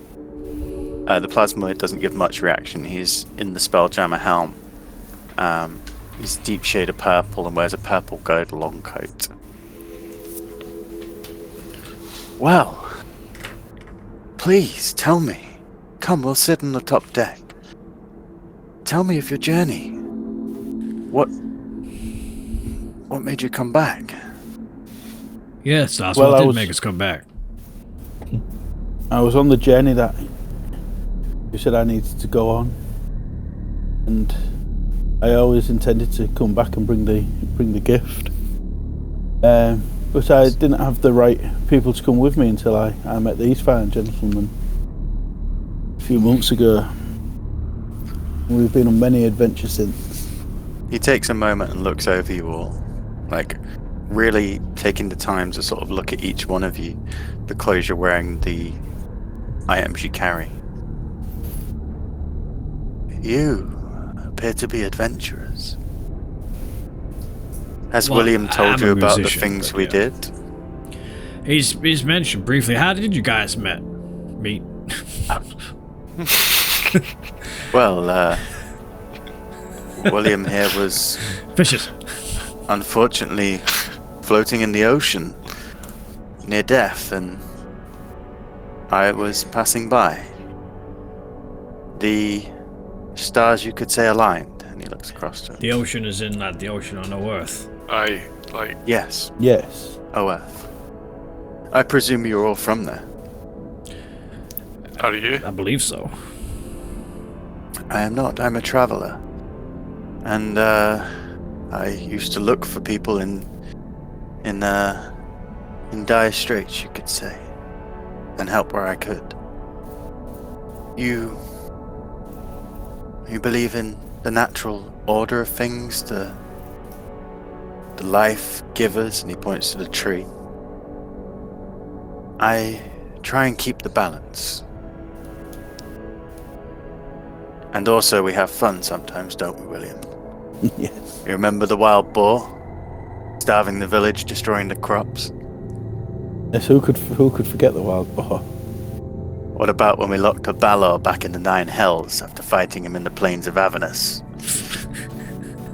Speaker 2: The plasmoid doesn't give much reaction. He's in the Spelljammer helm. He's deep shade of purple and wears a purple gold long coat. Well, please tell me. Come, we'll sit on the top deck. Tell me of your journey. What made you come back?
Speaker 1: Yes, that's
Speaker 6: Well,
Speaker 1: what
Speaker 6: I
Speaker 1: did
Speaker 6: was-
Speaker 1: make us come back.
Speaker 6: I was on the journey that you said I needed to go on, and I always intended to come back and bring the gift. But I didn't have the right people to come with me until I met these fine gentlemen a few months ago. We've been on many adventures since.
Speaker 2: He takes a moment and looks over you all, like really taking the time to sort of look at each one of you, the clothes you're wearing, the items you carry. You appear to be adventurers. Has
Speaker 1: Well,
Speaker 2: William told
Speaker 1: I'm
Speaker 2: you
Speaker 1: a
Speaker 2: about the
Speaker 1: musician,
Speaker 2: things
Speaker 1: but
Speaker 2: we
Speaker 1: yeah.
Speaker 2: did?
Speaker 1: He's mentioned briefly. How did you guys meet?
Speaker 2: Well, William here was
Speaker 1: Fishes.
Speaker 2: unfortunately floating in the ocean near death, and I was passing by. The stars, you could say, aligned, and he looks across to him.
Speaker 1: The ocean is in the ocean on no Earth.
Speaker 4: Aye, like,
Speaker 2: Yes,
Speaker 6: Yes.
Speaker 2: OF. I presume you're all from there.
Speaker 4: are you?
Speaker 1: I believe so.
Speaker 2: I am not. I'm a traveler. And I used to look for people in dire straits, you could say, and help where I could. You believe in the natural order of things, the life givers, and he points to the tree. I try and keep the balance. And also we have fun sometimes, don't we, William?
Speaker 6: Yes.
Speaker 2: You remember the wild boar? Starving the village, destroying the crops?
Speaker 6: Yes. Who could forget the wild boar?
Speaker 2: What about when we locked a Balor back in the Nine Hells after fighting him in the plains of Avernus?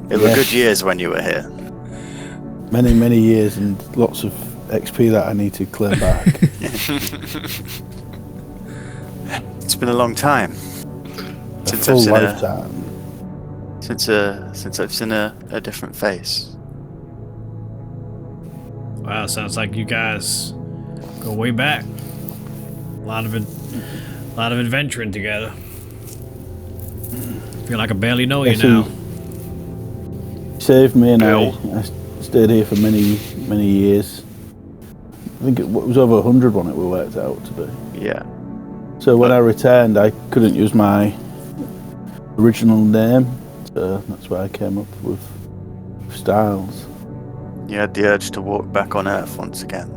Speaker 2: They were
Speaker 6: Yes.
Speaker 2: good years when you were here.
Speaker 6: Many, many years and lots of XP that I need to claim back.
Speaker 2: It's been a long time
Speaker 6: A
Speaker 2: since
Speaker 6: full
Speaker 2: I've seen
Speaker 6: lifetime.
Speaker 2: since I've seen a different face.
Speaker 1: Wow, sounds like you guys go way back. A lot of adventuring together. Feel like I barely know you
Speaker 6: Yes,
Speaker 1: now.
Speaker 6: he saved me, and
Speaker 4: Bill.
Speaker 6: I stayed here for many, many years. I think it was over 100 when it we worked out to be.
Speaker 2: Yeah.
Speaker 6: So when I returned, I couldn't use my original name, so that's why I came up with Styles.
Speaker 2: You had the urge to walk back on Earth once again.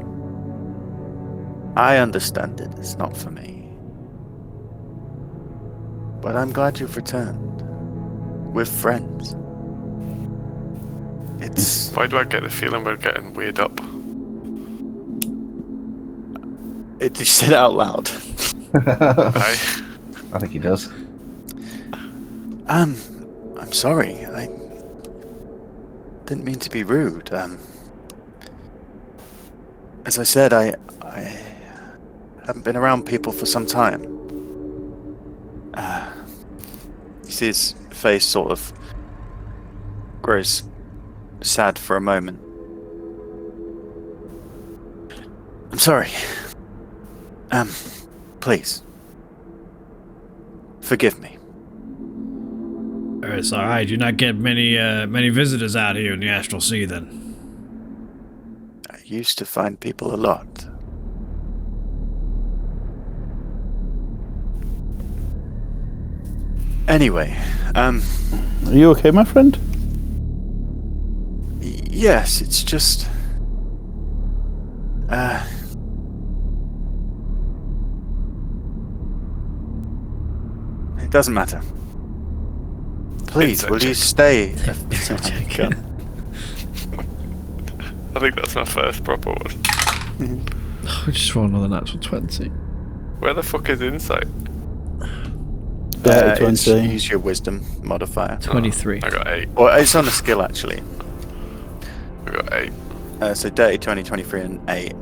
Speaker 2: I understand it. It's not for me. But I'm glad you've returned. We're friends. It's...
Speaker 4: Why do I get the feeling we're getting weighed up?
Speaker 2: It you said it out loud.
Speaker 4: Aye.
Speaker 3: I think he does.
Speaker 2: I'm sorry. I didn't mean to be rude. As I said, I haven't been around people for some time. You see his face sort of grows sad for a moment. I'm sorry. Please. Forgive me.
Speaker 1: It's all right. You not get many visitors out here in the Astral Sea, then.
Speaker 2: I used to find people a lot. Anyway,
Speaker 6: Are you okay, my friend?
Speaker 2: yes, it's just... doesn't matter. Please,
Speaker 4: Inside
Speaker 2: will you
Speaker 4: check.
Speaker 2: stay?
Speaker 1: Check.
Speaker 4: I think that's my first proper one.
Speaker 1: We just roll another natural 20.
Speaker 4: Where the fuck is insight?
Speaker 6: Dirty
Speaker 2: It's
Speaker 6: 20.
Speaker 2: use your wisdom modifier.
Speaker 1: 23.
Speaker 4: I got 8.
Speaker 2: Well, it's on a skill actually.
Speaker 4: I got 8.
Speaker 2: So dirty 20, 23, and 8.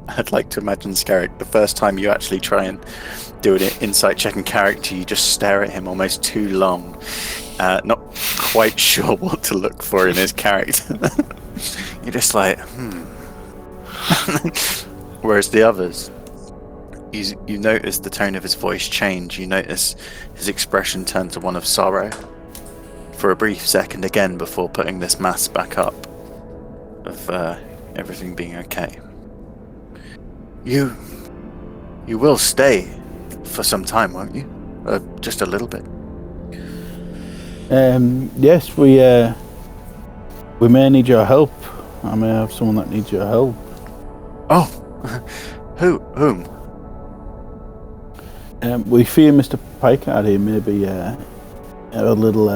Speaker 2: I'd like to imagine Scarrick, the first time you actually try and do an insight check in character, you just stare at him almost too long, not quite sure what to look for in his character. You're just like, Whereas the others, you notice the tone of his voice change. You notice his expression turn to one of sorrow for a brief second again before putting this mask back up of everything being okay. You will stay for some time, won't you? Just a little bit.
Speaker 6: Yes, we may need your help. I may have someone that needs your help.
Speaker 2: Oh, whom?
Speaker 6: We fear Mr. Picard here may be a little.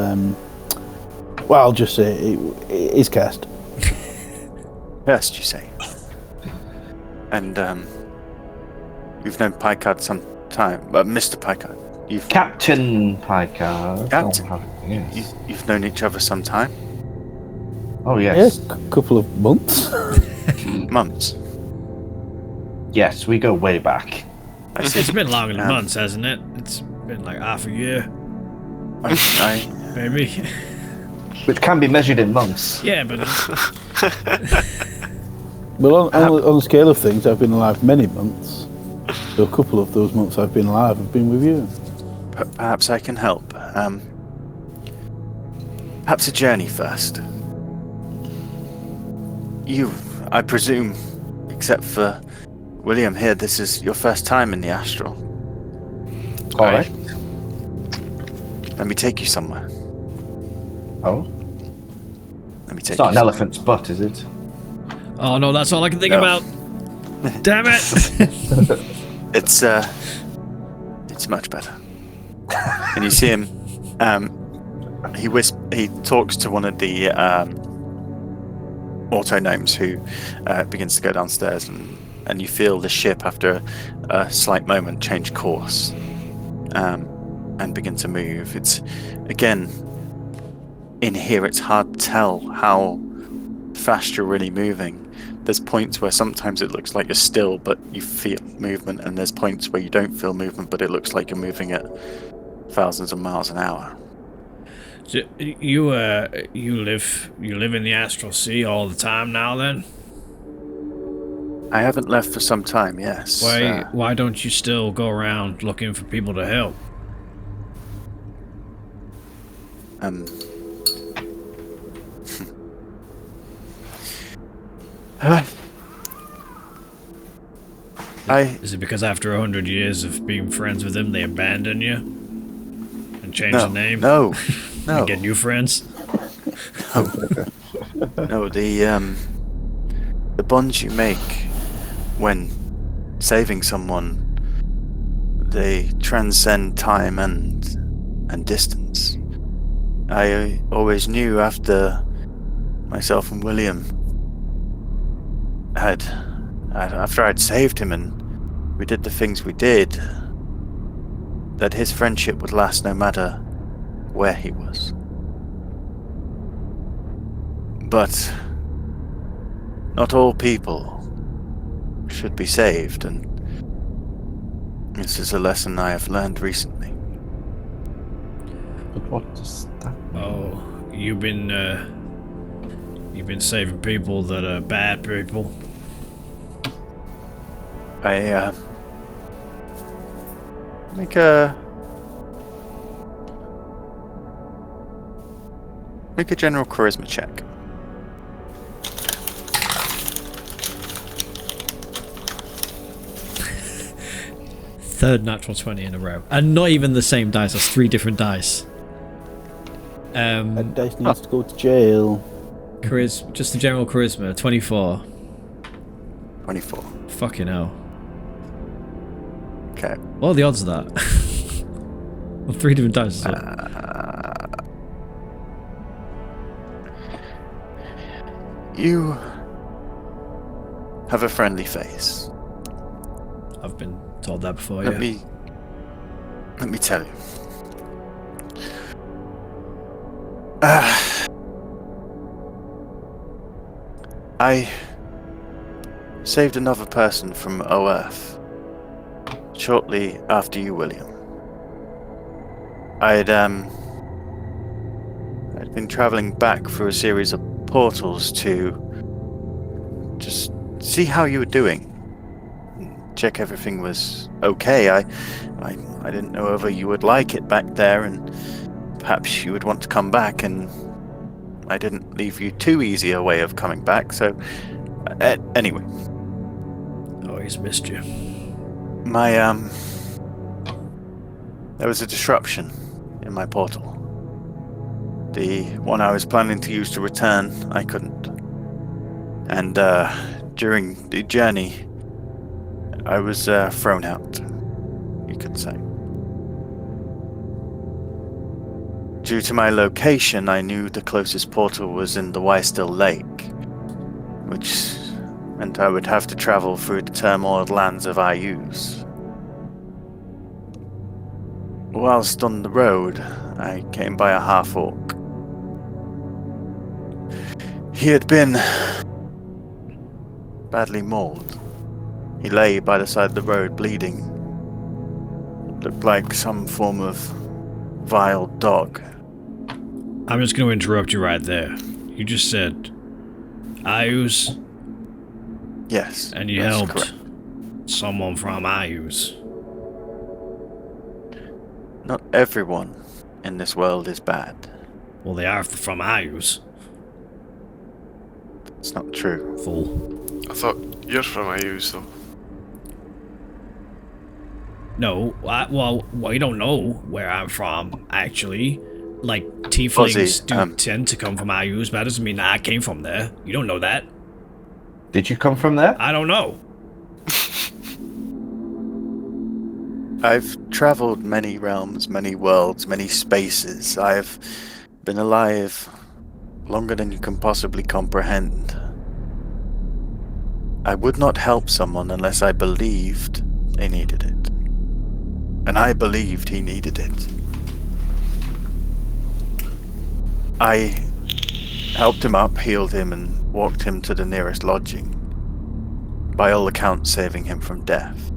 Speaker 6: Well, I'll just say he's cast.
Speaker 2: First, you say. And you've known Picard some time, Mr. Picard.
Speaker 3: Captain Picard.
Speaker 2: Captain?
Speaker 3: Yes.
Speaker 2: You've known each other some time,
Speaker 3: Oh, yes.
Speaker 6: Yeah, couple of months.
Speaker 2: months.
Speaker 3: Yes, we go way back.
Speaker 2: I see.
Speaker 1: It's been longer than months, hasn't it? It's been like half a year,
Speaker 2: I
Speaker 1: maybe.
Speaker 3: Which can be measured in months.
Speaker 1: Yeah, but
Speaker 6: Well, on the scale of things, I've been alive many months. So a couple of those months I've been alive have been with you.
Speaker 2: perhaps I can help. Perhaps a journey first. You, I presume, except for William here, this is your first time in the astral.
Speaker 3: Correct.
Speaker 2: Let me take you somewhere.
Speaker 3: Oh,
Speaker 2: Let me take
Speaker 3: it's not
Speaker 2: you
Speaker 3: an elephant's butt, is it?
Speaker 1: oh no, that's all I can think
Speaker 2: No.
Speaker 1: about. Damn it!
Speaker 2: It's much better. And you see him. He talks to one of the auto-gnomes who begins to go downstairs, and you feel the ship, after a slight moment, change course and begin to move. It's, again, in here, it's hard to tell how fast you're really moving. There's points where sometimes it looks like you're still, but you feel movement, and there's points where you don't feel movement, but it looks like you're moving at thousands of miles an hour.
Speaker 1: So you live in the astral sea all the time now, then?
Speaker 2: I haven't left for some time, yes.
Speaker 1: Why don't you still go around looking for people to help? Is it because after 100 years of being friends with them, they abandon you and change the name?
Speaker 2: No, no,
Speaker 1: And get new friends?
Speaker 2: no. The bonds you make when saving someone, they transcend time and distance. I always knew after myself and William after I'd saved him and we did the things we did, that his friendship would last no matter where he was. But not all people should be saved, and this is a lesson I have learned recently.
Speaker 3: But what does that mean?
Speaker 1: Oh, you've been saving people that are bad people.
Speaker 2: I make a general charisma check.
Speaker 1: Third natural 20 in a row. And not even the same dice, that's 3 different dice.
Speaker 6: That dice needs to go to jail.
Speaker 1: Just the general charisma, 24.
Speaker 2: 24.
Speaker 1: Fucking hell.
Speaker 2: Okay.
Speaker 1: What are the odds of that? Well, 3 different dice. So.
Speaker 2: You have a friendly face.
Speaker 1: I've been told that before,
Speaker 2: Let
Speaker 1: yeah.
Speaker 2: me tell you. I saved another person from OF shortly after you, William. I'd been traveling back through a series of portals to just see how you were doing. Check everything was okay. I didn't know whether you would like it back there, and perhaps you would want to come back, and I didn't leave you too easy a way of coming back, so anyway.
Speaker 1: Always missed you.
Speaker 2: My there was a disruption in my portal. The one I was planning to use to return, I couldn't. And during the journey, I was thrown out, you could say. Due to my location, I knew the closest portal was in the Wystell Lake, which meant I would have to travel through the turmoiled lands of Ayus. Whilst on the road, I came by a half-orc. He had been badly mauled. He lay by the side of the road, bleeding. Looked like some form of vile dog.
Speaker 1: I'm just going to interrupt you right there. You just said Ayus,
Speaker 2: Yes,
Speaker 1: and you
Speaker 2: that's
Speaker 1: helped
Speaker 2: correct.
Speaker 1: someone from Ayus.
Speaker 2: Not everyone in this world is bad.
Speaker 1: Well, they are from Ayus.
Speaker 2: It's not true.
Speaker 1: Fool.
Speaker 4: I thought you're from IUs, though.
Speaker 1: No, well, we don't know where I'm from, actually. Like, tieflings
Speaker 2: Ozzy,
Speaker 1: do tend to come from Ayus, but that doesn't mean that I came from there. You don't know that.
Speaker 3: Did you come from there?
Speaker 1: I don't know.
Speaker 2: I've traveled many realms, many worlds, many spaces. I've been alive longer than you can possibly comprehend. I would not help someone unless I believed they needed it. And I believed he needed it. I helped him up, healed him, and walked him to the nearest lodging. By all accounts, saving him from death.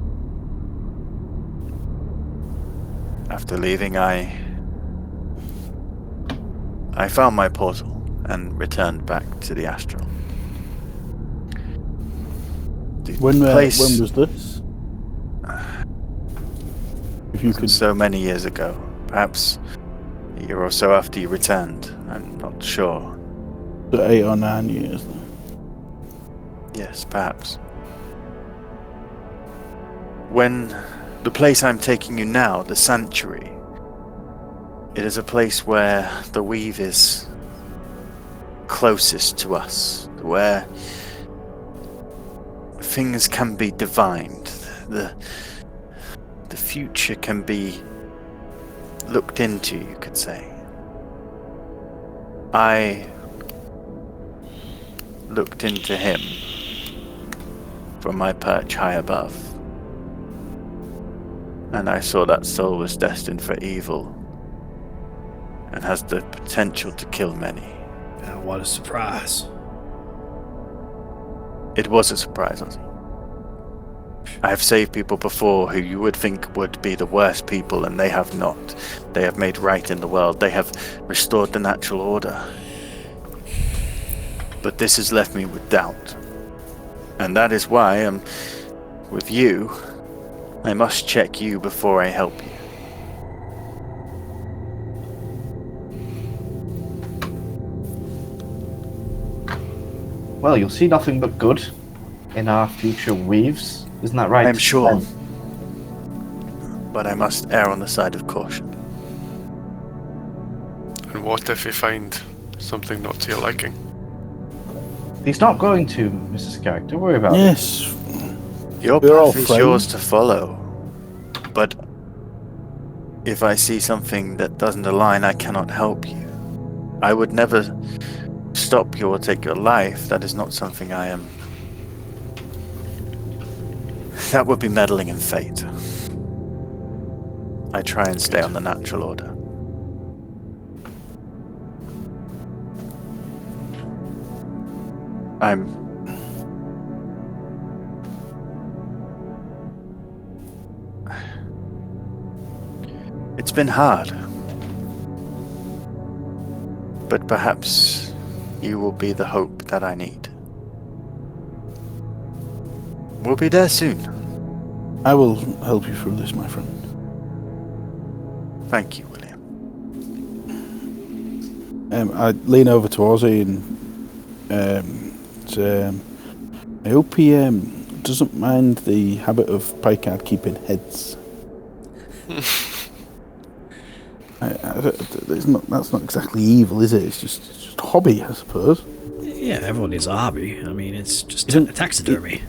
Speaker 2: After leaving, I found my portal and returned back to the astral. The
Speaker 6: When
Speaker 2: place
Speaker 6: was this? If you could.
Speaker 2: so many years ago, perhaps a year or so after you returned. I'm not sure.
Speaker 6: 8 or 9 years.
Speaker 2: Yes, perhaps. When the place I'm taking you now, the sanctuary, it is a place where the weave is closest to us, where things can be divined, the future can be looked into, you could say. I looked into him from my perch high above, and I saw that soul was destined for evil and has the potential to kill many.
Speaker 1: What a surprise.
Speaker 2: It was a surprise, Ozzy. I have saved people before who you would think would be the worst people, and they have not. They have made right in the world. They have restored the natural order. But this has left me with doubt. And that is why with you. I must check you before I help you.
Speaker 3: Well, you'll see nothing but good in our future weaves. Isn't that right?
Speaker 2: I'm sure. But I must err on the side of caution.
Speaker 4: And what if we find something not to your liking?
Speaker 3: He's not going to, Mrs. Carrick. Don't worry about it.
Speaker 6: Yes.
Speaker 2: Your
Speaker 6: We're all
Speaker 2: path is
Speaker 6: friends.
Speaker 2: yours to follow. If I see something that doesn't align, I cannot help you. I would never stop you or take your life. That is not something I am. That would be meddling in fate. I try and stay on the natural order. It's been hard. But perhaps you will be the hope that I need. We'll be there soon.
Speaker 6: I will help you through this, my friend.
Speaker 2: Thank you, William.
Speaker 6: I lean over to Ozzy and I hope he doesn't mind the habit of Picard keeping heads. That's not exactly evil, is it? It's just a hobby, I suppose.
Speaker 1: Yeah, everyone needs a hobby. I mean, it's just taxidermy.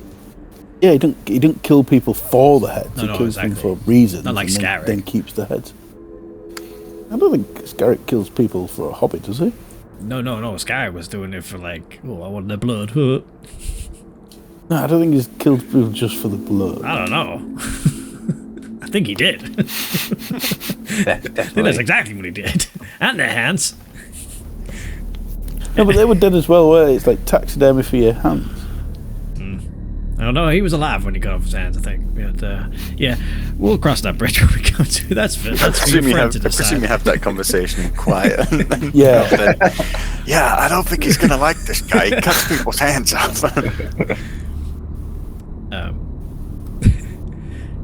Speaker 6: Yeah, he don't kill people for the heads.
Speaker 1: No,
Speaker 6: he kills
Speaker 1: exactly.
Speaker 6: them for reasons.
Speaker 1: Not like
Speaker 6: and
Speaker 1: Scarrick.
Speaker 6: then keeps the heads. I don't think Scarrick kills people for a hobby, does he?
Speaker 1: No. Scarrick was doing it for like, I want their blood. Huh.
Speaker 6: No, I don't think he's killed people just for the blood.
Speaker 1: I don't know. I think he did. I think that's exactly what he did. And their hands.
Speaker 6: No, but they were dead as well, were they? It's like taxidermy for your hands.
Speaker 1: I don't know. He was alive when he cut off his hands, I think. But yeah, we'll cross that bridge when we come to. That's for your friend to
Speaker 2: I
Speaker 1: decide.
Speaker 2: presume you have that conversation quiet.
Speaker 6: Yeah.
Speaker 2: Yeah, I don't think he's gonna like this guy. He cuts people's hands off.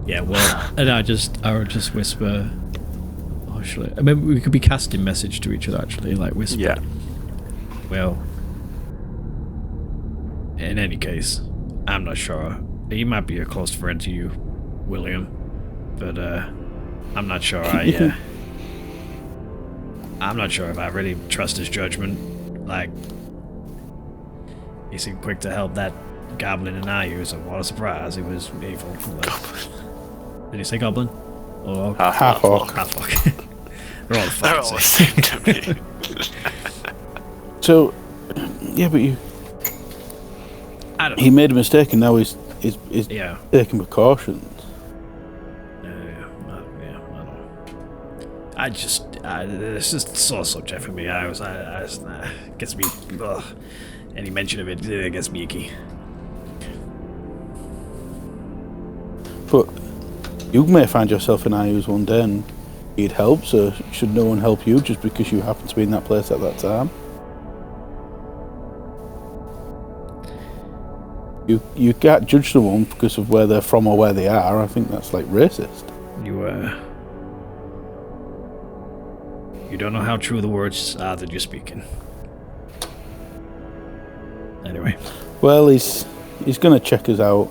Speaker 1: Yeah, well, and I would just whisper. Oh, actually, I mean, we could be casting message to each other. Actually, like whisper.
Speaker 2: Yeah.
Speaker 1: Well, in any case, I'm not sure. He might be a close friend to you, William, but I'm not sure. I'm not sure if I really trust his judgment. Like, he seemed quick to help that goblin and Ayu, so what a surprise. He was evil.
Speaker 4: Goblin.
Speaker 1: Did he say goblin? Or
Speaker 6: Half-orc.
Speaker 1: Half-orc. They're all the
Speaker 4: They're all the same to me.
Speaker 6: So, yeah, but
Speaker 1: I don't
Speaker 6: he made a mistake and now he's
Speaker 1: Yeah.
Speaker 6: taking precautions.
Speaker 1: I don't know. It's just a sore subject for me. Gets me, any mention of it gets me icky.
Speaker 6: But you may find yourself in Ayu's one day and need help, so should no one help you just because you happen to be in that place at that time? You can't judge someone because of where they're from or where they are. I think that's like racist.
Speaker 1: You don't know how true the words are that you're speaking. Anyway.
Speaker 6: Well, he's going to check us out,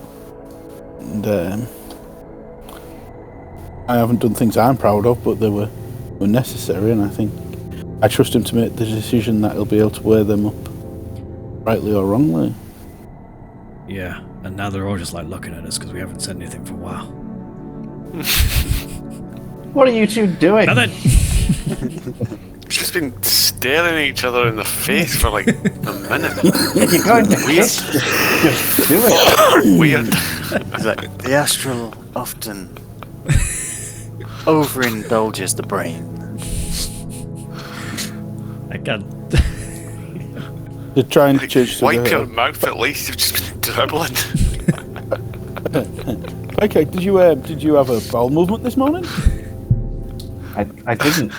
Speaker 6: and I haven't done things I'm proud of, but they were necessary, and I think I trust him to make the decision that he'll be able to weigh them up, rightly or wrongly.
Speaker 1: Yeah, and now they're all just like looking at us because we haven't said anything for a while.
Speaker 3: What are you two doing?
Speaker 1: Nothing.
Speaker 4: We've just been staring at each other in the face for like a minute.
Speaker 3: You're going to kiss. Just do it.
Speaker 4: Weird.
Speaker 2: It's like, the astral often overindulges the brain.
Speaker 1: I can't.
Speaker 6: They're trying to change
Speaker 4: Wipe your mouth at least. You've just been dribbling.
Speaker 6: Okay, did you have a bowel movement this morning?
Speaker 3: I didn't.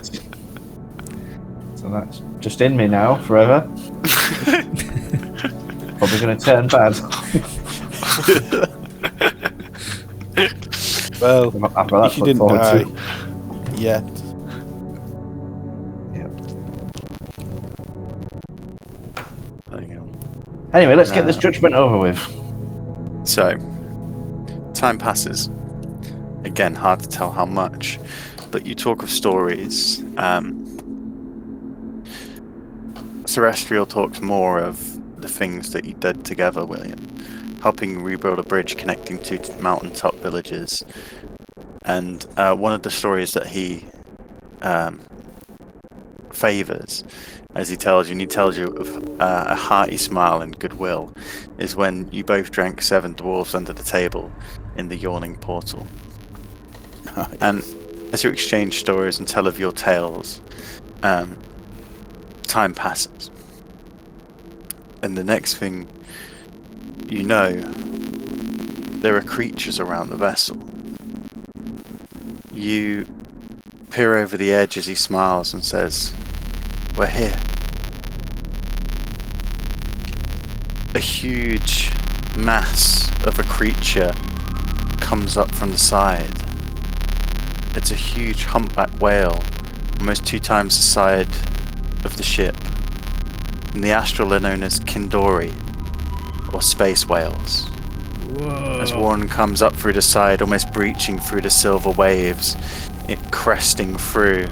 Speaker 3: So that's just in me now, forever. Probably going to turn bad.
Speaker 6: Well,
Speaker 3: After that,
Speaker 6: she didn't die yet.
Speaker 3: Yeah.
Speaker 2: There you go.
Speaker 3: Anyway, let's get this judgment over with.
Speaker 2: So, time passes. Again, hard to tell how much, but you talk of stories. Celestial talks more of the things that you did together, William. Helping rebuild a bridge connecting two mountaintop villages. And one of the stories that he favours, as he tells you, and he tells you of a hearty smile and goodwill, is when you both drank 7 dwarves under the table in the yawning portal. And as you exchange stories and tell of your tales, time passes. And the next thing you know, there are creatures around the vessel. You peer over the edge as he smiles and says, "We're here." A huge mass of a creature comes up from the side. It's a huge humpback whale, almost 2 times the size of the ship. In the astral are known as Kindori, or space whales.
Speaker 1: Whoa.
Speaker 2: As one comes up through the side, almost breaching through the silver waves, it cresting through,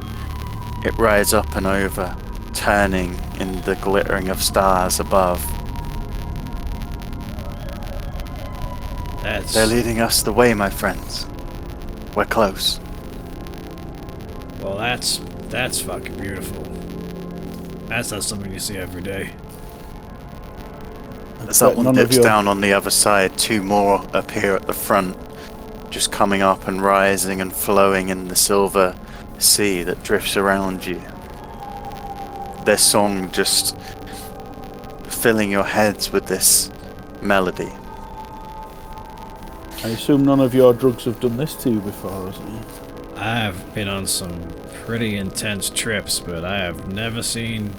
Speaker 2: it rides up and over, turning in the glittering of stars above. They're leading us the way, my friends. We're close.
Speaker 1: Well, that's fucking beautiful. That's not something you see every day.
Speaker 2: As that one dips down on the other side, 2 more appear at the front, just coming up and rising and flowing in the silver sea that drifts around you. Their song just filling your heads with this melody.
Speaker 6: I assume none of your drugs have done this to you before, has it?
Speaker 1: I have been on some pretty intense trips, but I have never seen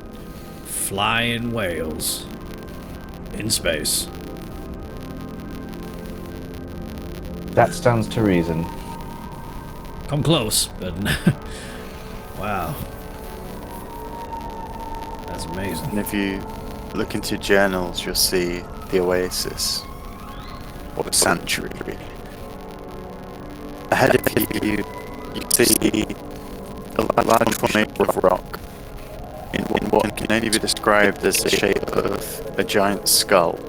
Speaker 1: flying whales in space.
Speaker 3: That stands to reason.
Speaker 1: Come close, but wow. That's amazing.
Speaker 2: And if you look into journals, you'll see the oasis, or the sanctuary. Ahead of you, you see a large formation of rock in what can only be described as the shape of a giant skull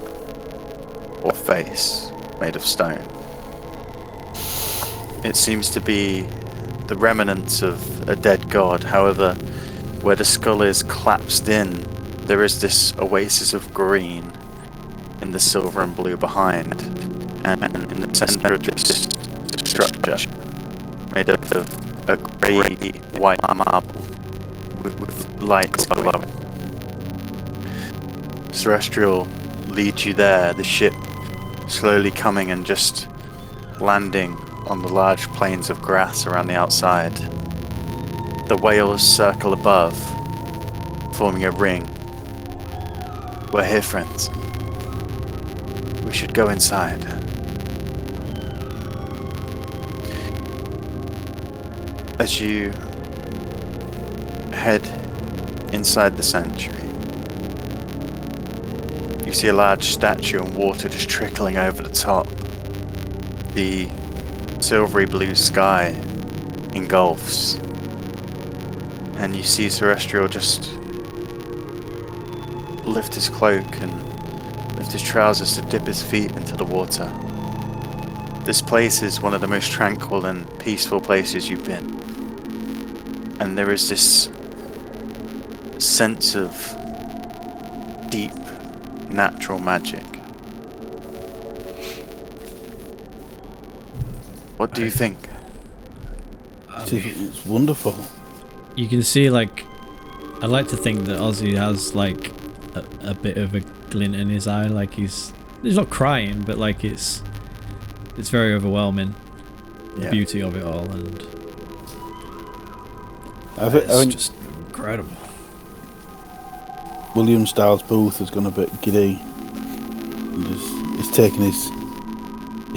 Speaker 2: or face made of stone. It seems to be the remnants of a dead god. However, where the skull is collapsed in, there is this oasis of green in the silver and blue behind, and in the center of this structure, made up of a grey white marble with lights glowing. Celestial leads you there, the ship slowly coming and just landing on the large plains of grass around the outside. The whales circle above, forming a ring. We're here, friends. We should go inside. As you head inside the sanctuary, you see a large statue and water just trickling over the top. The silvery blue sky engulfs, and you see Celestial just lift his cloak and lift his trousers to dip his feet into the water. This place is one of the most tranquil and peaceful places you've been, and there is this sense of deep natural magic. What do you think?
Speaker 6: It's wonderful.
Speaker 1: You can see, like, I like to think that Ozzy has like a bit of a glint in his eye, like he's not crying, but like it's very overwhelming, the beauty of it all, and
Speaker 6: I think
Speaker 1: just incredible.
Speaker 6: William Styles Booth has gone a bit giddy. He's taken his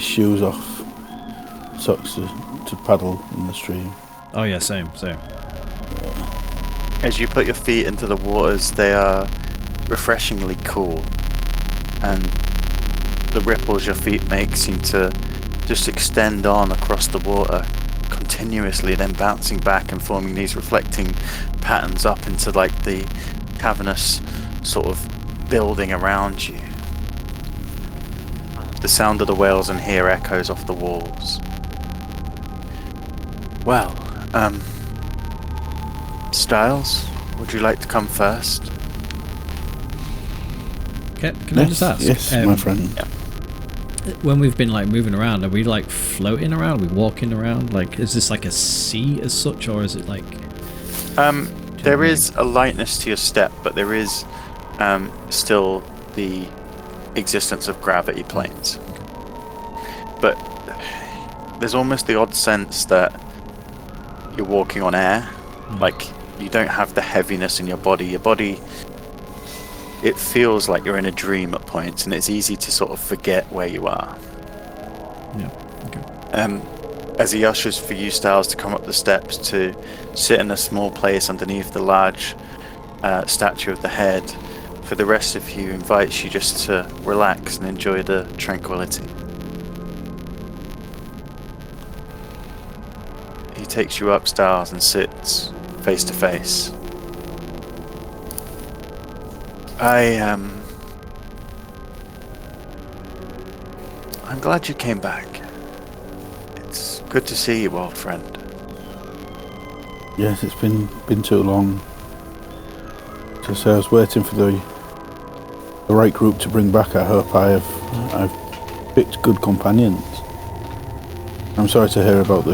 Speaker 6: shoes off, socks to paddle in the stream.
Speaker 1: Oh yeah, same.
Speaker 2: As you put your feet into the waters, they are refreshingly cool, and the ripples your feet make seem to just extend on across the water continuously, then bouncing back and forming these reflecting patterns up into like the cavernous sort of building around you. The sound of the whales in here echoes off the walls. Well, Styles, would you like to come first?
Speaker 1: Can I just ask?
Speaker 6: Yes, my friend.
Speaker 1: When we've been like moving around, are we like floating around? Are we walking around? Like, is this like a sea as such, or is it like?
Speaker 2: There is a lightness to your step, but there is still the existence of gravity planes. But there's almost the odd sense that you're walking on air. Like, you don't have the heaviness in your body. Your body, it feels like you're in a dream at points, and it's easy to sort of forget where you are.
Speaker 1: Yeah. Okay.
Speaker 2: As he ushers for you, Styles, to come up the steps to sit in a small place underneath the large statue of the head, for the rest of you, invites you just to relax and enjoy the tranquility. He takes you up, Styles, and sits face to face. I'm glad you came back. It's good to see you, old friend.
Speaker 6: Yes, it's been too long. Just I was waiting for the right group to bring back. I hope I've picked good companions. I'm sorry to hear about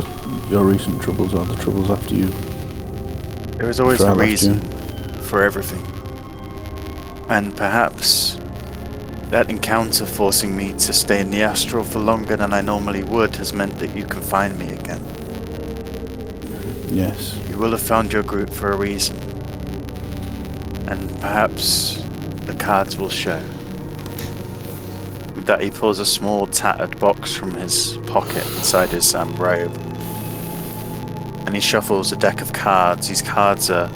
Speaker 6: your recent troubles or the troubles after you.
Speaker 2: There is always a reason for everything. And perhaps that encounter forcing me to stay in the astral for longer than I normally would has meant that you can find me again.
Speaker 6: Yes.
Speaker 2: You will have found your group for a reason. And perhaps the cards will show. With that, he pulls a small tattered box from his pocket inside his robe. And he shuffles a deck of cards. These cards are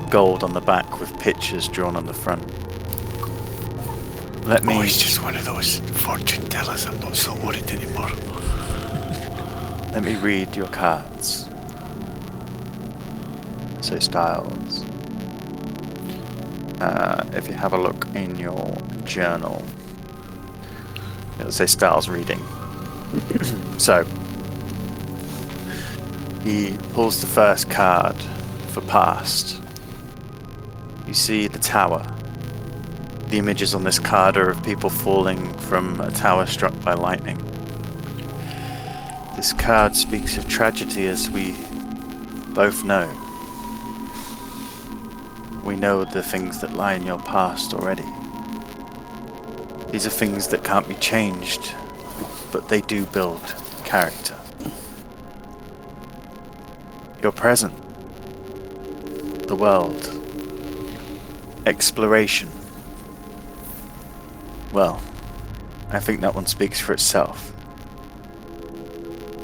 Speaker 2: gold on the back with pictures drawn on the front. Let me...
Speaker 4: Oh, he's just one of those fortune tellers. I'm not so worried anymore.
Speaker 2: Let me read your cards. So, Styles. If you have a look in your journal, it'll say Styles reading. So, he pulls the first card for past. You see the tower. The images on this card are of people falling from a tower struck by lightning. This card speaks of tragedy, as we both know. We know the things that lie in your past already. These are things that can't be changed, but they do build character. Your present, the world, exploration. Well, I think that one speaks for itself.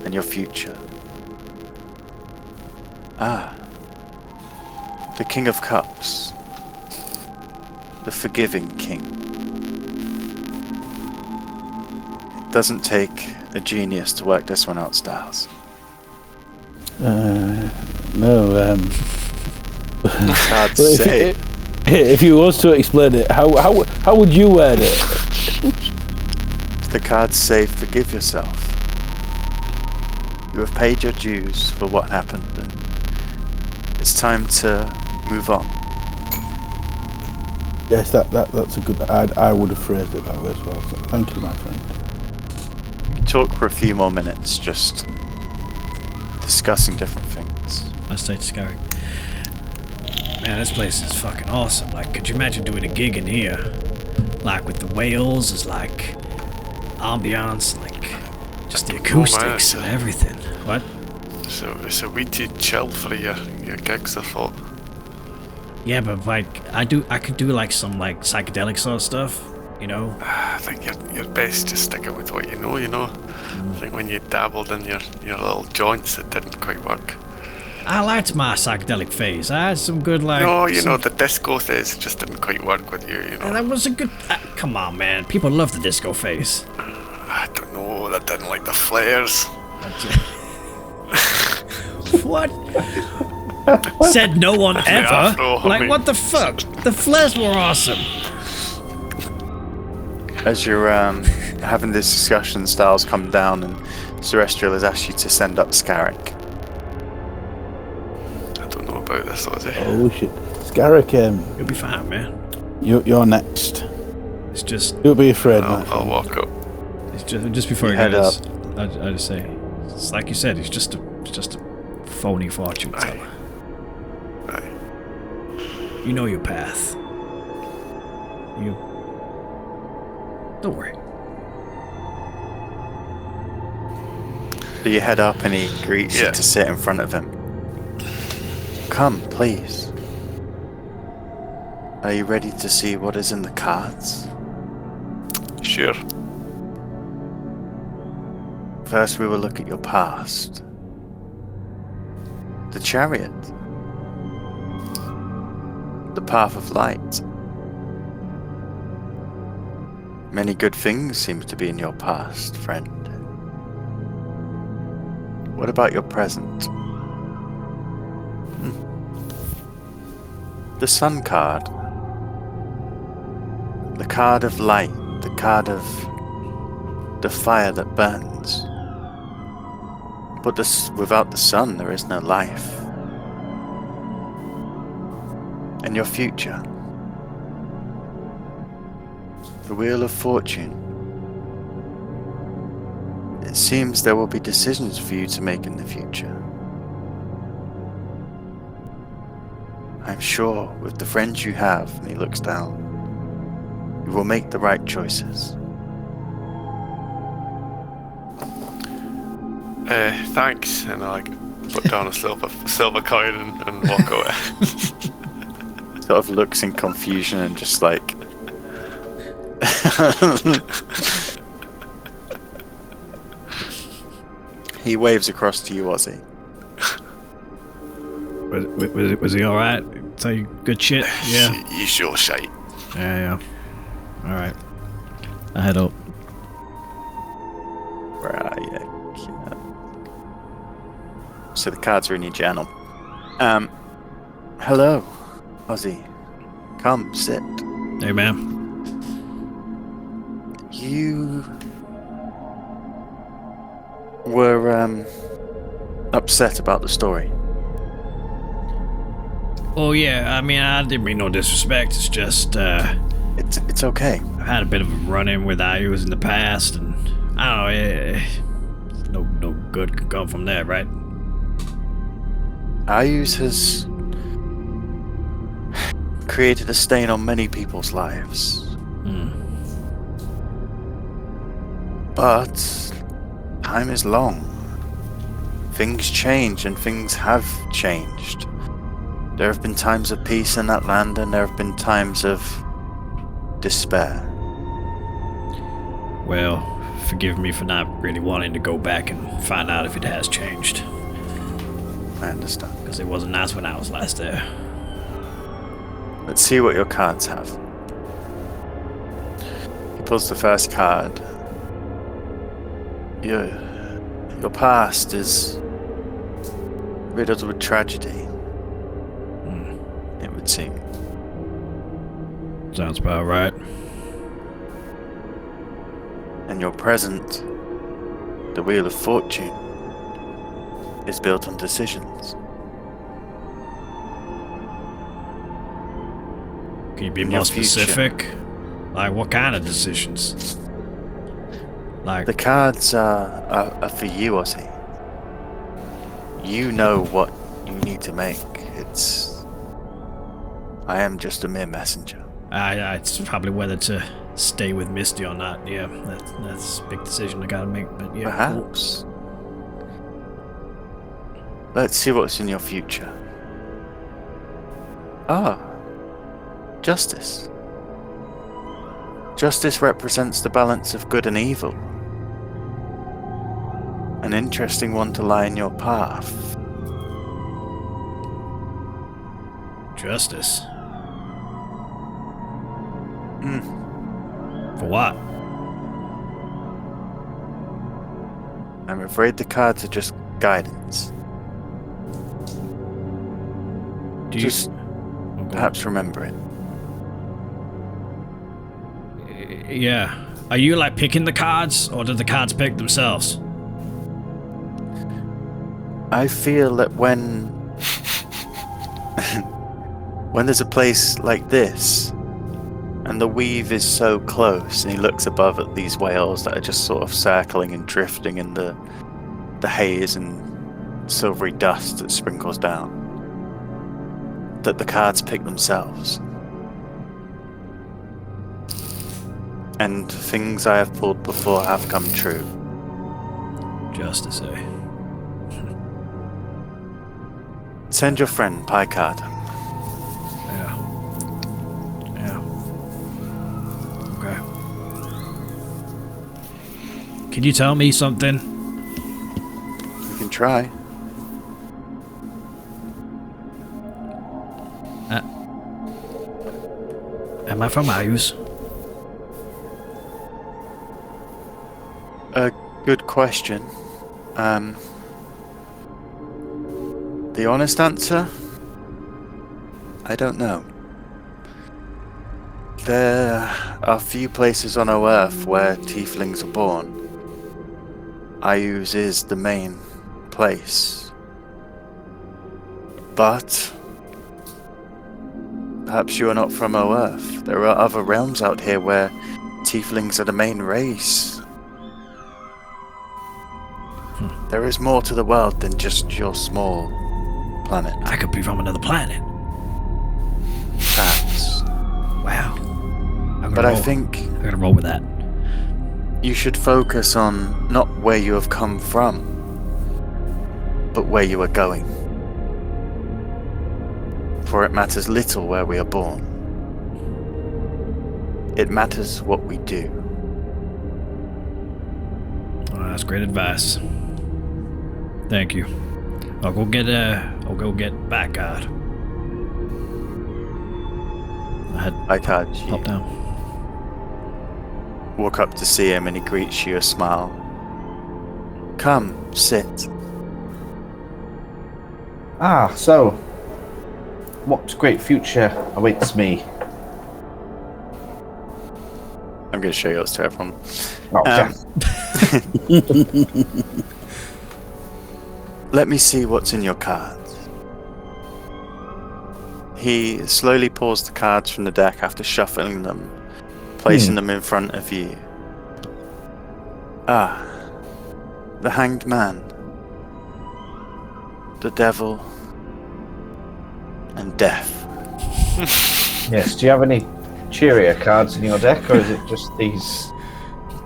Speaker 2: And your future. The King of Cups. The forgiving king. It doesn't take a genius to work this one out, Styles.
Speaker 6: No,
Speaker 2: Hard to say.
Speaker 6: If you was to explain it, how would you word it?
Speaker 2: The cards say forgive yourself. You have paid your dues for what happened, and it's time to move on.
Speaker 6: Yes, that's a good. I would have phrased it that way as well. So thank you, my friend.
Speaker 2: Talk for a few more minutes, just discussing different things.
Speaker 1: I say to Scary, man, this place is fucking awesome. Like, could you imagine doing a gig in here? Like, with the whales, is like ambiance, like just the acoustics and everything. What?
Speaker 4: So it's a way to chill for your gigs, I thought.
Speaker 1: Yeah, but like, I could do like some like psychedelic sort of stuff, you know?
Speaker 4: I think you're best just sticking with what you know, I think when you dabbled in your little joints, it didn't quite work.
Speaker 1: I liked my psychedelic phase. I had some good like...
Speaker 4: No, the disco phase just didn't quite work with you,
Speaker 1: And that was a good... come on, man. People love the disco phase.
Speaker 4: I don't know, I didn't like the flares.
Speaker 1: What? Said no one ever.
Speaker 4: Afro,
Speaker 1: like, what the fuck? The flares were awesome.
Speaker 2: As you're having this discussion, Styles come down and Celestial has asked you to send up Scarrick.
Speaker 4: about this, Ozzy.
Speaker 6: Oh shit. Scarrick,
Speaker 1: You'll be fine, man.
Speaker 6: you're next.
Speaker 1: It's just
Speaker 6: Don't be afraid,
Speaker 4: I'll,
Speaker 6: my
Speaker 4: I'll
Speaker 6: friend.
Speaker 4: walk up.
Speaker 1: it's just before
Speaker 2: You
Speaker 1: he
Speaker 2: head
Speaker 1: goes, I just say, it's like you said, he's just a phony fortune teller.
Speaker 4: Aye.
Speaker 1: You know your path. You don't worry.
Speaker 2: So you head up and he greets
Speaker 4: Yeah.
Speaker 2: you to sit in front of him. Come, please. Are you ready to see what is in the cards?
Speaker 4: Sure.
Speaker 2: First, we will look at your past. The chariot. The path of light. Many good things seem to be in your past, friend. What about your present? The sun card. The card of light. The card of the fire that burns. But without the sun, there is no life. And your future. The Wheel of Fortune. It seems there will be decisions for you to make in the future. I'm sure with the friends you have, and he looks down, you will make the right choices.
Speaker 4: Thanks. And I like put down a silver coin and walk away.
Speaker 2: Sort of looks in confusion and just like... He waves across to you, Ozzy.
Speaker 1: Was he all right? Tell you good shit? Yeah.
Speaker 4: You sure shite.
Speaker 1: Yeah. All right. I head up.
Speaker 2: Where are you? So the cards are in your journal. Hello, Ozzy. Come, sit.
Speaker 1: Hey, man.
Speaker 2: You were upset about the story.
Speaker 1: Oh yeah. I mean, I didn't mean no disrespect. It's just
Speaker 2: It's okay.
Speaker 1: I've had a bit of a run-in with Ayus in the past, and I don't know. No good could come from there, right?
Speaker 2: Ayus has created a stain on many people's lives. But time is long. Things change, and things have changed. There have been times of peace in that land, and there have been times of despair.
Speaker 1: Well, forgive me for not really wanting to go back and find out if it has changed,
Speaker 2: I understand.
Speaker 1: because it wasn't nice when I was last there.
Speaker 2: Let's see what your cards have. He pulls the first card. Your past is riddled with tragedy. It would seem.
Speaker 1: Sounds about right.
Speaker 2: And your present, the Wheel of Fortune, is built on decisions.
Speaker 1: Can you be
Speaker 2: In
Speaker 1: more
Speaker 2: your future.
Speaker 1: specific? Like, what kind of decisions? Like,
Speaker 2: The cards are for you, Ozzy. You know what you need to make. I am just a mere messenger.
Speaker 1: it's probably whether to stay with Misty or not. Yeah, that's a big decision I gotta make. But yeah, cool.
Speaker 2: Perhaps. Let's see what's in your future. Justice. Justice represents the balance of good and evil. An interesting one to lie in your path.
Speaker 1: Justice. For what?
Speaker 2: I'm afraid the cards are just guidance.
Speaker 1: Do you
Speaker 2: Just perhaps remember it.
Speaker 1: Yeah. Are you like picking the cards, or did the cards pick themselves?
Speaker 2: I feel that when when there's a place like this, and the weave is so close, and he looks above at these whales that are just sort of circling and drifting in the haze and silvery dust that sprinkles down, that the cards pick themselves. And things I have pulled before have come true.
Speaker 1: Just to say.
Speaker 2: Send your friend Picard.
Speaker 1: Yeah. Okay. Can you tell me something?
Speaker 2: You can try.
Speaker 1: Am I from Ayus?
Speaker 2: A good question. The honest answer? I don't know. There are few places on our Earth where tieflings are born. Ayus is the main place. But perhaps you are not from our Earth. There are other realms out here where tieflings are the main race. There is more to the world than just your small planet.
Speaker 1: I could be from another planet.
Speaker 2: Perhaps.
Speaker 1: Wow.
Speaker 2: But I think
Speaker 1: I'm gonna roll with that.
Speaker 2: you should focus on not where you have come from, but where you are going. For it matters little where we are born. It matters what we do.
Speaker 1: Oh, that's great advice. Thank you. I'll go get Backguard. I had
Speaker 2: Picard, you
Speaker 1: popped down.
Speaker 2: walk up to see him and he greets you a smile. Come, sit.
Speaker 3: Ah, so what great future awaits me?
Speaker 2: I'm going to show yours to everyone.
Speaker 3: Oh,
Speaker 2: Let me see what's in your cards. He slowly pulls the cards from the deck after shuffling them, placing them in front of you. Ah, the Hanged Man, the Devil, and Death.
Speaker 3: yes. Do you have any cheerier cards in your deck, or is it just these?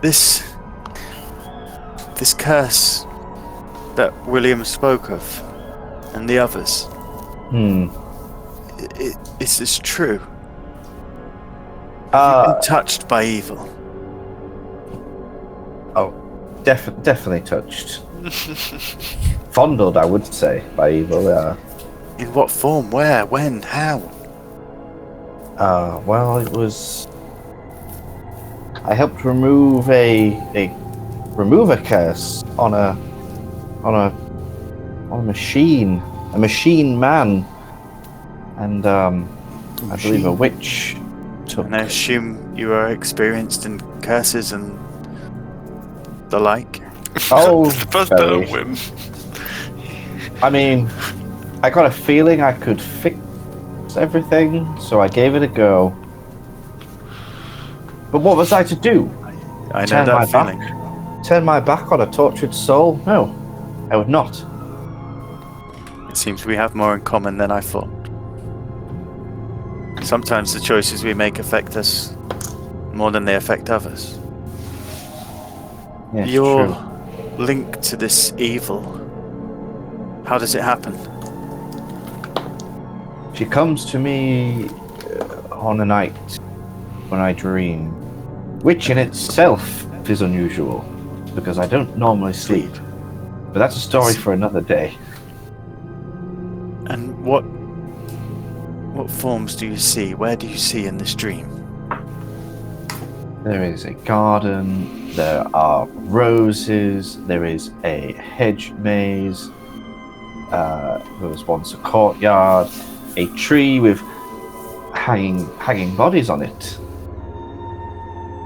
Speaker 2: This curse that William spoke of, and the others. Is this true? Been touched by evil?
Speaker 3: Oh, definitely touched. Fondled, I would say, by evil.
Speaker 2: In what form? Where? When? How?
Speaker 3: Well, it was. I helped remove a curse on a machine, a machine man, and I believe a witch took.
Speaker 2: And I assume you are experienced in curses and the like.
Speaker 3: Oh,
Speaker 4: First bit
Speaker 3: very.
Speaker 4: of whim.
Speaker 3: I mean, I got a feeling I could fix everything, so I gave it a go. But what was I to do?
Speaker 2: I know
Speaker 3: Turn my
Speaker 2: that feeling.
Speaker 3: back? Turn my back on a tortured soul? No, I would not.
Speaker 2: It seems we have more in common than I thought. Sometimes the choices we make affect us more than they affect others.
Speaker 3: Yes,
Speaker 2: Your
Speaker 3: true.
Speaker 2: link to this evil, how does it happen?
Speaker 3: She comes to me on a night when I dream, which in itself is unusual, because I don't normally sleep. But that's a story for another day.
Speaker 2: And what forms do you see? Where do you see in this dream?
Speaker 3: There is a garden, there are roses, there is a hedge maze, there was once a courtyard, a tree with hanging bodies on it.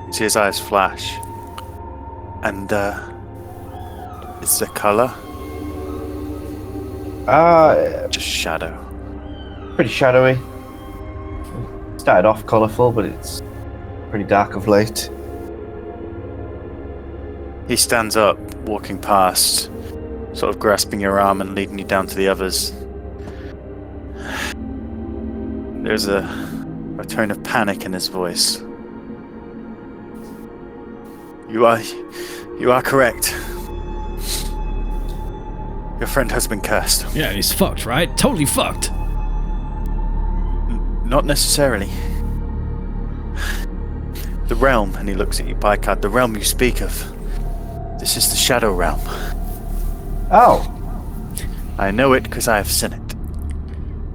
Speaker 2: You see his eyes flash. And it's the colour?
Speaker 3: Uh,
Speaker 2: Just shadow.
Speaker 3: pretty shadowy. started off colourful, but it's pretty dark of late.
Speaker 2: He stands up, walking past, sort of grasping your arm and leading you down to the others. There's a tone of panic in his voice. You are correct. Your friend has been cursed.
Speaker 1: Yeah, he's fucked, right? Totally fucked.
Speaker 2: Not necessarily. The realm, and he looks at you, Picard, the realm you speak of. This is the Shadow Realm.
Speaker 3: Oh!
Speaker 2: I know it because I have seen it.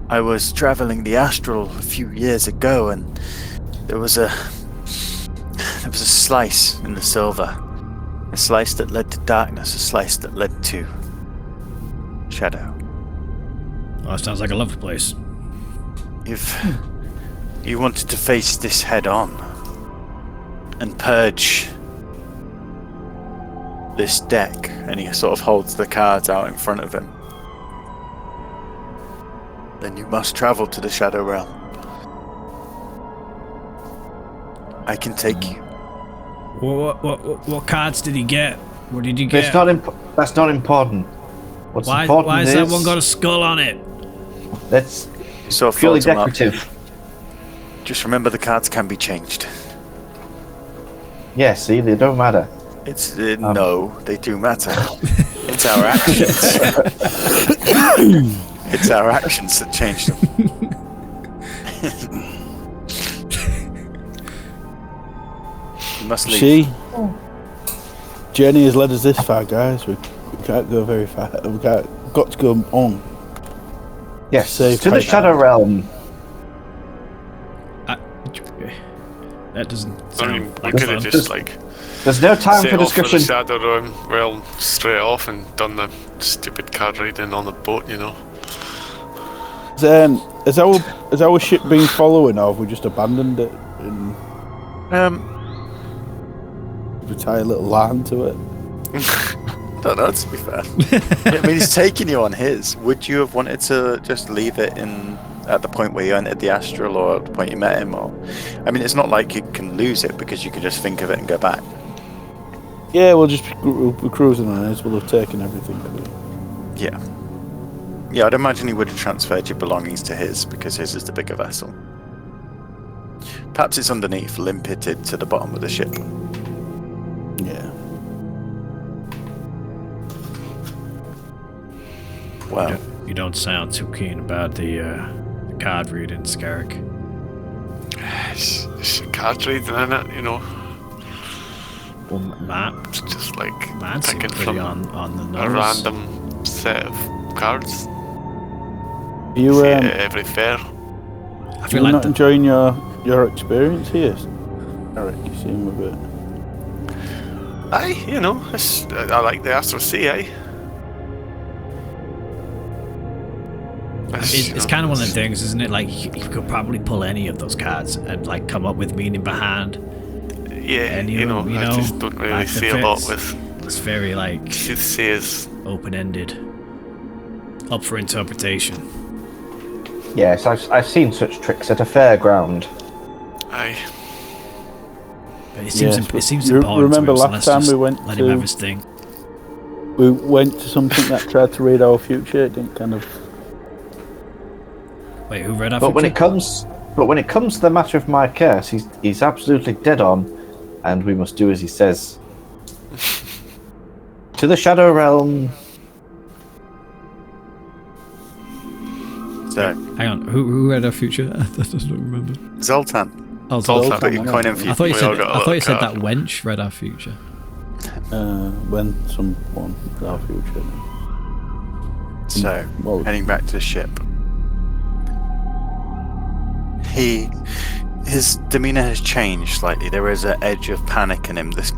Speaker 2: I was traveling the astral a few years ago, and there was a slice in the silver. A slice that led to darkness, a slice that led to shadow.
Speaker 1: Well, that sounds like a lovely place.
Speaker 2: You wanted to face this head on and purge this deck, and he sort of holds the cards out in front of him. Then you must travel to the Shadow Realm. I can take you.
Speaker 1: What cards did he get? What did you get?
Speaker 3: That's not important. What's
Speaker 1: Why
Speaker 3: important
Speaker 1: has
Speaker 3: is
Speaker 1: that one got a skull on it?
Speaker 3: that's
Speaker 2: So
Speaker 3: purely
Speaker 2: folds him up.
Speaker 3: decorative.
Speaker 2: Just remember the cards can be changed.
Speaker 3: Yeah, see, they don't matter.
Speaker 2: It's no, they do matter. It's our actions. It's our actions that change them. You must leave.
Speaker 6: Journey has led us this far, guys. We can't go very far. Got to go on.
Speaker 3: Yes,
Speaker 6: Save
Speaker 3: to the
Speaker 6: Picard.
Speaker 3: Shadow Realm.
Speaker 1: That doesn't
Speaker 4: I
Speaker 1: sound
Speaker 4: mean, we
Speaker 1: like
Speaker 4: could have
Speaker 1: fun.
Speaker 4: just like
Speaker 3: There's no time
Speaker 4: set
Speaker 3: for
Speaker 4: off for the
Speaker 3: discussion.
Speaker 4: Shadow Realm straight off and done the stupid card reading on the boat, you know.
Speaker 6: Has our ship been following, or have we just abandoned it and we tie a little line to it?
Speaker 2: Don't know, to be fair. I mean, he's taking you on his. Would you have wanted to just leave it at the point where you entered the astral, or at the point you met him? Or, I mean, it's not like you can lose it because you can just think of it and go back.
Speaker 6: Yeah, we'll just be cruising on it. We'll have taken everything.
Speaker 2: Yeah. Yeah, I'd imagine he would have transferred your belongings to his because his is the bigger vessel. Perhaps it's underneath, limpited to the bottom of the ship.
Speaker 6: Yeah.
Speaker 2: Well,
Speaker 1: You don't sound too keen about the card reading, Scarrick.
Speaker 4: It's a card reading in it, you know.
Speaker 1: Well, Matt
Speaker 4: It's just like
Speaker 1: seems
Speaker 4: picking
Speaker 1: pretty
Speaker 4: from
Speaker 1: on the nose.
Speaker 4: a random set of cards.
Speaker 6: You
Speaker 4: Every fair.
Speaker 1: I
Speaker 6: you're
Speaker 1: feel like
Speaker 6: not enjoying your experience here, Eric. You seem a bit.
Speaker 4: Aye, you know, I like the Astral Sea, aye.
Speaker 1: it's kind of one of the things, isn't it? Like you could probably pull any of those cards and like come up with meaning behind.
Speaker 4: Yeah,
Speaker 1: And
Speaker 4: you know, I just don't really
Speaker 1: like the
Speaker 4: see a lot
Speaker 1: fits.
Speaker 4: with
Speaker 1: It's very like
Speaker 4: soothsayers.
Speaker 1: open-ended, up for interpretation.
Speaker 3: Yes, I've seen such tricks at a fairground.
Speaker 4: Aye.
Speaker 1: But it seems
Speaker 6: Yes,
Speaker 1: it seems
Speaker 6: you
Speaker 1: important.
Speaker 6: remember
Speaker 1: to him, so
Speaker 6: last
Speaker 1: let's
Speaker 6: time
Speaker 1: just
Speaker 6: we went
Speaker 1: let him
Speaker 6: to-
Speaker 1: have his thing.
Speaker 6: We went to something that tried to read our future. It didn't kind of.
Speaker 1: Wait, who read our
Speaker 3: But when
Speaker 1: future?
Speaker 3: it comes to the matter of my curse, he's absolutely dead on, and we must do as he says. To the Shadow Realm.
Speaker 2: so
Speaker 1: Hang on, who read our future? I don't remember.
Speaker 2: Zoltan,
Speaker 1: Oh,
Speaker 4: Zoltan.
Speaker 2: put your coin in for
Speaker 1: I
Speaker 2: you.
Speaker 1: thought you
Speaker 4: We
Speaker 1: said
Speaker 4: all got a
Speaker 1: I thought you said
Speaker 4: little
Speaker 1: that wench read our future.
Speaker 6: When someone our future.
Speaker 2: So,
Speaker 6: Well-
Speaker 2: heading back to the ship. His demeanor has changed slightly. There is an edge of panic in him. This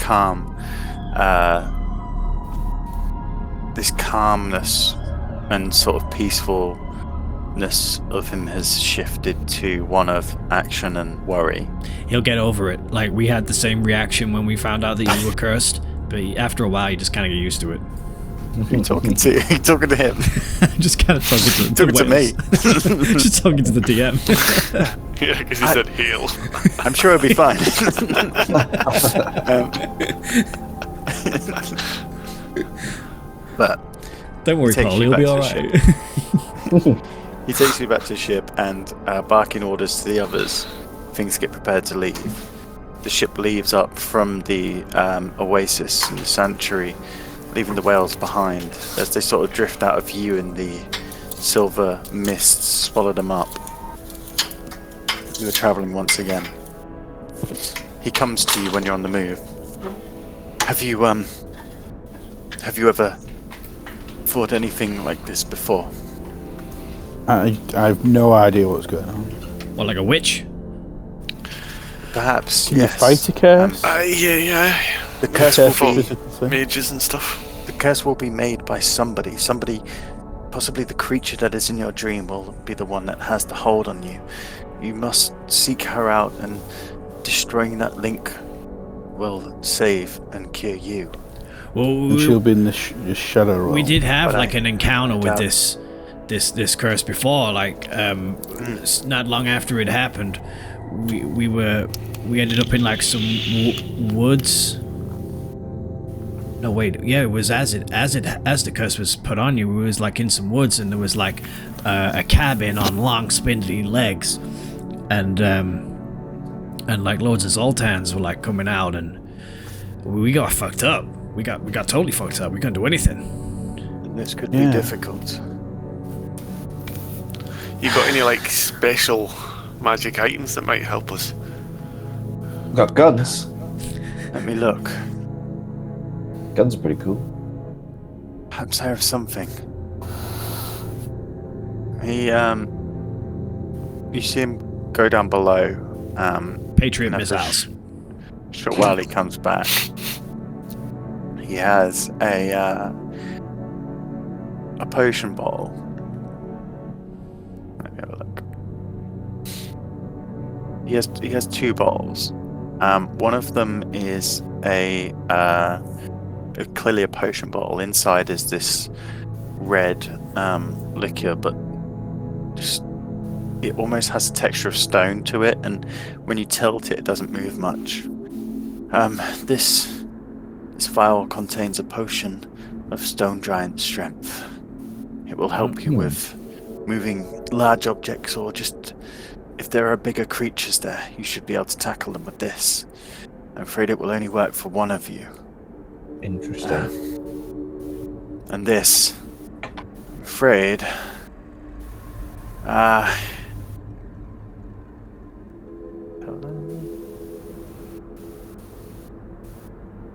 Speaker 2: calmness and sort of peacefulness of him has shifted to one of action and worry.
Speaker 1: He'll get over it. Like we had the same reaction when we found out that you were cursed, but after a while, you just kind of get used to it.
Speaker 2: You talking to him?
Speaker 1: Just kind of talking to
Speaker 2: Talking to me.
Speaker 1: Just talking to the DM.
Speaker 4: Yeah, because he said heal.
Speaker 2: I'm sure it'll be fine. But
Speaker 1: Don't worry,
Speaker 2: takes
Speaker 1: Paul.
Speaker 2: you
Speaker 1: He'll be
Speaker 2: back
Speaker 1: all
Speaker 2: to the
Speaker 1: right.
Speaker 2: he takes you back to the ship and, barking orders to the others, things get prepared to leave. The ship leaves up from the oasis and the sanctuary, leaving the whales behind as they sort of drift out of view and the silver mists swallow them up. You are travelling once again. He comes to you when you're on the move. Have you ever thought anything like this before?
Speaker 6: I have no idea what's going on.
Speaker 1: What, like a witch?
Speaker 2: Perhaps,
Speaker 6: Can
Speaker 2: yes.
Speaker 6: you fight a curse?
Speaker 4: Yeah.
Speaker 2: The curse will be
Speaker 6: Physical thing?
Speaker 4: Mages and stuff.
Speaker 2: the curse will be made by somebody. Somebody, possibly the creature that is in your dream will be the one that has the hold on you. You must seek her out, and destroying that link will save and cure you.
Speaker 1: Well,
Speaker 6: And she'll be in the shadow realm.
Speaker 1: we did have
Speaker 2: But
Speaker 1: like an encounter with
Speaker 2: doubt-
Speaker 1: this curse before. Like, not long after it happened, we ended up in like some woods. No, wait. Yeah, it was as the curse was put on you. We was like in some woods, and there was like a cabin on long spindly legs, and like loads of Zoltans were like coming out, and we got fucked up. We got totally fucked up. We couldn't do anything.
Speaker 2: This could be
Speaker 6: Yeah.
Speaker 2: difficult.
Speaker 4: You got any like special magic items that might help us?
Speaker 3: Got guns.
Speaker 2: Let me look.
Speaker 3: Guns are pretty cool.
Speaker 2: Perhaps I have something. You see him go down below.
Speaker 1: Patriot
Speaker 2: and after a
Speaker 1: missiles.
Speaker 2: short while he comes back. He has a potion bottle. Let me have a look. He has two bottles. One of them is clearly a potion bottle. Inside is this red liquor, but just it almost has a texture of stone to it, and when you tilt it, it doesn't move much. This vial contains a potion of stone giant strength. It will help you with moving large objects, or just if there are bigger creatures there, you should be able to tackle them with this. I'm afraid it will only work for one of you.
Speaker 3: Interesting.
Speaker 2: And this, I'm afraid,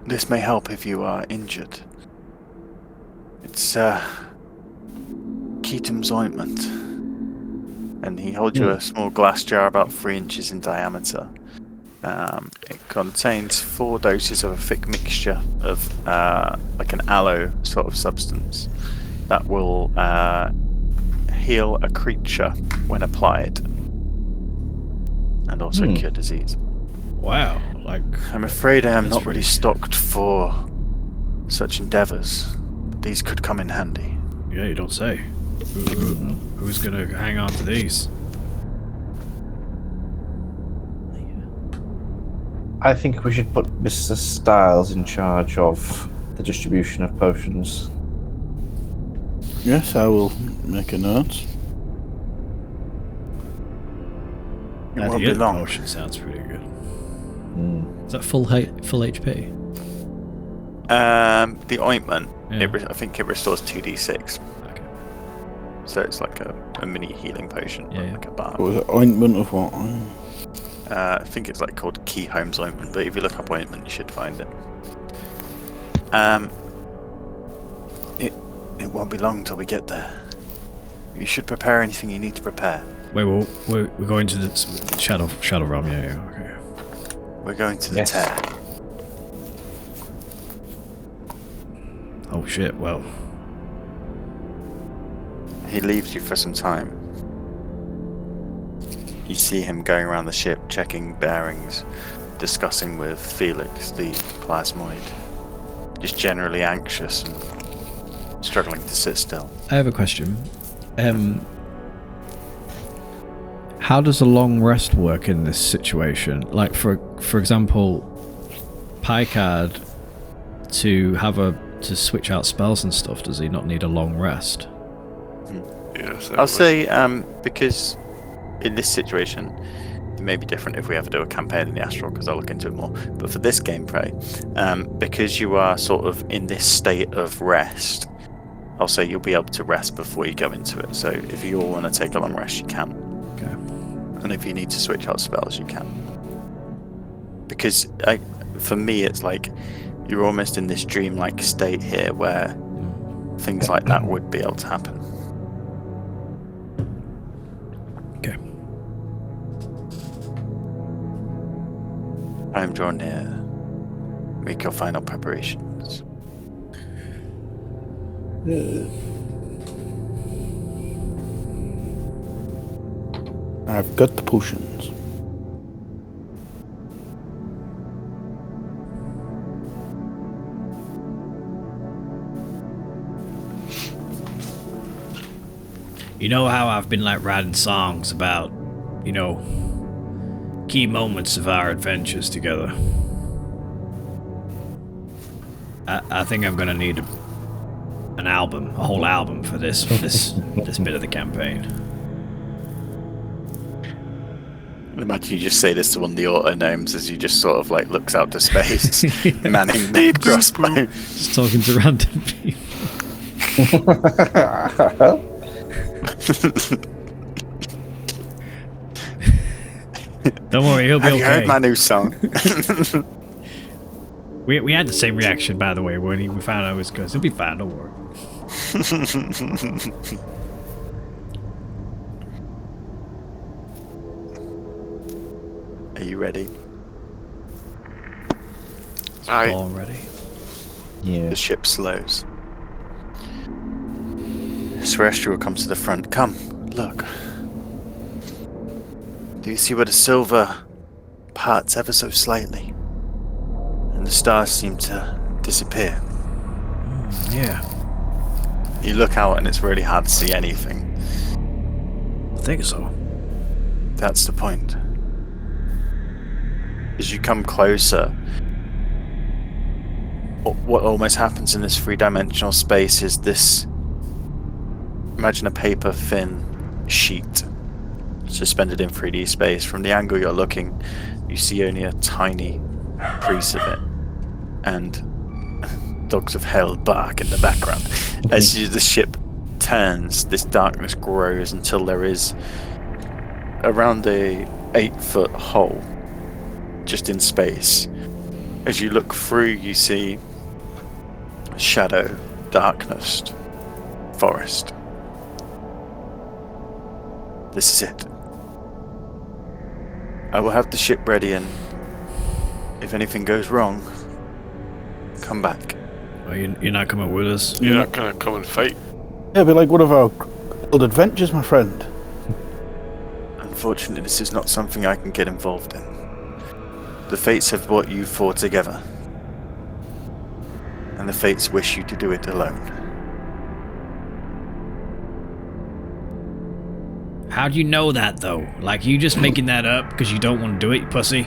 Speaker 2: this may help if you are injured. It's Keatom's ointment. And he holds you a small glass jar about 3 inches in diameter. It contains 4 doses of a thick mixture of like an aloe sort of substance that will heal a creature when applied, and also cure disease.
Speaker 1: Wow, like
Speaker 2: I'm afraid I am
Speaker 1: That's
Speaker 2: not really
Speaker 1: pretty-
Speaker 2: stocked for such endeavours. These could come in handy.
Speaker 1: yeah, you don't say. Who's gonna hang on to these?
Speaker 3: I think we should put Mr. Styles in charge of the distribution of potions.
Speaker 6: Yes, I will make a note.
Speaker 2: It won't be long.
Speaker 1: Potion sounds pretty good.
Speaker 3: Mm.
Speaker 1: Is that full HP?
Speaker 2: The ointment,
Speaker 1: Yeah.
Speaker 2: I think it restores 2d6.
Speaker 1: Okay.
Speaker 2: So it's like a mini healing potion,
Speaker 1: Yeah, yeah.
Speaker 2: like a balm.
Speaker 6: What was it? Ointment of what?
Speaker 2: I think it's like called Key Holmes ointment, but if you look up ointment, you should find it. It won't be long till we get there. You should prepare anything you need to prepare.
Speaker 1: Wait, we're going to the shadow realm. Yeah. Okay.
Speaker 2: We're going to the
Speaker 3: Yes.
Speaker 2: tear.
Speaker 1: Oh shit. Well,
Speaker 2: He leaves you for some time. You see him going around the ship, checking bearings, discussing with Felix, the plasmoid. Just generally anxious and struggling to sit still.
Speaker 1: I have a question. How does a long rest work in this situation? Like, for example, Picard to switch out spells and stuff, does he not need a long rest?
Speaker 4: Yes,
Speaker 2: I'll say because in this situation, it may be different if we ever do a campaign in the Astral, because I'll look into it more. But for this gameplay, because you are sort of in this state of rest, I'll say you'll be able to rest before you go into it. So if you all want to take a long rest, you can.
Speaker 1: Okay.
Speaker 2: And if you need to switch out spells, you can. Because for me, it's like you're almost in this dreamlike state here where things like that would be able to happen.
Speaker 1: Okay.
Speaker 2: Time drawn near. Make your final preparations.
Speaker 6: I've got the potions.
Speaker 1: You know how I've been like writing songs about, key moments of our adventures together. I think I'm gonna need an album, a whole album for this bit of the campaign.
Speaker 2: Imagine you just say this to one of the auto gnomes as you just sort of like looks out to space, manning the crossbow.
Speaker 1: Just talking to random people. Don't worry, he'll be
Speaker 2: Have
Speaker 1: okay.
Speaker 2: you heard my new song?
Speaker 1: We had the same reaction, by the way, when we found out it was good. He'll be fine, don't worry.
Speaker 2: Are you ready?
Speaker 4: Aye.
Speaker 1: All ready.
Speaker 3: Yeah.
Speaker 2: The ship slows. Celestial comes to the front. Come, look. Do you see where the silver parts ever so slightly? And the stars seem to disappear.
Speaker 1: Yeah,
Speaker 2: You look out and it's really hard to see anything.
Speaker 1: I think so.
Speaker 2: That's the point. As you come closer, what almost happens in this three-dimensional space is this... Imagine a paper thin sheet suspended in 3D space. From the angle you're looking, you see only a tiny piece of it. And dogs of hell bark in the background. As the ship turns, this darkness grows until there is around a 8-foot hole just in space. As you look through, you see shadow, darkness, forest. This is it. I will have the ship ready, and if anything goes wrong, come back.
Speaker 1: Well, you're not coming with us.
Speaker 4: You're not gonna come and fight.
Speaker 6: Yeah, it'll be like one of our old adventures, my friend.
Speaker 2: Unfortunately, this is not something I can get involved in. The Fates have brought you four together, and the Fates wish you to do it alone.
Speaker 1: How do you know that, though? Like, you just making that up because you don't want to do it, you pussy?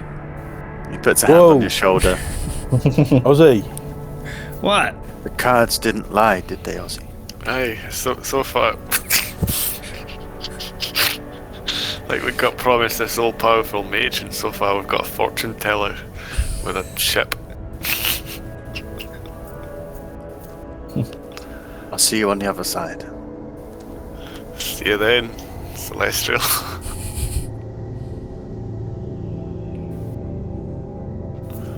Speaker 2: He puts a hand
Speaker 6: Whoa.
Speaker 2: on your shoulder.
Speaker 6: Ozzy,
Speaker 1: What?
Speaker 2: The cards didn't lie, did they, Ozzy?
Speaker 4: Aye, so far. Like, we got promised this all powerful mage, and so far we've got a fortune teller with a ship.
Speaker 2: I'll see you on the other side.
Speaker 4: See you then, Celestial.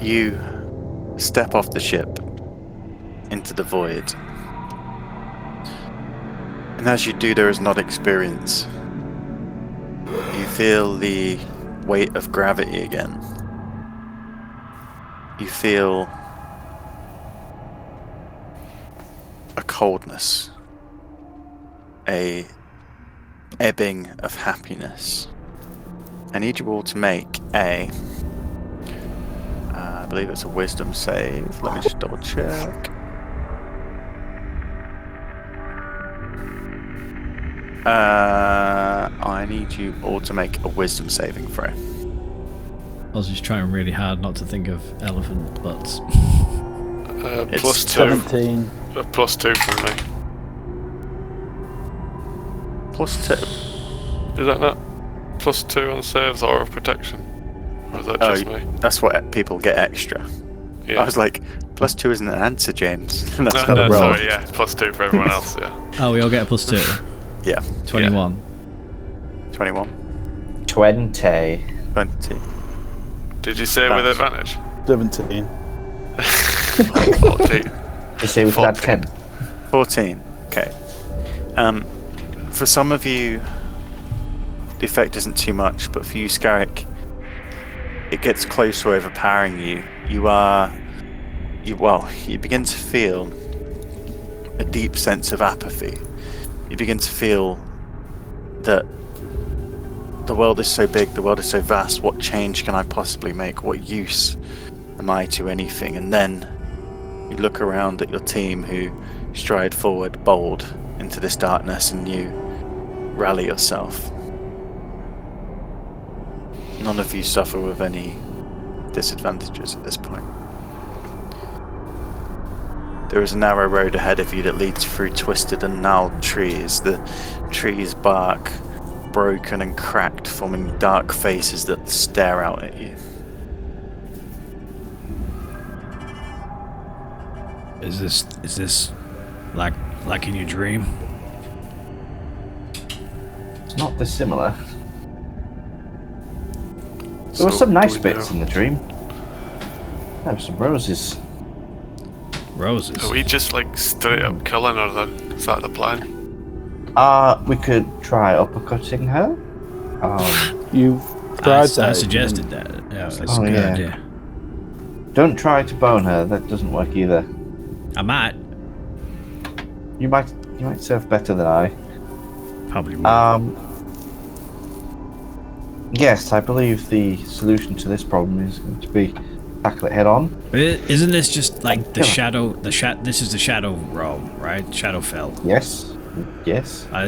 Speaker 2: You step off the ship into the void. And as you do, there is not experience. You feel the weight of gravity again. You feel a coldness, a ebbing of happiness. I need you all to make a, I believe it's a wisdom save. Let me just double check. I need you all to make a wisdom saving throw.
Speaker 1: I was just trying really hard not to think of elephant butts.
Speaker 2: It's
Speaker 4: Plus 2.
Speaker 6: 17.
Speaker 4: Plus 2 from me.
Speaker 2: +2.
Speaker 4: Is that not plus 2 on saves or protection? Or is that just me?
Speaker 2: That's what people get extra.
Speaker 4: Yeah.
Speaker 2: I was like, +2 isn't an answer, James. That's
Speaker 4: No,
Speaker 2: not
Speaker 4: no,
Speaker 2: a roll.
Speaker 4: sorry, yeah, plus 2 for everyone else, yeah.
Speaker 1: Oh, we all get a +2.
Speaker 2: Yeah,
Speaker 1: 21.
Speaker 2: 21.
Speaker 3: 20.
Speaker 2: 20.
Speaker 4: Did you say with advantage?
Speaker 6: 17.
Speaker 4: 14.
Speaker 3: You say we could add 10.
Speaker 2: 14. Okay. For some of you, the effect isn't too much, but for you, Scarrick, it gets close to overpowering you. You begin to feel a deep sense of apathy. You begin to feel that the world is so big, the world is so vast, what change can I possibly make? What use am I to anything? And then you look around at your team who stride forward, bold, into this darkness, and you rally yourself. None of you suffer with any disadvantages at this point. There is a narrow road ahead of you that leads through twisted and gnarled trees. The trees bark broken and cracked, forming dark faces that stare out at you.
Speaker 1: Is this like in your dream?
Speaker 3: It's not dissimilar.
Speaker 4: So
Speaker 3: There were some nice
Speaker 4: do we
Speaker 3: bits
Speaker 4: know?
Speaker 3: in the dream. There were some roses.
Speaker 1: Roses.
Speaker 4: Are we just like straight up killing her then? Is that the plan?
Speaker 3: We could try uppercutting her.
Speaker 6: You've
Speaker 1: I
Speaker 6: tried that.
Speaker 1: suggested that. Yeah, that's a
Speaker 3: Oh,
Speaker 1: good
Speaker 3: yeah.
Speaker 1: idea.
Speaker 3: Don't try to bone her. That doesn't work either.
Speaker 1: I might.
Speaker 3: You might serve better than I.
Speaker 1: Probably will.
Speaker 3: Yes, I believe the solution to this problem is going to be tackle it head on.
Speaker 1: But isn't this just like the shadow? This is the Shadow Realm, right? Shadowfell.
Speaker 3: Yes. Yes.
Speaker 1: I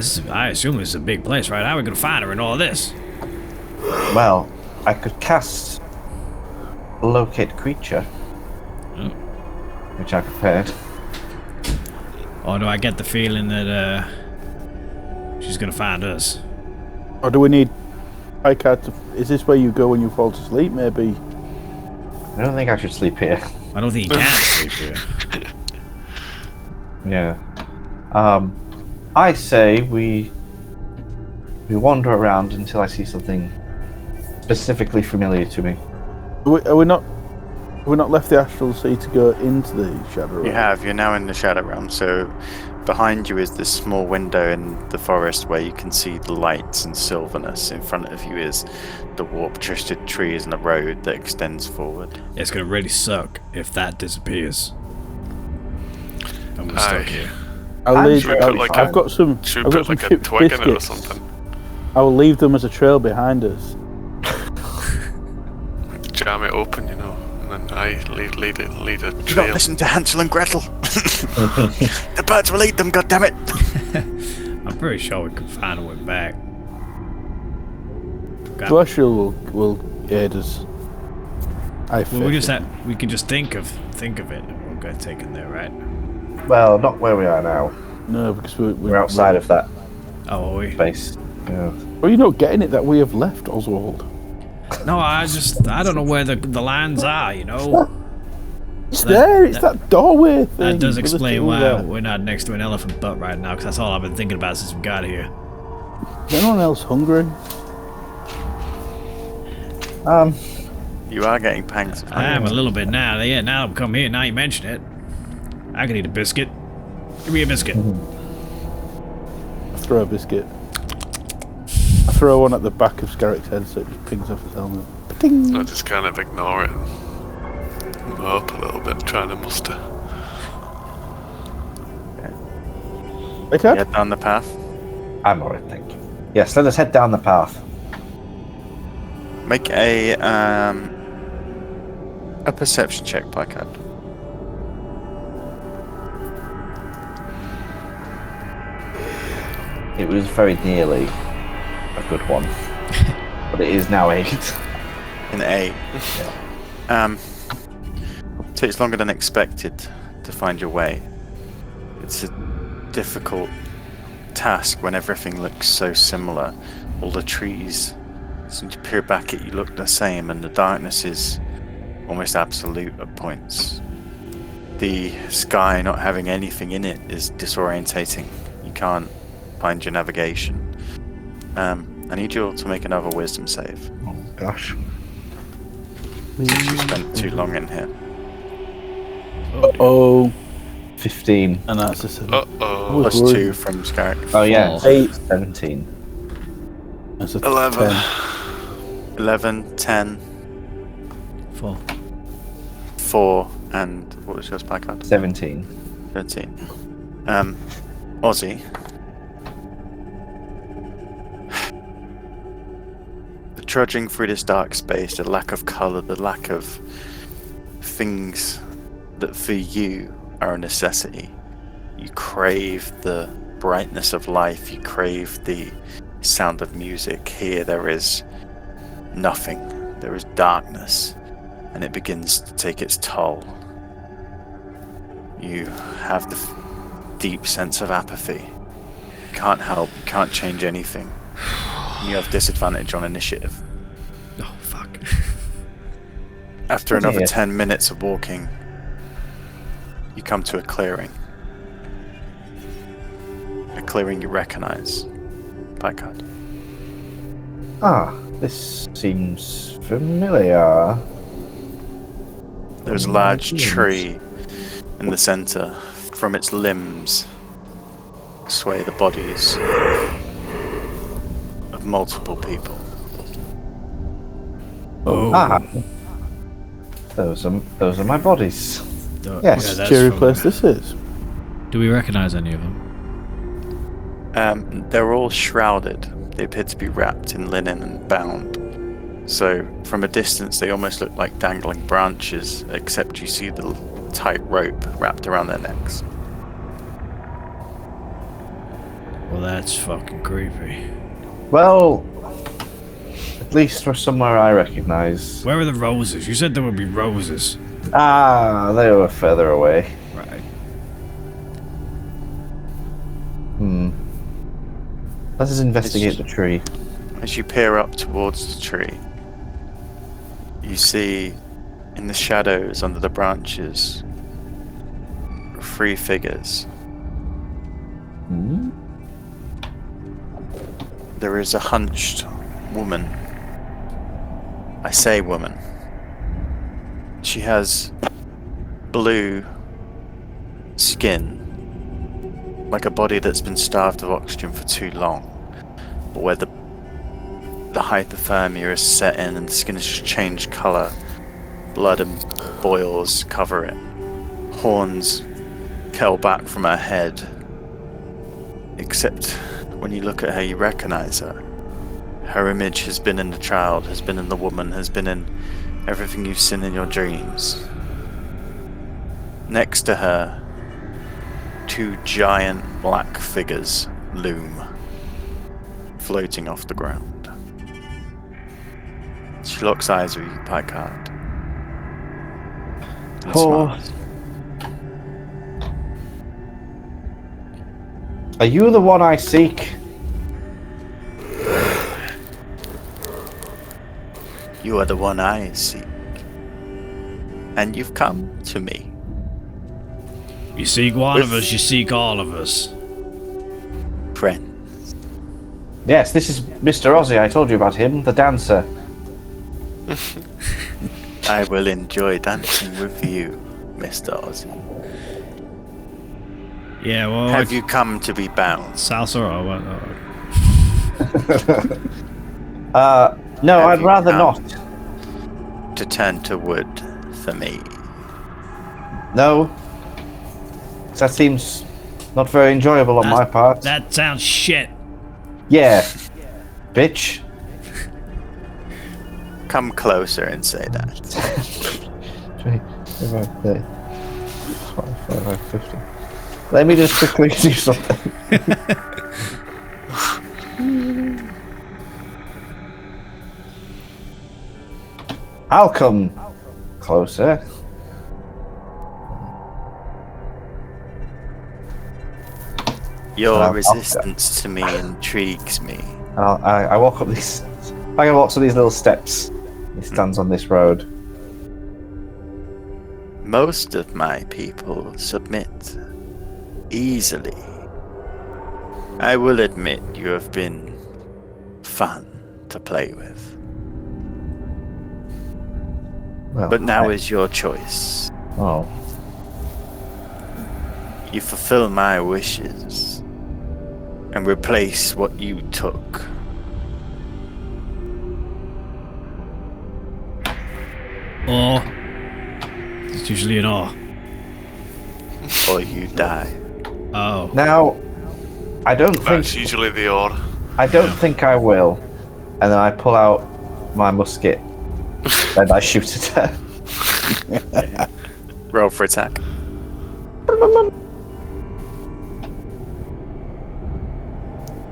Speaker 1: assume this is a big place, right? How are we gonna find her in all this?
Speaker 3: Well, I could cast locate creature, which I prepared.
Speaker 1: Or do I get the feeling that she's gonna find us?
Speaker 6: Or do we need Picard to... Is this where you go when you fall to sleep, maybe?
Speaker 3: I don't think I should sleep here.
Speaker 1: I don't think you can sleep here.
Speaker 3: Yeah. I say we wander around until I see something specifically familiar to me.
Speaker 6: Are we not left the Astral Sea to go into the Shadow Realm?
Speaker 2: You have. You're now in the Shadow Realm, so behind you is this small window in the forest where you can see the lights and silverness. In front of you is the warp-twisted trees and a road that extends forward.
Speaker 1: It's gonna really suck if that disappears. And we're stuck here.
Speaker 6: I'll leave.
Speaker 4: Should we put like
Speaker 6: I've got some.
Speaker 4: Should
Speaker 6: I've
Speaker 4: we
Speaker 6: got
Speaker 4: put
Speaker 6: some
Speaker 4: like a twig in it or
Speaker 6: biscuits.
Speaker 4: something?
Speaker 6: I will leave them as a trail behind us.
Speaker 4: Jam it open, you know, and then I lead a
Speaker 2: Do not
Speaker 4: trail.
Speaker 2: listen to Hansel and Gretel. The birds will eat them, goddammit.
Speaker 1: I'm pretty sure we can find a way back.
Speaker 6: Celestial will aid us.
Speaker 1: Well, we can just think of it, and we'll get taken there, right?
Speaker 3: Well, not where we are now.
Speaker 6: No, because
Speaker 3: We're outside of that
Speaker 1: Oh, are we?
Speaker 3: space. Yeah.
Speaker 6: Well, you're not getting it that we have left Oswald.
Speaker 1: No, I don't know where the lands are, you know?
Speaker 6: It's there. It's that doorway thing.
Speaker 1: That does
Speaker 6: with the
Speaker 1: explain
Speaker 6: two
Speaker 1: why
Speaker 6: there.
Speaker 1: we're not next to an elephant butt right now, because that's all I've been thinking about since we got here.
Speaker 6: Is anyone else hungry?
Speaker 2: You are getting pangs of
Speaker 1: I am
Speaker 2: hunger.
Speaker 1: a little bit now. Yeah, now I've come here, now you mention it. I can eat a biscuit. Give me a biscuit.
Speaker 6: I throw a biscuit. I throw one at the back of Scarrick's head so it just pings off his helmet. Ding.
Speaker 4: I just kind of ignore it and go up a little bit, trying to muster.
Speaker 6: Okay.
Speaker 2: Head down the path.
Speaker 3: I'm alright, thank you. Yes, let us head down the path.
Speaker 2: Make a perception check, Picard.
Speaker 3: it was very nearly a good one, but it is now 8.
Speaker 2: An 8. Takes longer than expected to find your way. It's a difficult task when everything looks so similar. All the trees seem to peer back at you, look the same, and the darkness is almost absolute at points. The sky not having anything in it is disorientating. You can't find your navigation. I need you all to make another wisdom save.
Speaker 3: Oh gosh.
Speaker 2: Since you spent too long in here.
Speaker 6: Oh,
Speaker 3: 15.
Speaker 6: and that's a 7.
Speaker 4: Uh-oh.
Speaker 2: Plus
Speaker 6: Worried.
Speaker 2: 2 from Scarrick.
Speaker 3: Oh yeah,
Speaker 6: 8.
Speaker 3: 17.
Speaker 6: That's a
Speaker 4: 11.
Speaker 6: 10.
Speaker 2: 11, 10,
Speaker 1: 4.
Speaker 2: 4, and what was yours, Packard?
Speaker 3: 17.
Speaker 2: 13. Ozzy. The trudging through this dark space, the lack of colour, the lack of things that for you are a necessity. You crave the brightness of life, you crave the sound of music. Here there is nothing, there is darkness, and it begins to take its toll. You have the deep sense of apathy. You can't help, you can't change anything. You have disadvantage on initiative.
Speaker 1: Oh, fuck.
Speaker 2: After another
Speaker 3: Yeah.
Speaker 2: 10 minutes of walking, you come to a clearing. A clearing you recognize. Packard.
Speaker 3: Ah, this seems familiar.
Speaker 2: There's a large tree in the center. From its limbs sway the bodies of multiple people.
Speaker 1: Oh.
Speaker 3: Ah, those are my bodies. Yes,
Speaker 1: Yeah, that's
Speaker 6: Cheery
Speaker 1: from-
Speaker 6: place this is.
Speaker 1: Do we recognise any of them?
Speaker 2: They're all shrouded. They appear to be wrapped in linen and bound. So from a distance they almost look like dangling branches, except you see the tight rope wrapped around their necks.
Speaker 1: Well, that's fucking creepy.
Speaker 3: Well, at least we're somewhere I recognise.
Speaker 1: Where are the roses? You said there would be roses.
Speaker 3: Ah, they were further away.
Speaker 1: Right.
Speaker 3: Let us investigate the tree.
Speaker 2: As you peer up towards the tree, you see in the shadows under the branches 3 figures. There is a hunched woman. I say woman. She has blue skin, like a body that's been starved of oxygen for too long, but where the hypothermia is set in and the skin has just changed colour. Blood and boils cover it. Horns curl back from her head. Except when you look at her, you recognise her. Her image has been in the child, has been in the woman, has been in everything you've seen in your dreams. Next to her, 2 giant black figures loom, floating off the ground. She locks eyes with you, Packard. And
Speaker 3: Oh.
Speaker 2: smiles.
Speaker 3: Are you the one I seek?
Speaker 2: You are the one I seek. And you've come to me.
Speaker 1: You seek one of us, you seek all of us.
Speaker 2: Friend.
Speaker 3: Yes, this is Mr. Ozzy. I told you about him, the dancer.
Speaker 2: I will enjoy dancing with you, Mr. Ozzy.
Speaker 1: Yeah, well,
Speaker 2: Have you come to be bound?
Speaker 1: salsa or what?
Speaker 3: No,
Speaker 2: Have
Speaker 3: I'd
Speaker 2: you
Speaker 3: rather
Speaker 2: come
Speaker 3: not.
Speaker 2: To turn to wood for me?
Speaker 3: No. That seems not very enjoyable on my part.
Speaker 1: That sounds shit.
Speaker 3: Yeah. Bitch.
Speaker 2: Come closer and say that.
Speaker 3: 50. Let me just quickly do something. I'll come closer.
Speaker 2: Your
Speaker 3: I'll-
Speaker 2: resistance to me intrigues me.
Speaker 3: And I walk up these. I walk up these little steps. He stands on this road.
Speaker 2: Most of my people submit easily. I will admit you have been fun to play with.
Speaker 3: Well,
Speaker 2: But now is your choice.
Speaker 3: Oh,
Speaker 2: You fulfill my wishes and replace what you took.
Speaker 1: Or it's usually an or.
Speaker 2: Or you die.
Speaker 1: Oh.
Speaker 3: now I don't
Speaker 4: That's
Speaker 3: think
Speaker 4: usually the or.
Speaker 3: I don't think I will. And then I pull out my musket and I shoot at her.
Speaker 2: Roll for attack.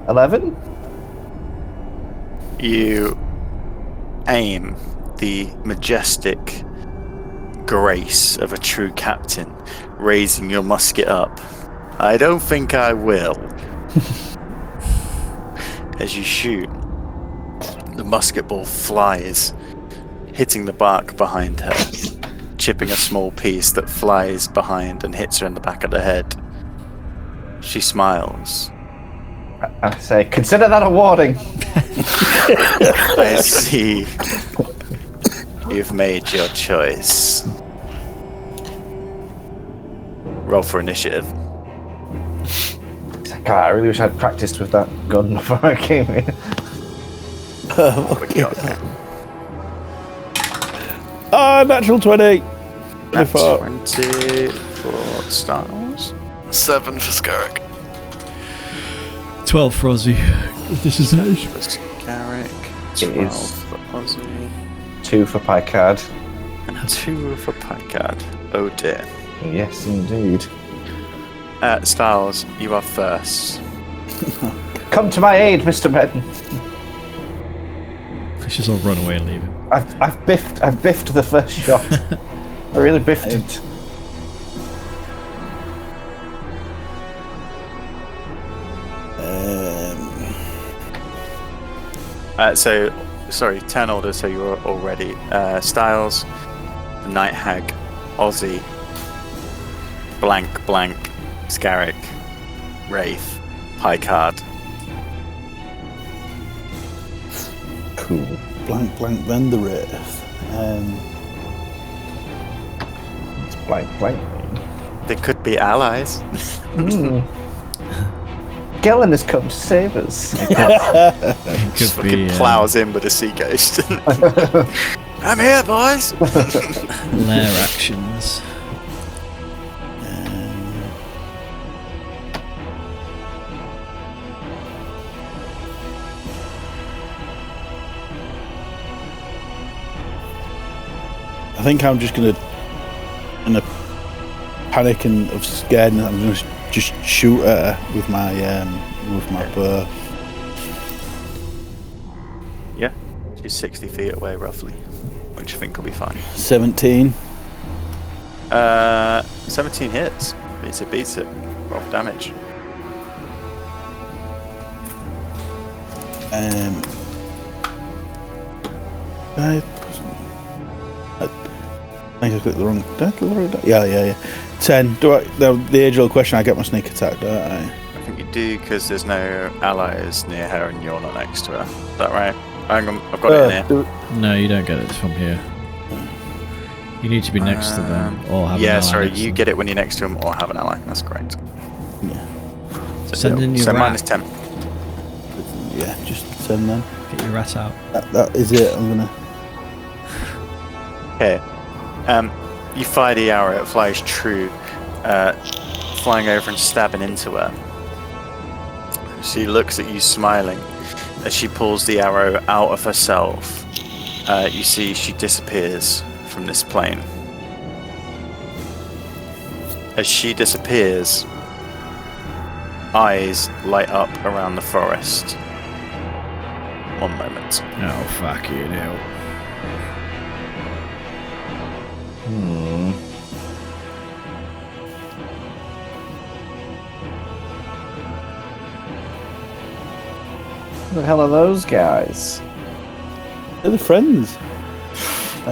Speaker 3: $11?
Speaker 2: You aim the majestic grace of a true captain, raising your musket up. I don't think I will. As you shoot, the musket ball flies, hitting the bark behind her, chipping a small piece that flies behind and hits her in the back of the head. She smiles.
Speaker 3: I say, consider that a warning.
Speaker 2: I see. You've made your choice. Roll for initiative.
Speaker 3: God, I really wish I'd practiced with that gun before I came here.
Speaker 6: Natural 20.
Speaker 2: That's
Speaker 6: Before.
Speaker 2: 20 for Styles.
Speaker 4: 7 for Scarrick.
Speaker 1: 12 for Ozzy. This is it.
Speaker 2: For Garrick.
Speaker 3: It
Speaker 2: 12
Speaker 3: is.
Speaker 2: for Ozzy.
Speaker 3: 2 for Picard.
Speaker 2: And 2 for Picard. Oh dear.
Speaker 3: Yes, indeed.
Speaker 2: Styles, you are first.
Speaker 3: Come to my aid, Mr. Benton.
Speaker 1: Let's just all run away and leave him.
Speaker 3: I've biffed the first shot. I really biffed it.
Speaker 2: Sorry, turn order, so you're already. Styles, the Night Hag, Ozzy, blank, Scarrick, Wraith, Picard.
Speaker 3: Cool.
Speaker 6: Blank, then the Wraith.
Speaker 3: It's blank.
Speaker 2: They could be allies.
Speaker 3: Gellin has come to save us.
Speaker 1: Could
Speaker 2: Fucking
Speaker 1: be
Speaker 2: plows in with a sea ghost. I'm here, boys.
Speaker 1: lair actions.
Speaker 6: I think I'm just gonna, in a panic and of scared, and I'm gonna just shoot at her with my bow.
Speaker 2: Yeah, she's 60 feet away, roughly, which I think will be fine.
Speaker 6: 17.
Speaker 2: 17 hits. Beats it. Roll for damage.
Speaker 6: I think I clicked the wrong. Did I click the wrong? Yeah. 10. The age-old question? I get my sneak attack, don't I?
Speaker 2: I think you do because there's no allies near her and you're not next to her. Is that right? Hang on, I've got it in here.
Speaker 1: No, you don't get it from here. You need to be next to them or have an
Speaker 2: Yeah,
Speaker 1: ally
Speaker 2: sorry,
Speaker 1: next to
Speaker 2: you
Speaker 1: them.
Speaker 2: get it when you're next to them or have an ally. That's correct.
Speaker 6: Yeah.
Speaker 1: Send in your
Speaker 2: so
Speaker 1: rat.
Speaker 2: minus 10.
Speaker 6: Yeah, just 10 then.
Speaker 1: Get your rat out.
Speaker 6: That is it. I'm gonna.
Speaker 2: Okay. You fire the arrow, it flies true, flying over and stabbing into her. She looks at you smiling. As she pulls the arrow out of herself, you see she disappears from this plane. As she disappears, eyes light up around the forest. One moment.
Speaker 1: Oh, fuck you, now.
Speaker 3: Who the hell are those guys?
Speaker 6: They're the friends.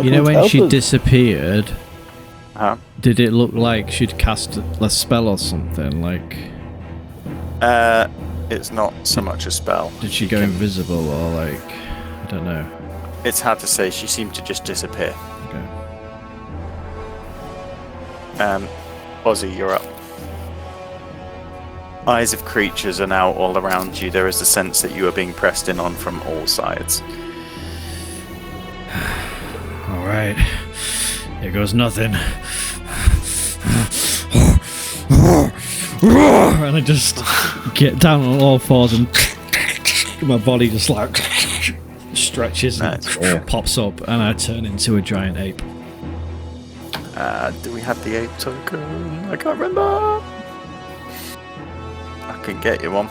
Speaker 1: You know, when
Speaker 6: Help
Speaker 1: she
Speaker 6: us.
Speaker 1: disappeared,
Speaker 2: Huh?
Speaker 1: did it look like she'd cast a spell or something? Like,
Speaker 2: It's not so much a spell.
Speaker 1: did she go invisible or like, I don't know.
Speaker 2: It's hard to say. She seemed to just disappear.
Speaker 1: Okay.
Speaker 2: Ozzy, you're up. Eyes of creatures are now all around you. There is a sense that you are being pressed in on from all sides.
Speaker 1: All right. Here goes nothing. And I just get down on all fours and my body just like stretches and
Speaker 2: Nice.
Speaker 1: pops up and I turn into a giant ape.
Speaker 2: Do we have the ape token? I can't remember. I can get you one.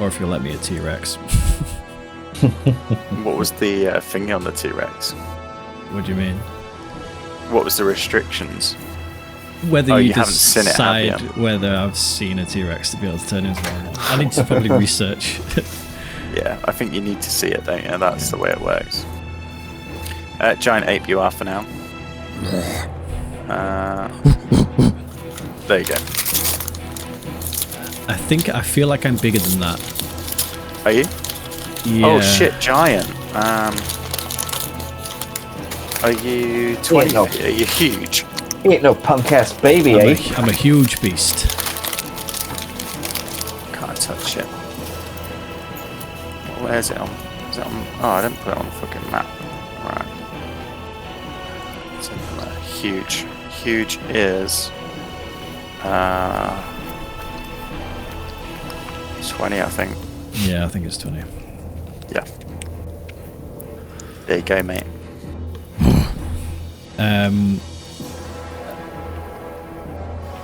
Speaker 1: Or if you'll let me a T-Rex.
Speaker 2: What was the thingy on the T-Rex?
Speaker 1: What do you mean?
Speaker 2: What was the restrictions?
Speaker 1: Whether
Speaker 2: Oh,
Speaker 1: you
Speaker 2: you haven't seen it, have
Speaker 1: decide
Speaker 2: you?
Speaker 1: whether I've seen a T-Rex to be able to turn into one. I need to probably research.
Speaker 2: Yeah, I think you need to see it, don't you? That's the way it works. Giant ape you are for now. There you go.
Speaker 1: I feel like I'm bigger than that.
Speaker 2: Are you?
Speaker 1: Yeah.
Speaker 2: Oh shit, giant. Are you 20
Speaker 3: no.
Speaker 2: feet? Are you huge?
Speaker 3: He ain't no punk ass baby, eh?
Speaker 1: I'm a huge beast.
Speaker 2: Can't touch it. Where's it on? Is it on? Oh, I didn't put it on the fucking map. Right. It's in there. Huge. Huge is 20, I think.
Speaker 1: Yeah, I think it's 20.
Speaker 2: Yeah. There you go, mate.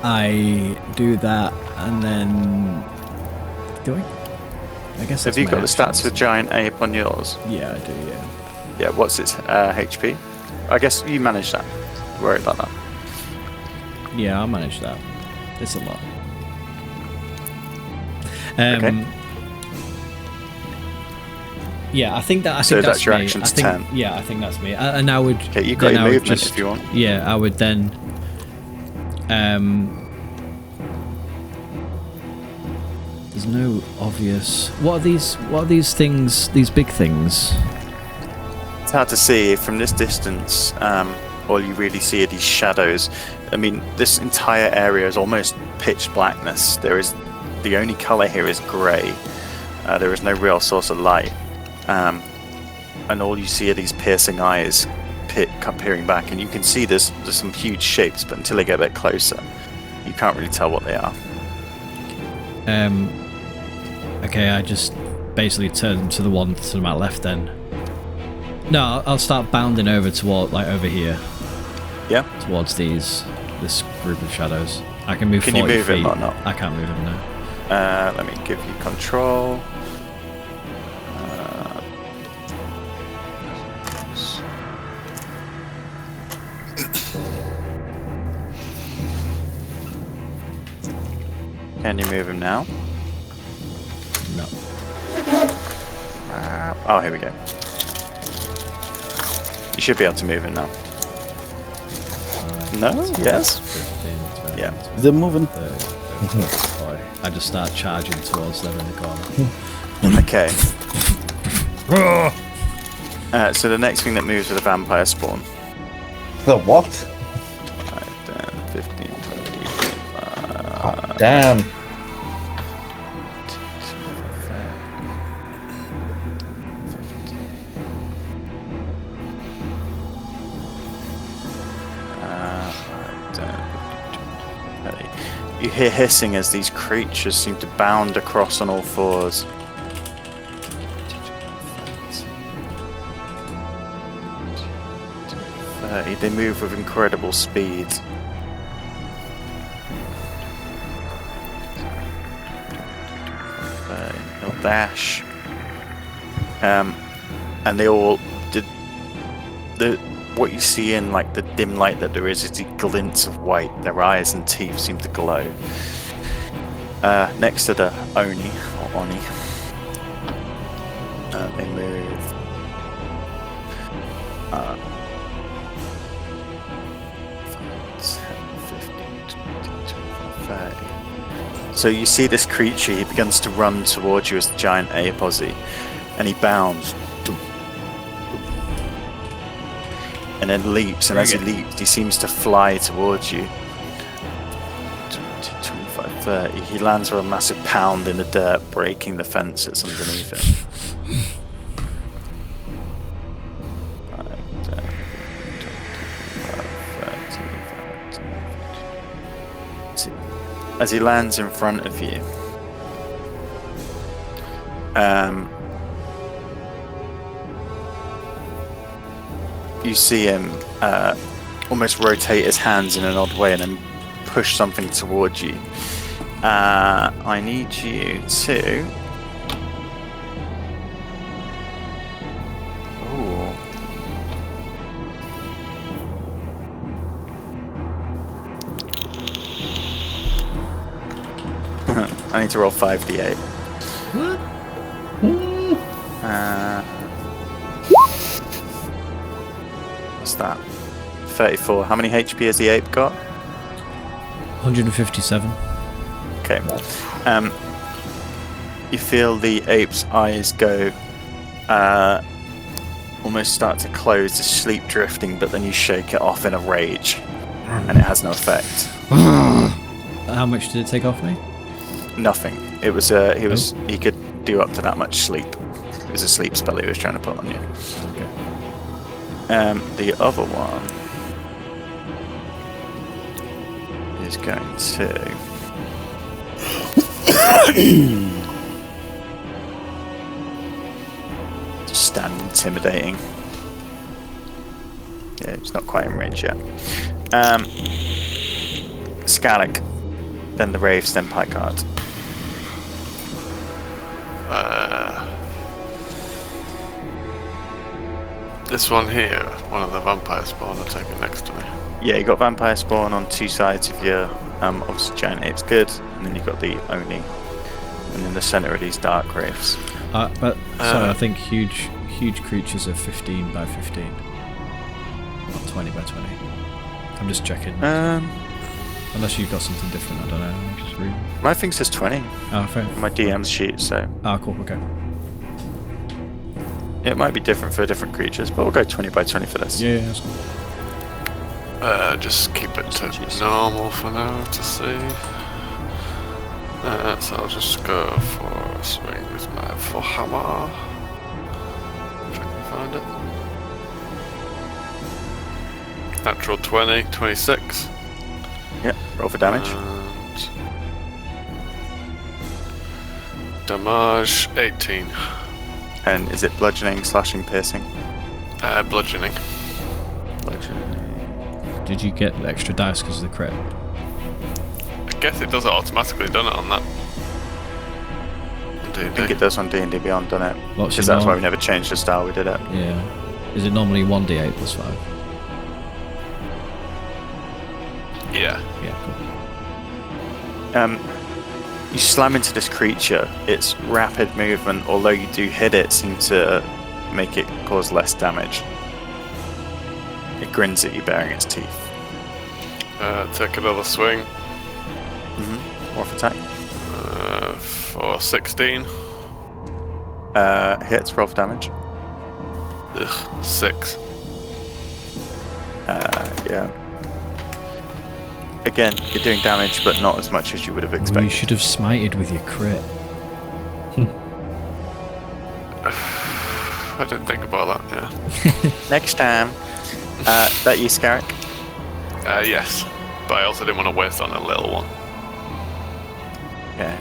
Speaker 1: I do that and then do I? I guess.
Speaker 2: Have
Speaker 1: that's
Speaker 2: you
Speaker 1: my
Speaker 2: got the stats
Speaker 1: actions.
Speaker 2: for giant ape on yours?
Speaker 1: Yeah, I do. Yeah.
Speaker 2: Yeah. What's its HP? I guess you manage that. Don't worry about that.
Speaker 1: Yeah, I'll manage that. It's a lot.
Speaker 2: Okay.
Speaker 1: Yeah, I think that. I
Speaker 2: So
Speaker 1: think
Speaker 2: that's your
Speaker 1: me.
Speaker 2: actions,
Speaker 1: I think,
Speaker 2: 10.
Speaker 1: Yeah, I think that's me. And I would.
Speaker 2: Okay, you got
Speaker 1: then
Speaker 2: your
Speaker 1: I would
Speaker 2: movement
Speaker 1: just-
Speaker 2: if you want.
Speaker 1: Yeah, I would then. There's no obvious. What are these things? These big things.
Speaker 2: It's hard to see from this distance. All you really see are these shadows. I mean, this entire area is almost pitch blackness. The only color here is grey. There is no real source of light, and all you see are these piercing eyes peering back. And you can see there's some huge shapes, but until they get a bit closer, you can't really tell what they are.
Speaker 1: Okay, I just basically turn to the one to my left then. No, I'll start bounding over toward, like, over here.
Speaker 2: Yeah.
Speaker 1: Towards this group of shadows. I can move
Speaker 2: Can you
Speaker 1: 40
Speaker 2: move
Speaker 1: feet.
Speaker 2: him or not?
Speaker 1: I can't move him, no.
Speaker 2: Let me give you control. Can you move him now?
Speaker 1: No.
Speaker 2: Oh, here we go. You should be able to move him now. No? Yes?
Speaker 1: 15, 20,
Speaker 2: Yeah.
Speaker 6: They're moving.
Speaker 1: 30, 40. I just start charging towards them in the corner.
Speaker 2: Okay. So the next thing that moves is a vampire spawn.
Speaker 3: The what?
Speaker 2: 5, 10, 15, 20, 25.
Speaker 3: Oh, damn.
Speaker 2: You hear hissing as these creatures seem to bound across on all fours. They move with incredible speed. They'll dash. And they all did. what you see in like the dim light that there is the glints of white. Their eyes and teeth seem to glow. Next to the Oni, or Oni, they move 10, 15, 20, 25, 30. So you see this creature, he begins to run towards you as the giant ape Aussie, and he bounds. And then leaps, and as he leaps, he seems to fly towards you. 20, 25, 30. He lands with a massive pound in the dirt, breaking the fence that's underneath him. 5, 10, 25, 30. As he lands in front of you, you see him almost rotate his hands in an odd way and then push something towards you. I need you to... Ooh. I need to roll 5d8. What's that? 34. How many HP has the ape got?
Speaker 1: 157.
Speaker 2: Okay. You feel the ape's eyes go, almost start to close, the sleep drifting, but then you shake it off in a rage, and it has no effect.
Speaker 1: How much did it take off me?
Speaker 2: Nothing. It was he could do up to that much sleep. It was a sleep spell he was trying to put on you.
Speaker 1: Okay.
Speaker 2: The other one is going to just stand intimidating. Yeah, it's not quite in range yet. Scalec, then the Wraiths, then Picard.
Speaker 4: This one here, one of the vampire spawn are taken next to me.
Speaker 2: Yeah, you got Vampire Spawn on two sides of your obviously Giant Ape's good, and then you've got the Oni, and in the centre of these Dark Wraiths.
Speaker 1: But sorry, I think huge creatures are 15 by 15, not 20 by 20. I'm just checking. Unless you've got something different, I don't know. I'm just reading.
Speaker 2: My thing says 20
Speaker 1: Oh, fair.
Speaker 2: on my DM's sheet, so
Speaker 1: Cool. Okay.
Speaker 2: it might be different for different creatures, but we'll go 20 by 20 for this.
Speaker 1: Yeah, that's cool.
Speaker 4: Just keep it to normal for now to see. So I'll just go for a swing with my full hammer. If I can find it. Natural 20, 26.
Speaker 2: Yeah, roll for damage.
Speaker 4: And damage 18.
Speaker 2: And is it bludgeoning, slashing, piercing?
Speaker 4: Bludgeoning.
Speaker 2: Bludgeoning.
Speaker 1: Did you get the extra dice because of the crit?
Speaker 4: I guess it does it automatically, done it on that.
Speaker 2: I think it does on D&D Beyond, doesn't it?
Speaker 1: What's
Speaker 2: Because
Speaker 1: your
Speaker 2: that's why
Speaker 1: norm?
Speaker 2: we never changed the style we did it.
Speaker 1: Yeah. Is it normally 1d8 plus 5?
Speaker 4: Yeah.
Speaker 1: Yeah, cool.
Speaker 2: You slam into this creature. Its rapid movement, although you do hit it, seems to make it cause less damage. It grins at you, baring its teeth.
Speaker 4: Take another swing.
Speaker 2: Morph attack.
Speaker 4: For 16.
Speaker 2: Hits, roll for damage.
Speaker 4: Ugh, 6.
Speaker 2: Yeah. Again, you're doing damage, but not as much as you would have
Speaker 1: Well,
Speaker 2: expected.
Speaker 1: you should have smited with your crit.
Speaker 4: I didn't think about that, yeah.
Speaker 2: Next time. That you, Scarrick?
Speaker 4: Yes. But I also didn't want to waste on a little one.
Speaker 2: Okay.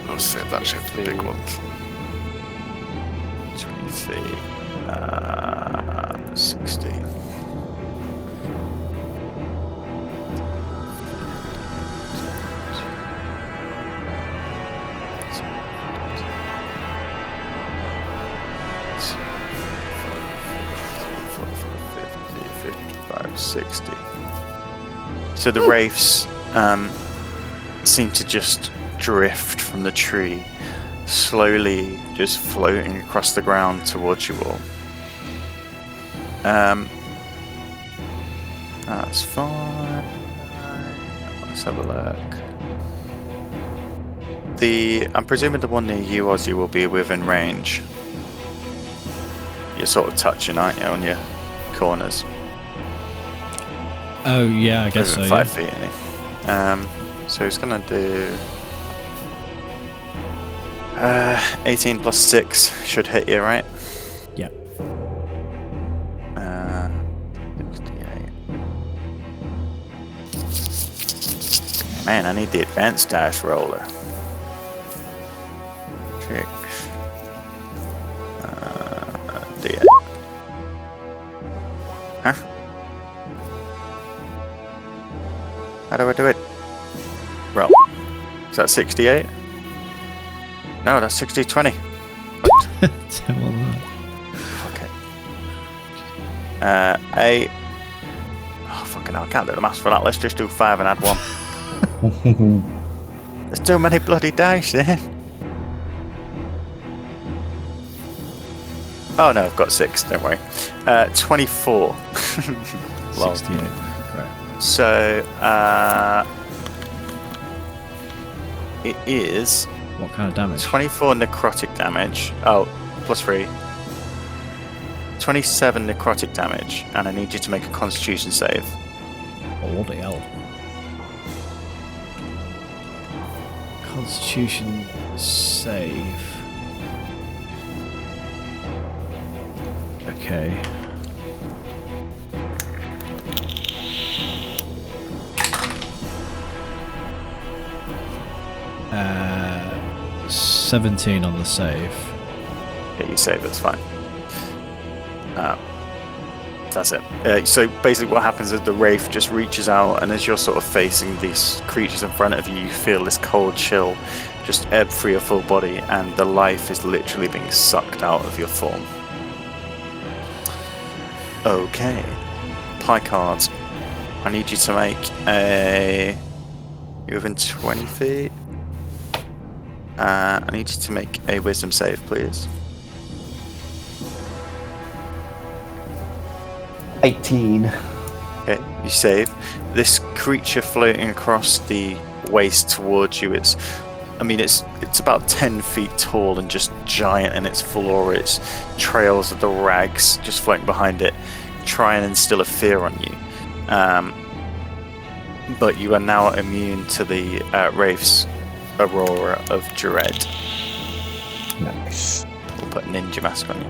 Speaker 4: I'll save that shit for the big ones.
Speaker 2: 23. 16. 60. So the wraiths seem to just drift from the tree, slowly just floating across the ground towards you all. That's fine. Let's have a look. I'm presuming the one near you, Ozzy, will be within range. You're sort of touching, aren't you, on your corners?
Speaker 1: Oh yeah, I guess so.
Speaker 2: Within 5 feet, isn't he? So he's gonna do 18 plus 6 should hit you, right?
Speaker 1: Yeah.
Speaker 2: 68. Man, I need the advanced dice roller. 6. D8. Huh? How do I do it? Roll. Is that 68? No, that's 60-20. Okay. 8. Oh, fucking hell, I can't do the maths for that. Let's just do 5 and add 1. There's too many bloody dice there. Oh no, I've got 6, don't worry. 24.
Speaker 1: 68. Right.
Speaker 2: So, it is
Speaker 1: What kind of damage?
Speaker 2: 24 necrotic damage. Oh, plus 3. 27 necrotic damage, and I need you to make a constitution save.
Speaker 1: Bloody hell. Constitution save. Okay. Uh, 17 on the save.
Speaker 2: Yeah, you save, it's fine. That's it. So basically what happens is the wraith just reaches out, and as you're sort of facing these creatures in front of you, you feel this cold chill just ebb through your full body, and the life is literally being sucked out of your form. Okay. Pie cards. I need you to make a... You're within 20 feet. I need you to make a wisdom save, please.
Speaker 3: 18.
Speaker 2: Okay, you save. This creature floating across the waste towards you, it's about 10 feet tall and just giant in its floor. It's trails of the rags just floating behind it, trying and instill a fear on you. But you are now immune to the Wraith's aurora of dread.
Speaker 3: Nice.
Speaker 2: We'll put a ninja mask on you.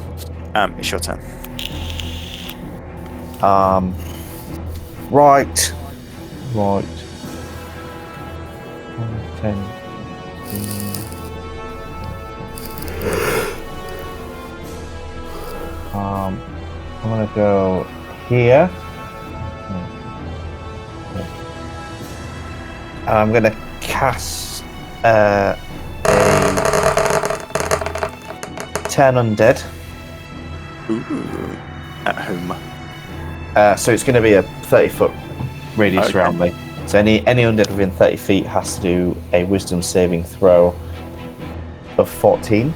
Speaker 2: It's your turn.
Speaker 3: Right. 10. I'm gonna go here. And I'm gonna cast a 10 undead.
Speaker 2: Ooh. At whom?
Speaker 3: So it's going to be a 30-foot radius around me. So any undead within 30 feet has to do a wisdom saving throw of 14.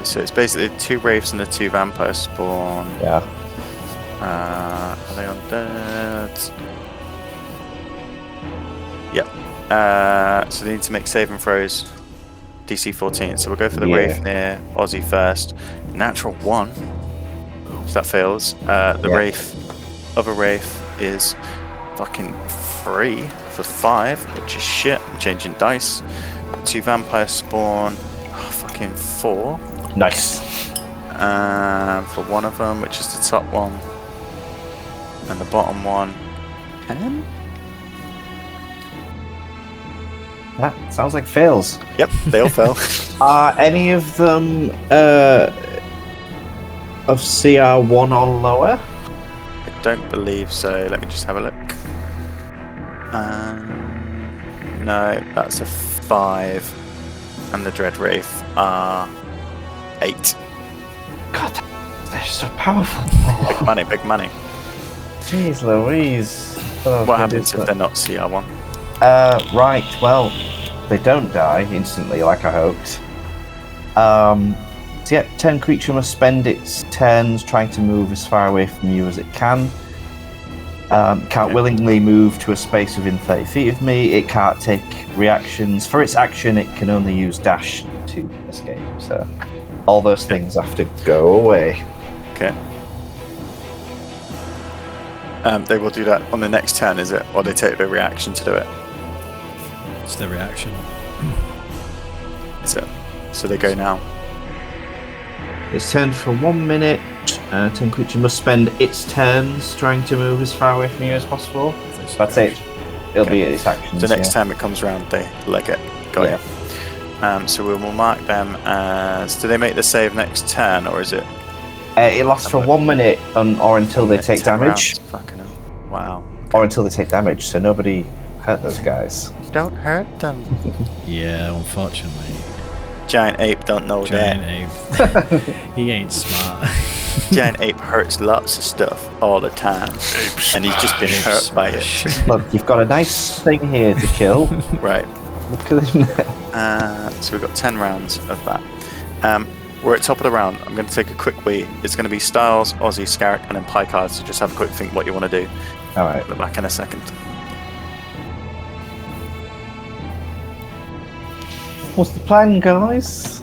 Speaker 2: So it's basically 2 wraiths and the 2 vampires spawn.
Speaker 3: Yeah.
Speaker 2: Are they undead? Yep. So they need to make saving throws. DC 14. So we'll go for the wraith near Ozzy first. Natural 1. So that fails. The other wraith is fucking 3 for 5, which is shit. I'm changing dice. 2 vampires spawn. Oh, fucking 4.
Speaker 3: Nice.
Speaker 2: For one of them, which is the top one. And the bottom one. 10?
Speaker 3: That sounds like fails.
Speaker 2: Yep, they all fell.
Speaker 3: Are any of them of CR 1 or lower?
Speaker 2: I don't believe so. Let me just have a look. No, that's a 5. And the Dread Wraith are 8.
Speaker 3: God, they're so powerful.
Speaker 2: Big money, big money.
Speaker 3: Jeez Louise.
Speaker 2: What happens if they're not CR1?
Speaker 3: Right, well, they don't die instantly like I hoped. So yeah, 10 creature must spend its turns trying to move as far away from you as it can. Can't willingly move to a space within 30 feet of me. It can't take reactions. For its action, it can only use dash to escape. So all those things have to go away.
Speaker 2: Okay. They will do that on the next turn, is it? Or they take the reaction to do it?
Speaker 1: It's their reaction.
Speaker 2: Is it? So they go now.
Speaker 3: It's turned for 1 minute. 10 creature must spend its turns trying to move as far away from you as possible. That's it. It'll be its actions.
Speaker 2: So next time it comes around, they leg it. Got it. So we will mark them as... Do they make the save next turn, or is it...
Speaker 3: It lasts for 1 minute or until they take
Speaker 2: 10
Speaker 3: damage.
Speaker 2: rounds? Fucking hell. Wow.
Speaker 3: Or until they take damage, so nobody hurt those guys.
Speaker 2: Don't hurt them.
Speaker 1: Yeah, unfortunately.
Speaker 2: Giant ape don't know
Speaker 1: Giant
Speaker 2: that.
Speaker 1: ape. He ain't smart.
Speaker 2: Giant ape hurts lots of stuff all the time. And he's just been hurt by it.
Speaker 3: Look, you've got a nice thing here to kill.
Speaker 2: Right.
Speaker 3: Look at him there.
Speaker 2: So we've got 10 rounds of that. We're at top of the round. I'm going to take a quick wee. It's going to be Styles, Aussie, Scarrick, and then Picard. So just have a quick think what you want to do.
Speaker 3: Alright.
Speaker 2: We're back in a second.
Speaker 3: What's the plan, guys?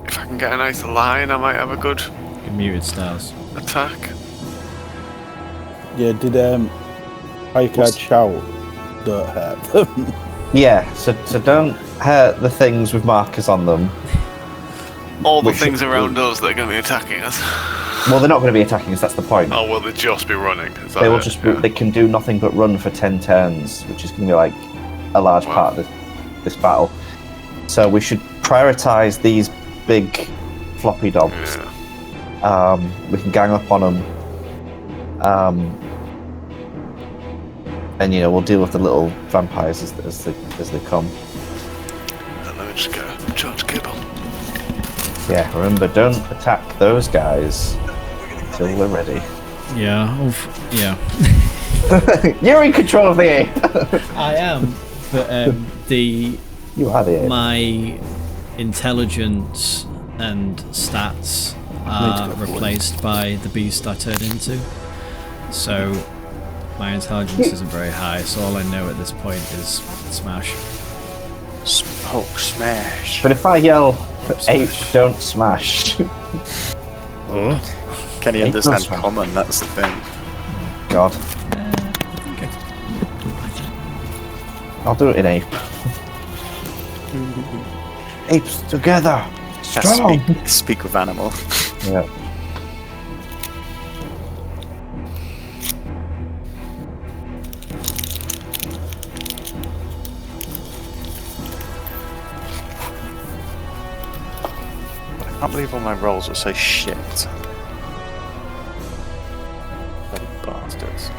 Speaker 4: If I can get a nice line, I might have a good
Speaker 1: You're muted, Stars.
Speaker 4: attack.
Speaker 6: Yeah, did Picard shout? Don't hurt them.
Speaker 3: Yeah, so don't hurt the things with markers on them.
Speaker 4: All the
Speaker 3: Which-
Speaker 4: things around us that are going to be attacking us.
Speaker 3: Well, they're not going to be attacking us, that's the point.
Speaker 4: Oh, will they just be running? Is that
Speaker 3: They will
Speaker 4: it?
Speaker 3: just
Speaker 4: Yeah.
Speaker 3: they can do nothing but run for 10 turns, which is going to be like a large part of this battle. So we should prioritize these big floppy dogs.
Speaker 4: Yeah.
Speaker 3: We can gang up on them. And we'll deal with the little vampires as they come.
Speaker 4: And let me just get a charge kibble.
Speaker 3: Yeah, remember, don't attack those guys until we're ready.
Speaker 1: Yeah, yeah.
Speaker 3: You're in control of the aim.
Speaker 1: I am, but
Speaker 3: You are the aim.
Speaker 1: my intelligence and stats are replaced by the beast I turned into. So my intelligence isn't very high, so all I know at this point is smash.
Speaker 2: Hulk smash.
Speaker 3: But if I yell, ape,
Speaker 1: Smash.
Speaker 3: don't smash.
Speaker 2: Can he
Speaker 3: Ape
Speaker 2: understand
Speaker 3: smash.
Speaker 2: common? That's the thing.
Speaker 3: God.
Speaker 1: Okay.
Speaker 3: I'll do it in ape. Apes together.
Speaker 2: Has to
Speaker 3: Strong.
Speaker 2: speak with animal.
Speaker 3: Yeah.
Speaker 2: I can't believe all my rolls are so shit. Bloody bastards.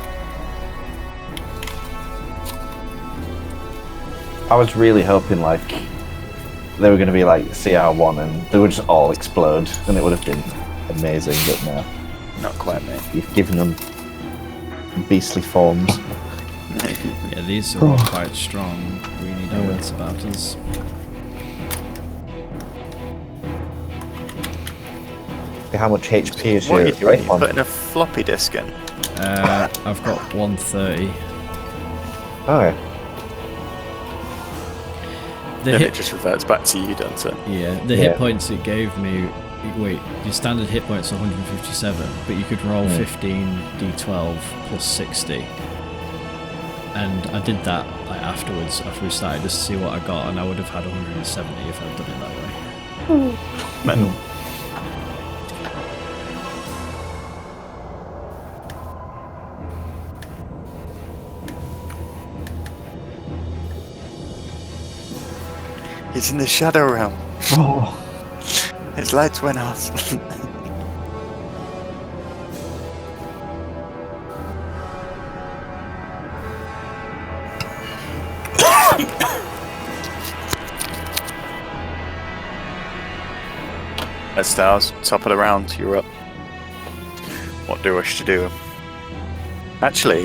Speaker 3: I was really hoping they were going to be like CR1 and they would just all explode and it would have been amazing, but no.
Speaker 2: Not quite, mate.
Speaker 3: You've given them beastly forms.
Speaker 1: Yeah, these are all quite strong. We need no wits about us.
Speaker 3: How much HP is
Speaker 2: What are you
Speaker 3: your
Speaker 2: doing?
Speaker 3: ape
Speaker 2: You're
Speaker 3: on?
Speaker 2: putting a floppy disk in.
Speaker 1: I've got 130.
Speaker 3: Oh, yeah.
Speaker 1: The
Speaker 2: Then
Speaker 1: hit,
Speaker 2: it just reverts back to you, doesn't it?
Speaker 1: yeah, the
Speaker 3: Yeah.
Speaker 1: hit points it gave me. Wait, your standard hit points are 157, but you could roll 15 d12 plus 60. And I did that afterwards, after we started, just to see what I got, and I would have had 170 if I'd done it that way.
Speaker 2: Mental. He's in the shadow realm.
Speaker 3: Oh.
Speaker 2: His lights went out. Stars, top of the round, you're up. What do I wish to do? Actually,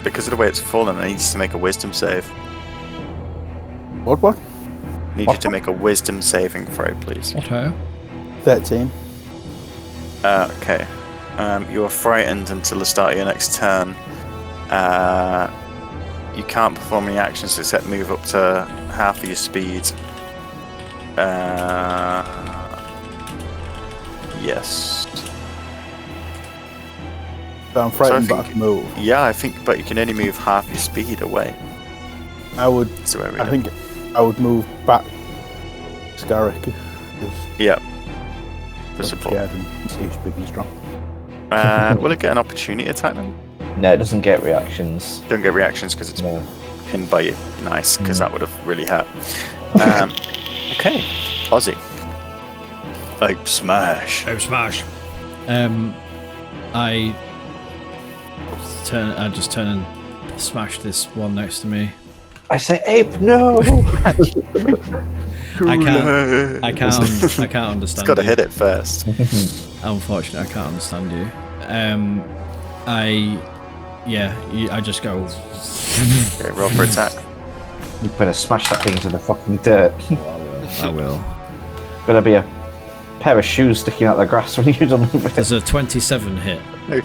Speaker 2: because of the way it's fallen, I need you to make a wisdom save.
Speaker 6: What?
Speaker 2: Need you to make a wisdom saving throw, please.
Speaker 1: Otto.
Speaker 6: 13.
Speaker 2: Okay. You are frightened until the start of your next turn. You can't perform any actions except move up to half of your speed. Yes.
Speaker 6: But I'm frightened,
Speaker 2: So I
Speaker 6: but I can move.
Speaker 2: Yeah, I think, but you can only move half your speed away.
Speaker 6: I would.
Speaker 2: That's the way we
Speaker 6: I
Speaker 2: do
Speaker 6: think I would move back. Scarrick.
Speaker 2: Yeah. For support.
Speaker 6: Scared and he's big and strong.
Speaker 2: Will it get an opportunity attack then?
Speaker 3: No, it doesn't get reactions.
Speaker 2: Don't get reactions because it's
Speaker 3: No.
Speaker 2: pinned by you. Nice, because that would have really hurt. Okay, Ozzy. Ape smash.
Speaker 1: Oh, smash. I just turn and smash this one next to me.
Speaker 3: I say, ape, no!
Speaker 1: I can't understand.
Speaker 2: It's got to
Speaker 1: you.
Speaker 2: hit it first.
Speaker 1: Unfortunately, I can't understand you. I just go.
Speaker 2: Okay, roll for attack.
Speaker 3: You better smash that thing into the fucking dirt.
Speaker 1: I will.
Speaker 3: Better be a pair of shoes sticking out the grass when you're done with it.
Speaker 1: There's a 27 hit.
Speaker 2: No,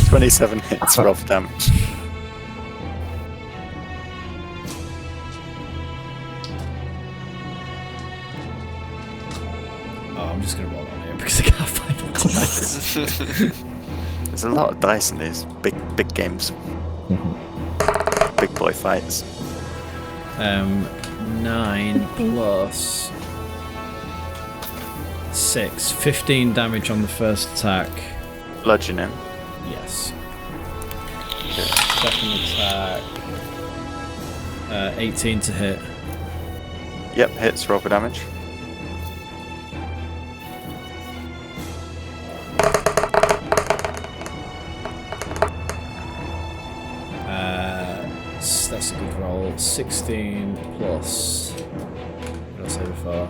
Speaker 2: 27 hits, roll for damage.
Speaker 1: Oh, I'm just gonna roll on here because I can't find the dice.
Speaker 2: There's a lot of dice in these big games. Big boy fights.
Speaker 1: 9 plus 6, 15 damage on the first attack.
Speaker 2: Bludgeoning.
Speaker 1: Yes. Second attack. 18 to hit.
Speaker 2: Yep, hits, roll for damage.
Speaker 1: That's a good roll. 16 plus. What did I say before?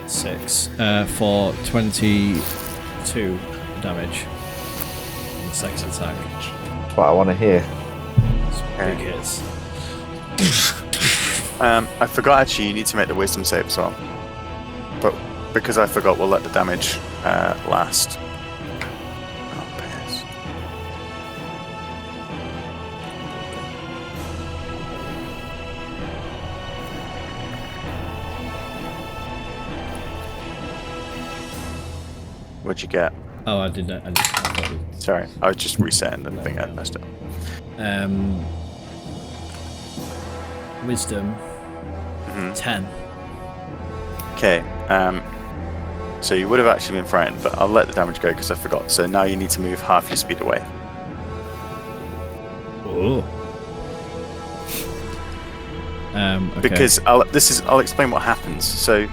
Speaker 1: 6 for 22 damage on the second attack.
Speaker 3: That's what I want to hear.
Speaker 1: Big hits.
Speaker 2: I forgot actually you need to make the wisdom save as well. But because I forgot, we'll let the damage last. Oh, piss. What'd you get?
Speaker 1: Oh, I did not. I thought it-
Speaker 2: Sorry, I was just resetting the thing I messed up.
Speaker 1: Wisdom. 10.
Speaker 2: Okay, so you would have actually been frightened, but I'll let the damage go because I forgot. So now you need to move half your speed away.
Speaker 1: Oh. Okay.
Speaker 2: Because I'll explain what happens. So,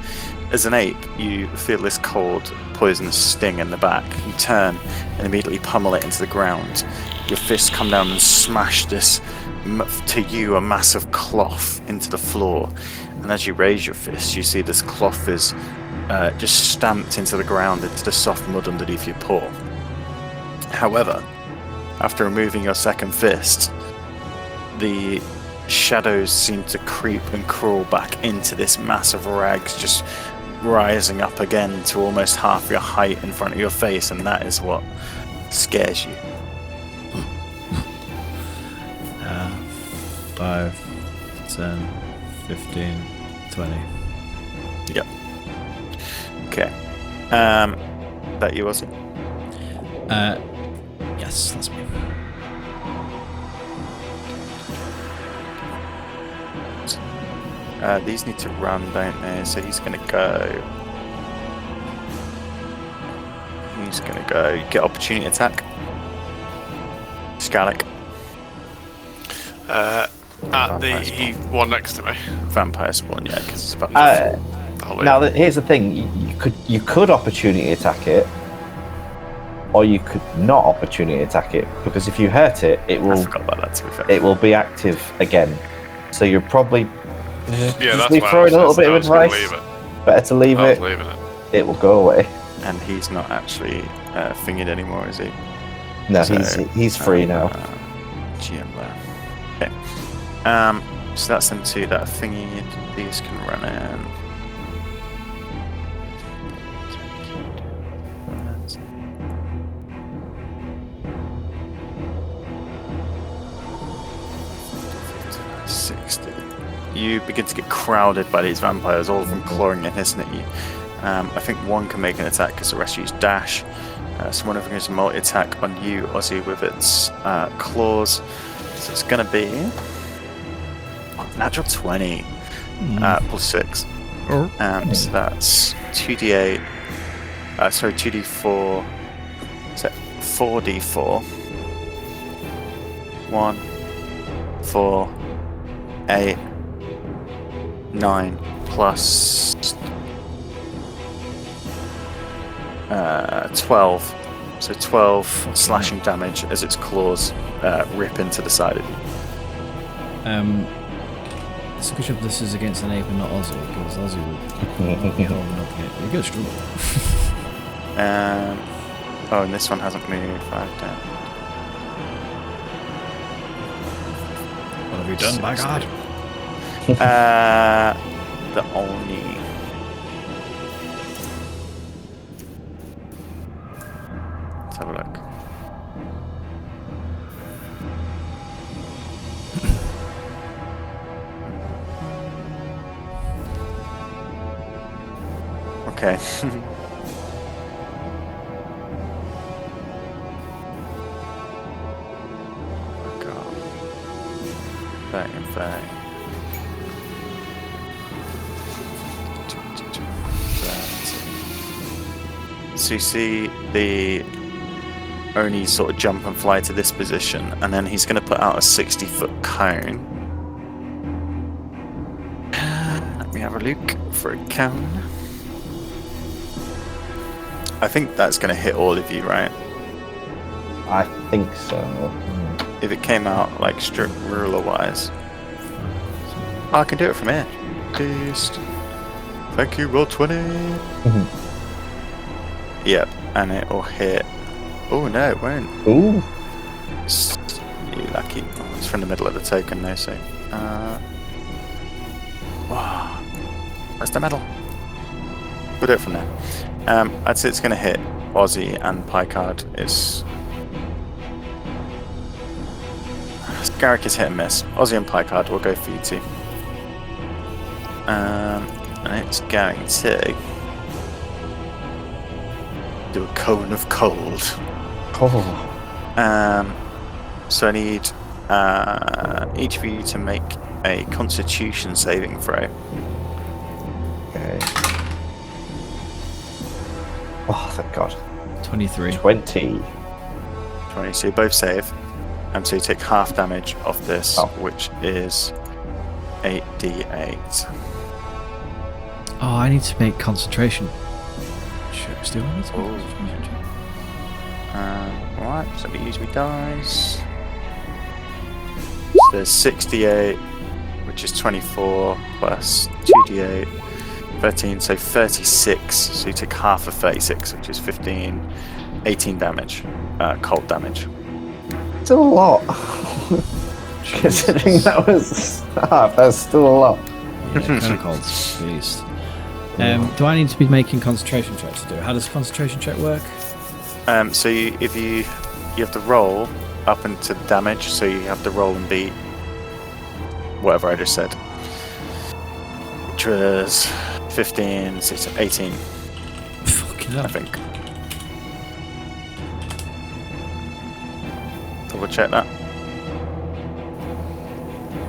Speaker 2: as an ape, you feel this cold, poisonous sting in the back. You turn and immediately pummel it into the ground. Your fists come down and smash this, to you, a massive cloth into the floor. And as you raise your fist, you see this cloth is just stamped into the ground, into the soft mud underneath your paw. However, after removing your second fist, the shadows seem to creep and crawl back into this mass of rags, just rising up again to almost half your height in front of your face, and that is what scares you.
Speaker 1: 5, 10, 15, 20.
Speaker 2: Yep. Okay. That you, Ozzy?
Speaker 1: Yes, that's me.
Speaker 2: These need to run, don't they? So he's gonna go. He's gonna go. Get opportunity attack. Scalec.
Speaker 4: At the one next to me.
Speaker 2: Vampire spawn, yeah, because it's about.
Speaker 3: Now, here's the thing: you could opportunity attack it, or you could not opportunity attack it, because if you hurt it, it
Speaker 2: I
Speaker 3: will
Speaker 2: forgot about that. To be fair.
Speaker 3: it will be active again. So you're probably
Speaker 4: Yeah, that's
Speaker 3: be
Speaker 4: why
Speaker 3: throwing a little bit
Speaker 4: I
Speaker 3: of
Speaker 4: was gonna
Speaker 3: advice.
Speaker 4: leave it.
Speaker 3: Better to leave
Speaker 4: I was
Speaker 3: it.
Speaker 4: leaving it.
Speaker 3: It will go away.
Speaker 2: And he's not actually fingered anymore, is he?
Speaker 3: No,
Speaker 2: So,
Speaker 3: he's free now.
Speaker 2: GM there. Okay. So that's them two that are fingered. These can run in. You begin to get crowded by these vampires, all of them clawing and hissing at you. I think one can make an attack because the rest use dash. So one of them is a multi-attack on you, Ozzy, with its claws. So it's going to be natural 20 plus 6. So that's 2d8. 2d4. So 4d4. 1, 4, 8, 9 plus 12. So 12 slashing damage as its claws rip into the side of you.
Speaker 1: It's a good job this is against an ape and not Ozzy, because Ozzy would be holding up here. You're good struggle.
Speaker 2: Oh, and this one hasn't moved 5 down.
Speaker 1: What have you done, by God?
Speaker 2: The Oni. Let's have a look. Okay. God. 30 and 30. So you see the Oni sort of jump and fly to this position, and then he's going to put out a 60-foot cone. Let me have a look for a cone. I think that's going to hit all of you, right?
Speaker 3: I think so.
Speaker 2: If it came out like strict ruler-wise. Oh, I can do it from here. Just... Thank you, roll 20. Yep, and it will hit. Oh no, it won't.
Speaker 3: Ooh.
Speaker 2: You lucky. Oh, it's from the middle of the token though, so. Wow. Where's the medal? We'll do it from there. I'd say it's going to hit Ozzy and Picard. Garrick is hit and miss. Ozzy and Picard will go for you two. And it's going to do a cone of cold. So I need each of you to make a Constitution saving throw.
Speaker 3: Okay. Oh, thank God.
Speaker 1: 23.
Speaker 3: 20.
Speaker 2: 20. So you both save, and so you take half damage off this, which is 8d8.
Speaker 1: Oh, I need to make concentration checks. Do I need to make concentration checks?
Speaker 2: Alright, so let me use my dice. So there's 68, which is 24, plus 2d8, 13, so 36. So you take half of 36, which is 15, 18 damage, cold damage.
Speaker 3: Still a lot. Considering that was half, that's still a lot.
Speaker 1: Yeah, kind of cold. Beast. Do I need to be making concentration checks to do it? How does a concentration check work?
Speaker 2: So you have to roll up into the damage, so you have to roll and beat whatever I just said, which was 15, 16, 18.
Speaker 1: Fucking hell.
Speaker 2: I think. Double check that.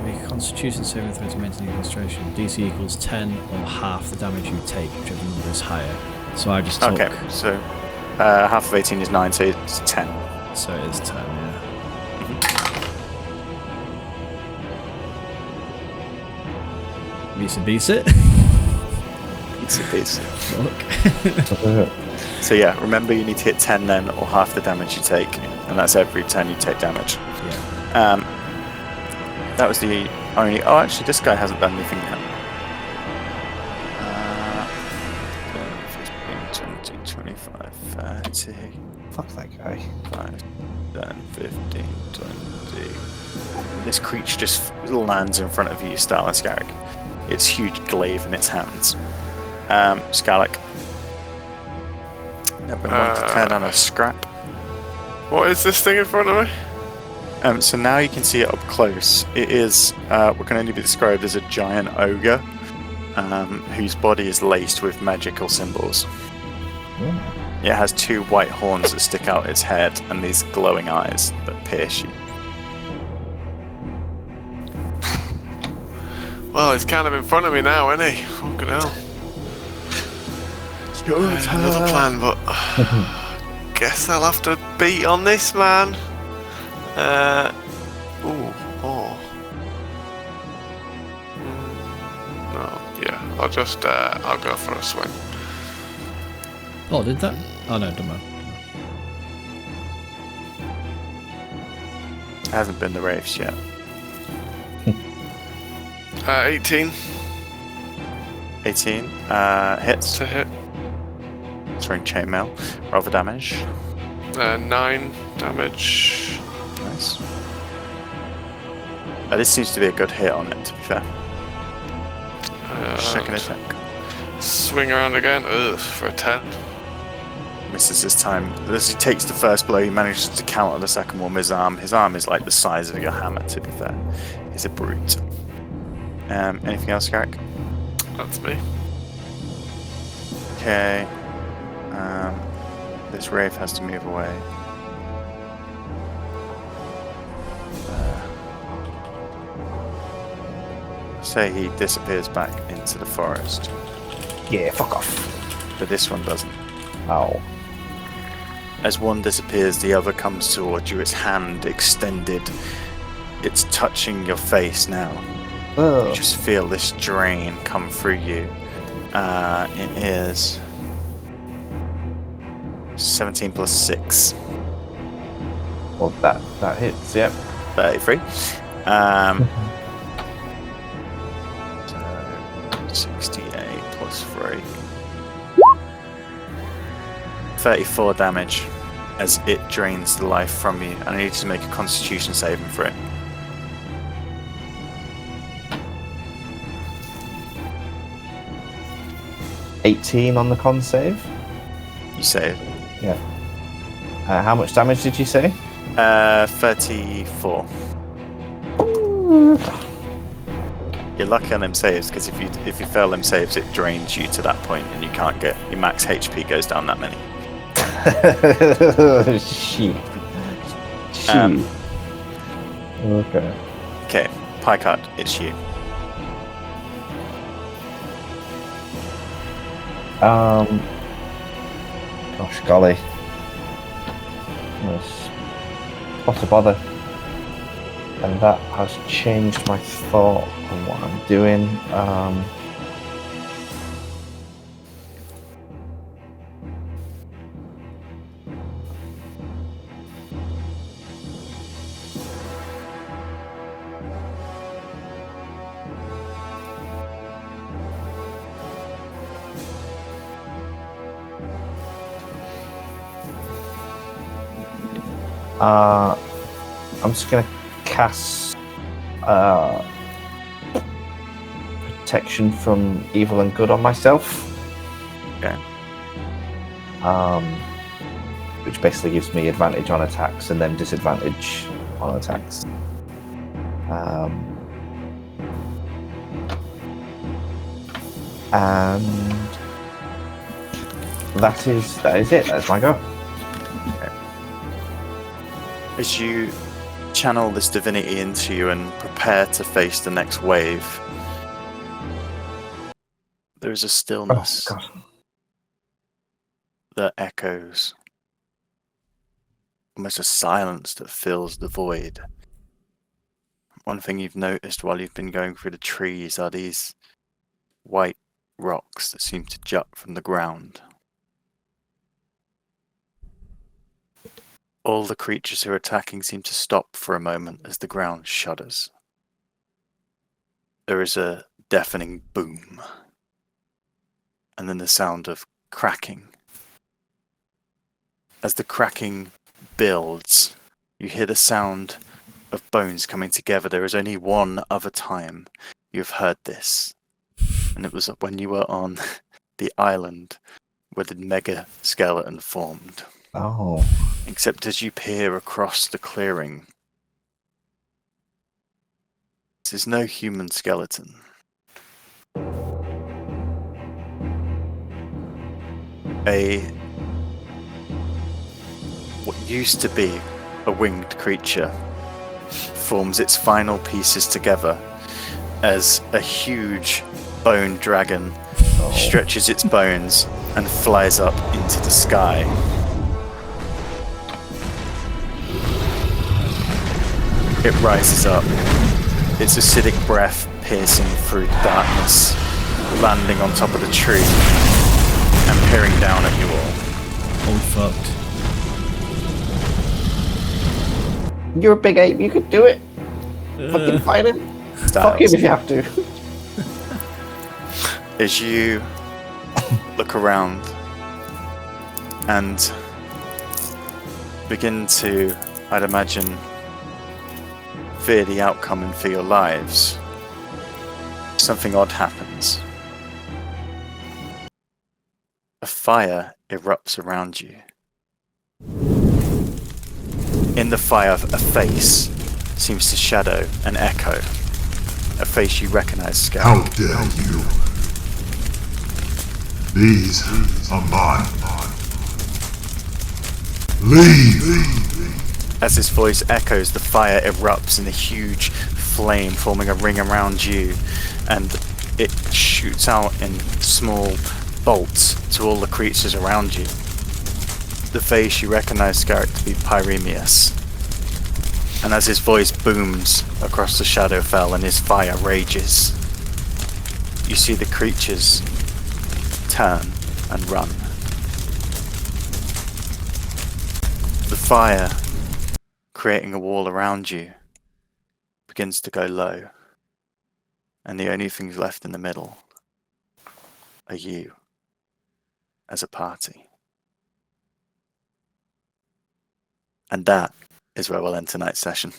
Speaker 1: Make a constitution saving throw to maintain concentration. DC equals 10 or half the damage you take, whichever number is higher. So I just took...
Speaker 2: Okay, so half of 18 is 9, so it's 10.
Speaker 1: So it is 10, yeah. Beats it.
Speaker 2: It's a piece.
Speaker 1: Fuck.
Speaker 2: So yeah, remember you need to hit 10 then, or half the damage you take, and that's every 10 you take damage.
Speaker 1: Yeah.
Speaker 2: That was the only... Oh, actually, this guy hasn't done anything yet. 15, 20, 25. 30,
Speaker 3: Fuck that guy.
Speaker 2: 5, 10, 15, 20. This creature just lands in front of you, Stal and Scarrick. Its huge glaive in its hands. Scarrick. Everyone want to tear down a scrap.
Speaker 4: What is this thing in front of me?
Speaker 2: So now you can see it up close. It is what can only be described as a giant ogre, whose body is laced with magical symbols. It has 2 white horns that stick out its head and these glowing eyes that pierce you.
Speaker 4: Well, it's kind of in front of me now, isn't he? Fucking hell. Another plan, but guess I'll have to beat on this, man. No, yeah, I'll go for a swing.
Speaker 1: Oh, did that? Oh no, don't mind.
Speaker 2: It hasn't been the Wraiths yet.
Speaker 4: 18
Speaker 2: 18 hits.
Speaker 4: to hit.
Speaker 2: Throwing chainmail. Roll for damage.
Speaker 4: 9 damage.
Speaker 2: Nice. This seems to be a good hit on it, to be fair. Second attack.
Speaker 4: Swing around again. Ugh, for a 10.
Speaker 2: Misses this time. As he takes the first blow, he manages to counter the second one with his arm. His arm is like the size of your hammer, to be fair. He's a brute. Anything else, Garrick?
Speaker 4: That's me.
Speaker 2: Okay. This Wraith has to move away. Say he disappears back into the forest,
Speaker 3: Yeah, fuck off.
Speaker 2: but this one doesn't.
Speaker 3: Oh.
Speaker 2: As one disappears, the other comes towards you, its hand extended. It's touching your face now.
Speaker 3: Oh.
Speaker 2: You just feel this drain come through you. It is 17 plus 6.
Speaker 3: Well, that hits, yep.
Speaker 2: 33. So 68 plus 3. 34 damage as it drains the life from you. And I need to make a constitution saving for it.
Speaker 3: $18 on the con save.
Speaker 2: You save.
Speaker 3: Yeah. How much damage did you say?
Speaker 2: 34. You're lucky on them saves because if you fail them saves, it drains you to that point and you can't get your max HP goes down that many.
Speaker 3: Shit.
Speaker 2: Um,
Speaker 3: Okay.
Speaker 2: Okay, Picard, it's you.
Speaker 3: Gosh golly. What a bother. And that has changed my thought on what I'm doing. I'm just gonna cast protection from evil and good on myself.
Speaker 2: Okay.
Speaker 3: Which basically gives me advantage on attacks and then disadvantage on attacks. And that is it. That's my go.
Speaker 2: As you channel this divinity into you and prepare to face the next wave, there is a stillness
Speaker 3: God.
Speaker 2: that echoes, almost a silence that fills the void. One thing you've noticed while you've been going through the trees are these white rocks that seem to jut from the ground. All the creatures who are attacking seem to stop for a moment as the ground shudders. There is a deafening boom, and then the sound of cracking as the cracking builds, you hear the sound of bones coming together. There is only one other time you've heard this, and it was when you were on the island where the mega skeleton formed.
Speaker 3: Oh.
Speaker 2: Except as you peer across the clearing, this is no human skeleton. What used to be a winged creature forms its final pieces together as a huge bone dragon stretches its bones and flies up into the sky. It rises up, its acidic breath piercing through darkness, landing on top of the tree and peering down at you all.
Speaker 1: Oh, fucked.
Speaker 3: You're a big ape, you could do it. Fucking fight it. Fuck him if you have to.
Speaker 2: As you look around and begin to, I'd imagine, fear the outcome and for your lives, something odd happens. A fire erupts around you. In the fire, a face seems to shadow and echo. A face you recognize, Scout.
Speaker 7: How dare you? These are mine. Leave!
Speaker 2: As this voice echoes, the fire erupts in a huge flame, forming a ring around you, and it shoots out in small bolts to all the creatures around you. The face you recognize Scarrick to be Pyremeus. And as his voice booms across the Shadowfell and his fire rages, you see the creatures turn and run. The fire, creating a wall around you, begins to go low, and the only things left in the middle are you as a party. And that is where we'll end tonight's session.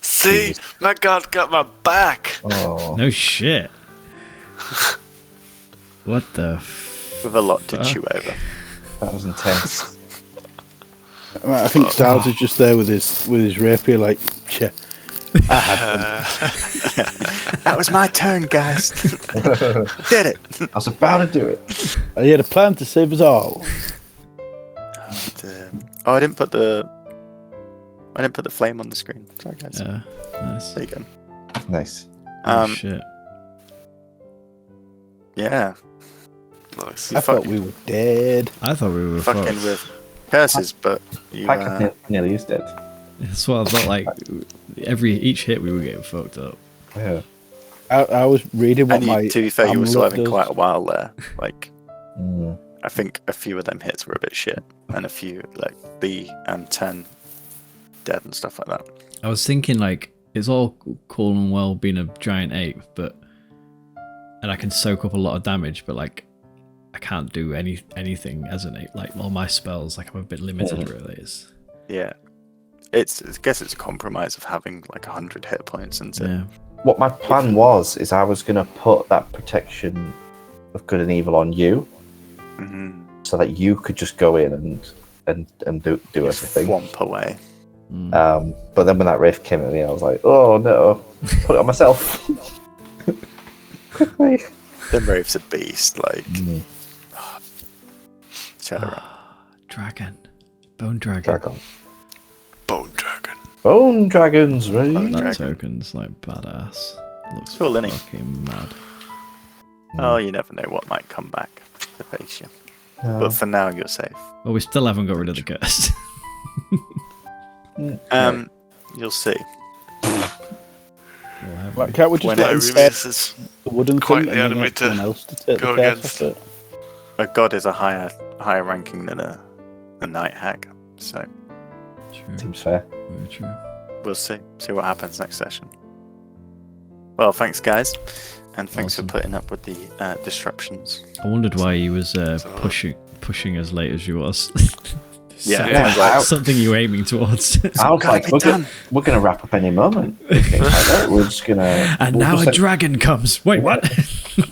Speaker 4: See, my God got my back.
Speaker 3: Oh.
Speaker 1: No shit. What the
Speaker 2: With a lot to chew over.
Speaker 3: That was intense.
Speaker 6: I think Styles is just there with his rapier, like, yeah.
Speaker 2: That was my turn, guys. Did it.
Speaker 3: I was about to do it.
Speaker 6: He had a plan to save us all.
Speaker 2: I didn't put the flame on the screen. Sorry, guys.
Speaker 1: nice.
Speaker 2: There you go.
Speaker 3: Nice.
Speaker 1: Oh, shit.
Speaker 2: Yeah.
Speaker 4: Nice.
Speaker 6: I thought we were dead.
Speaker 1: I thought we were
Speaker 2: Fucking
Speaker 1: fucked.
Speaker 2: with curses, but you.
Speaker 3: Pack nearly is dead.
Speaker 1: That's what I thought. Like each hit, we were getting fucked up.
Speaker 3: Yeah.
Speaker 6: I was reading what
Speaker 2: And you,
Speaker 6: my.
Speaker 2: to be fair, you were still
Speaker 6: amulet
Speaker 2: having
Speaker 6: does.
Speaker 2: quite a while there. Like,
Speaker 3: Mm.
Speaker 2: I think a few of them hits were a bit shit, and a few like B and 10 dead and stuff like that.
Speaker 1: I was thinking like it's all cool and well being a giant ape, and I can soak up a lot of damage, but like I can't do anything as an ape. Like all my spells, like I'm a bit limited. Really, is
Speaker 2: Yeah. I guess it's a compromise of having like 100 hit points, and
Speaker 1: yeah.
Speaker 3: What my plan was is I was going to put that protection of good and evil on you, so that you could just go in and do everything.
Speaker 2: Swamp away.
Speaker 3: But then when that rift came at me, I was like, oh no, put it on myself. Quickly.
Speaker 2: The Wraith's a beast, like. Shadowrun.
Speaker 1: Dragon, bone dragon.
Speaker 3: Dragon.
Speaker 4: Bone dragon.
Speaker 3: Bone dragons, right?
Speaker 2: Bone
Speaker 1: That
Speaker 2: dragon.
Speaker 1: token's like badass. Looks
Speaker 2: Cool, innit?
Speaker 1: fucking mad.
Speaker 2: Oh, you never know what might come back to face you. But for now, you're safe.
Speaker 1: Well, we still haven't got rid of the curse.
Speaker 2: You'll see.
Speaker 6: Like, can't we just let him take
Speaker 4: Pyremeus is
Speaker 6: the wooden
Speaker 4: quite
Speaker 6: thing
Speaker 4: the
Speaker 6: and then
Speaker 4: enemy
Speaker 6: get someone
Speaker 4: to
Speaker 6: else to take
Speaker 4: go
Speaker 6: the curse
Speaker 4: against.
Speaker 6: off it?
Speaker 2: A god is a higher ranking than a night hag, so
Speaker 1: True.
Speaker 3: Seems fair.
Speaker 1: Very true.
Speaker 2: we'll see what happens next session. Well, thanks guys. And thanks
Speaker 1: Awesome.
Speaker 2: for putting up with the disruptions.
Speaker 1: I wondered why he was pushing as late as you was.
Speaker 2: Yeah,
Speaker 3: Yeah, I-
Speaker 1: Something you were aiming towards.
Speaker 3: I was like,
Speaker 2: be
Speaker 3: we're gonna wrap up any moment. We're just gonna.
Speaker 1: And
Speaker 3: we'll
Speaker 1: now
Speaker 3: just
Speaker 1: a
Speaker 3: like,
Speaker 1: dragon comes. Wait, what?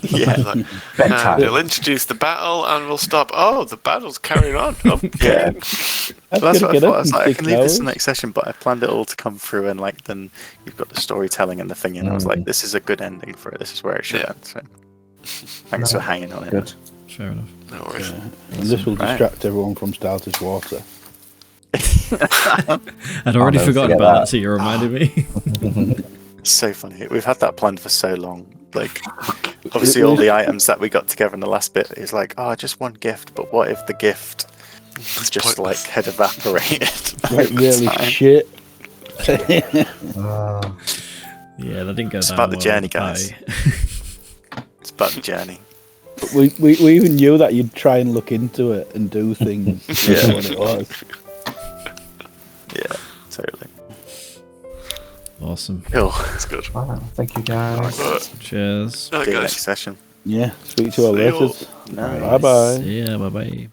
Speaker 2: Yeah.
Speaker 4: Like,
Speaker 3: bedtime.
Speaker 4: they'll introduce the battle and we'll stop. Oh, the battle's carrying on. Oh,
Speaker 3: Yeah.
Speaker 2: Well, that's what I thought. I was like, I
Speaker 6: 6
Speaker 2: can leave this
Speaker 6: hours.
Speaker 2: the next session, but I planned it all to come through, and like then you've got the storytelling and the thing, and I was like, this is a good ending for it. This is where it should
Speaker 4: Yeah.
Speaker 2: end. So, thanks for hanging on it.
Speaker 3: Good.
Speaker 1: Fair enough.
Speaker 4: no worries.
Speaker 6: And this will
Speaker 2: Right.
Speaker 6: distract everyone from Starter's water.
Speaker 1: I'd already
Speaker 3: never
Speaker 1: forgotten
Speaker 3: forget
Speaker 1: about that,
Speaker 3: that.
Speaker 1: so you reminded me.
Speaker 2: It's so funny. We've had that planned for so long. Like, obviously, all the items that we got together in the last bit is like, oh, just one gift, but what if the gift just
Speaker 4: pointless.
Speaker 2: like had evaporated?
Speaker 6: Like
Speaker 2: over
Speaker 6: really
Speaker 2: time?
Speaker 6: shit.
Speaker 1: Yeah, that didn't go
Speaker 2: It's
Speaker 1: down
Speaker 2: about the
Speaker 1: well
Speaker 2: journey,
Speaker 1: in the
Speaker 2: guys.
Speaker 1: pie.
Speaker 2: It's about the journey.
Speaker 6: we even knew that you'd try and look into it and do things.
Speaker 2: Yeah.
Speaker 6: Yeah. What it was.
Speaker 2: Yeah, totally.
Speaker 1: Awesome.
Speaker 2: Cool.
Speaker 4: That's good.
Speaker 3: Wow, thank you guys.
Speaker 1: Cheers.
Speaker 2: See you
Speaker 4: Okay,
Speaker 2: next
Speaker 4: guys.
Speaker 2: session.
Speaker 6: Yeah. Speak to our
Speaker 4: See you all.
Speaker 6: letters.
Speaker 2: Nice.
Speaker 6: Bye bye.
Speaker 1: See ya. Bye bye.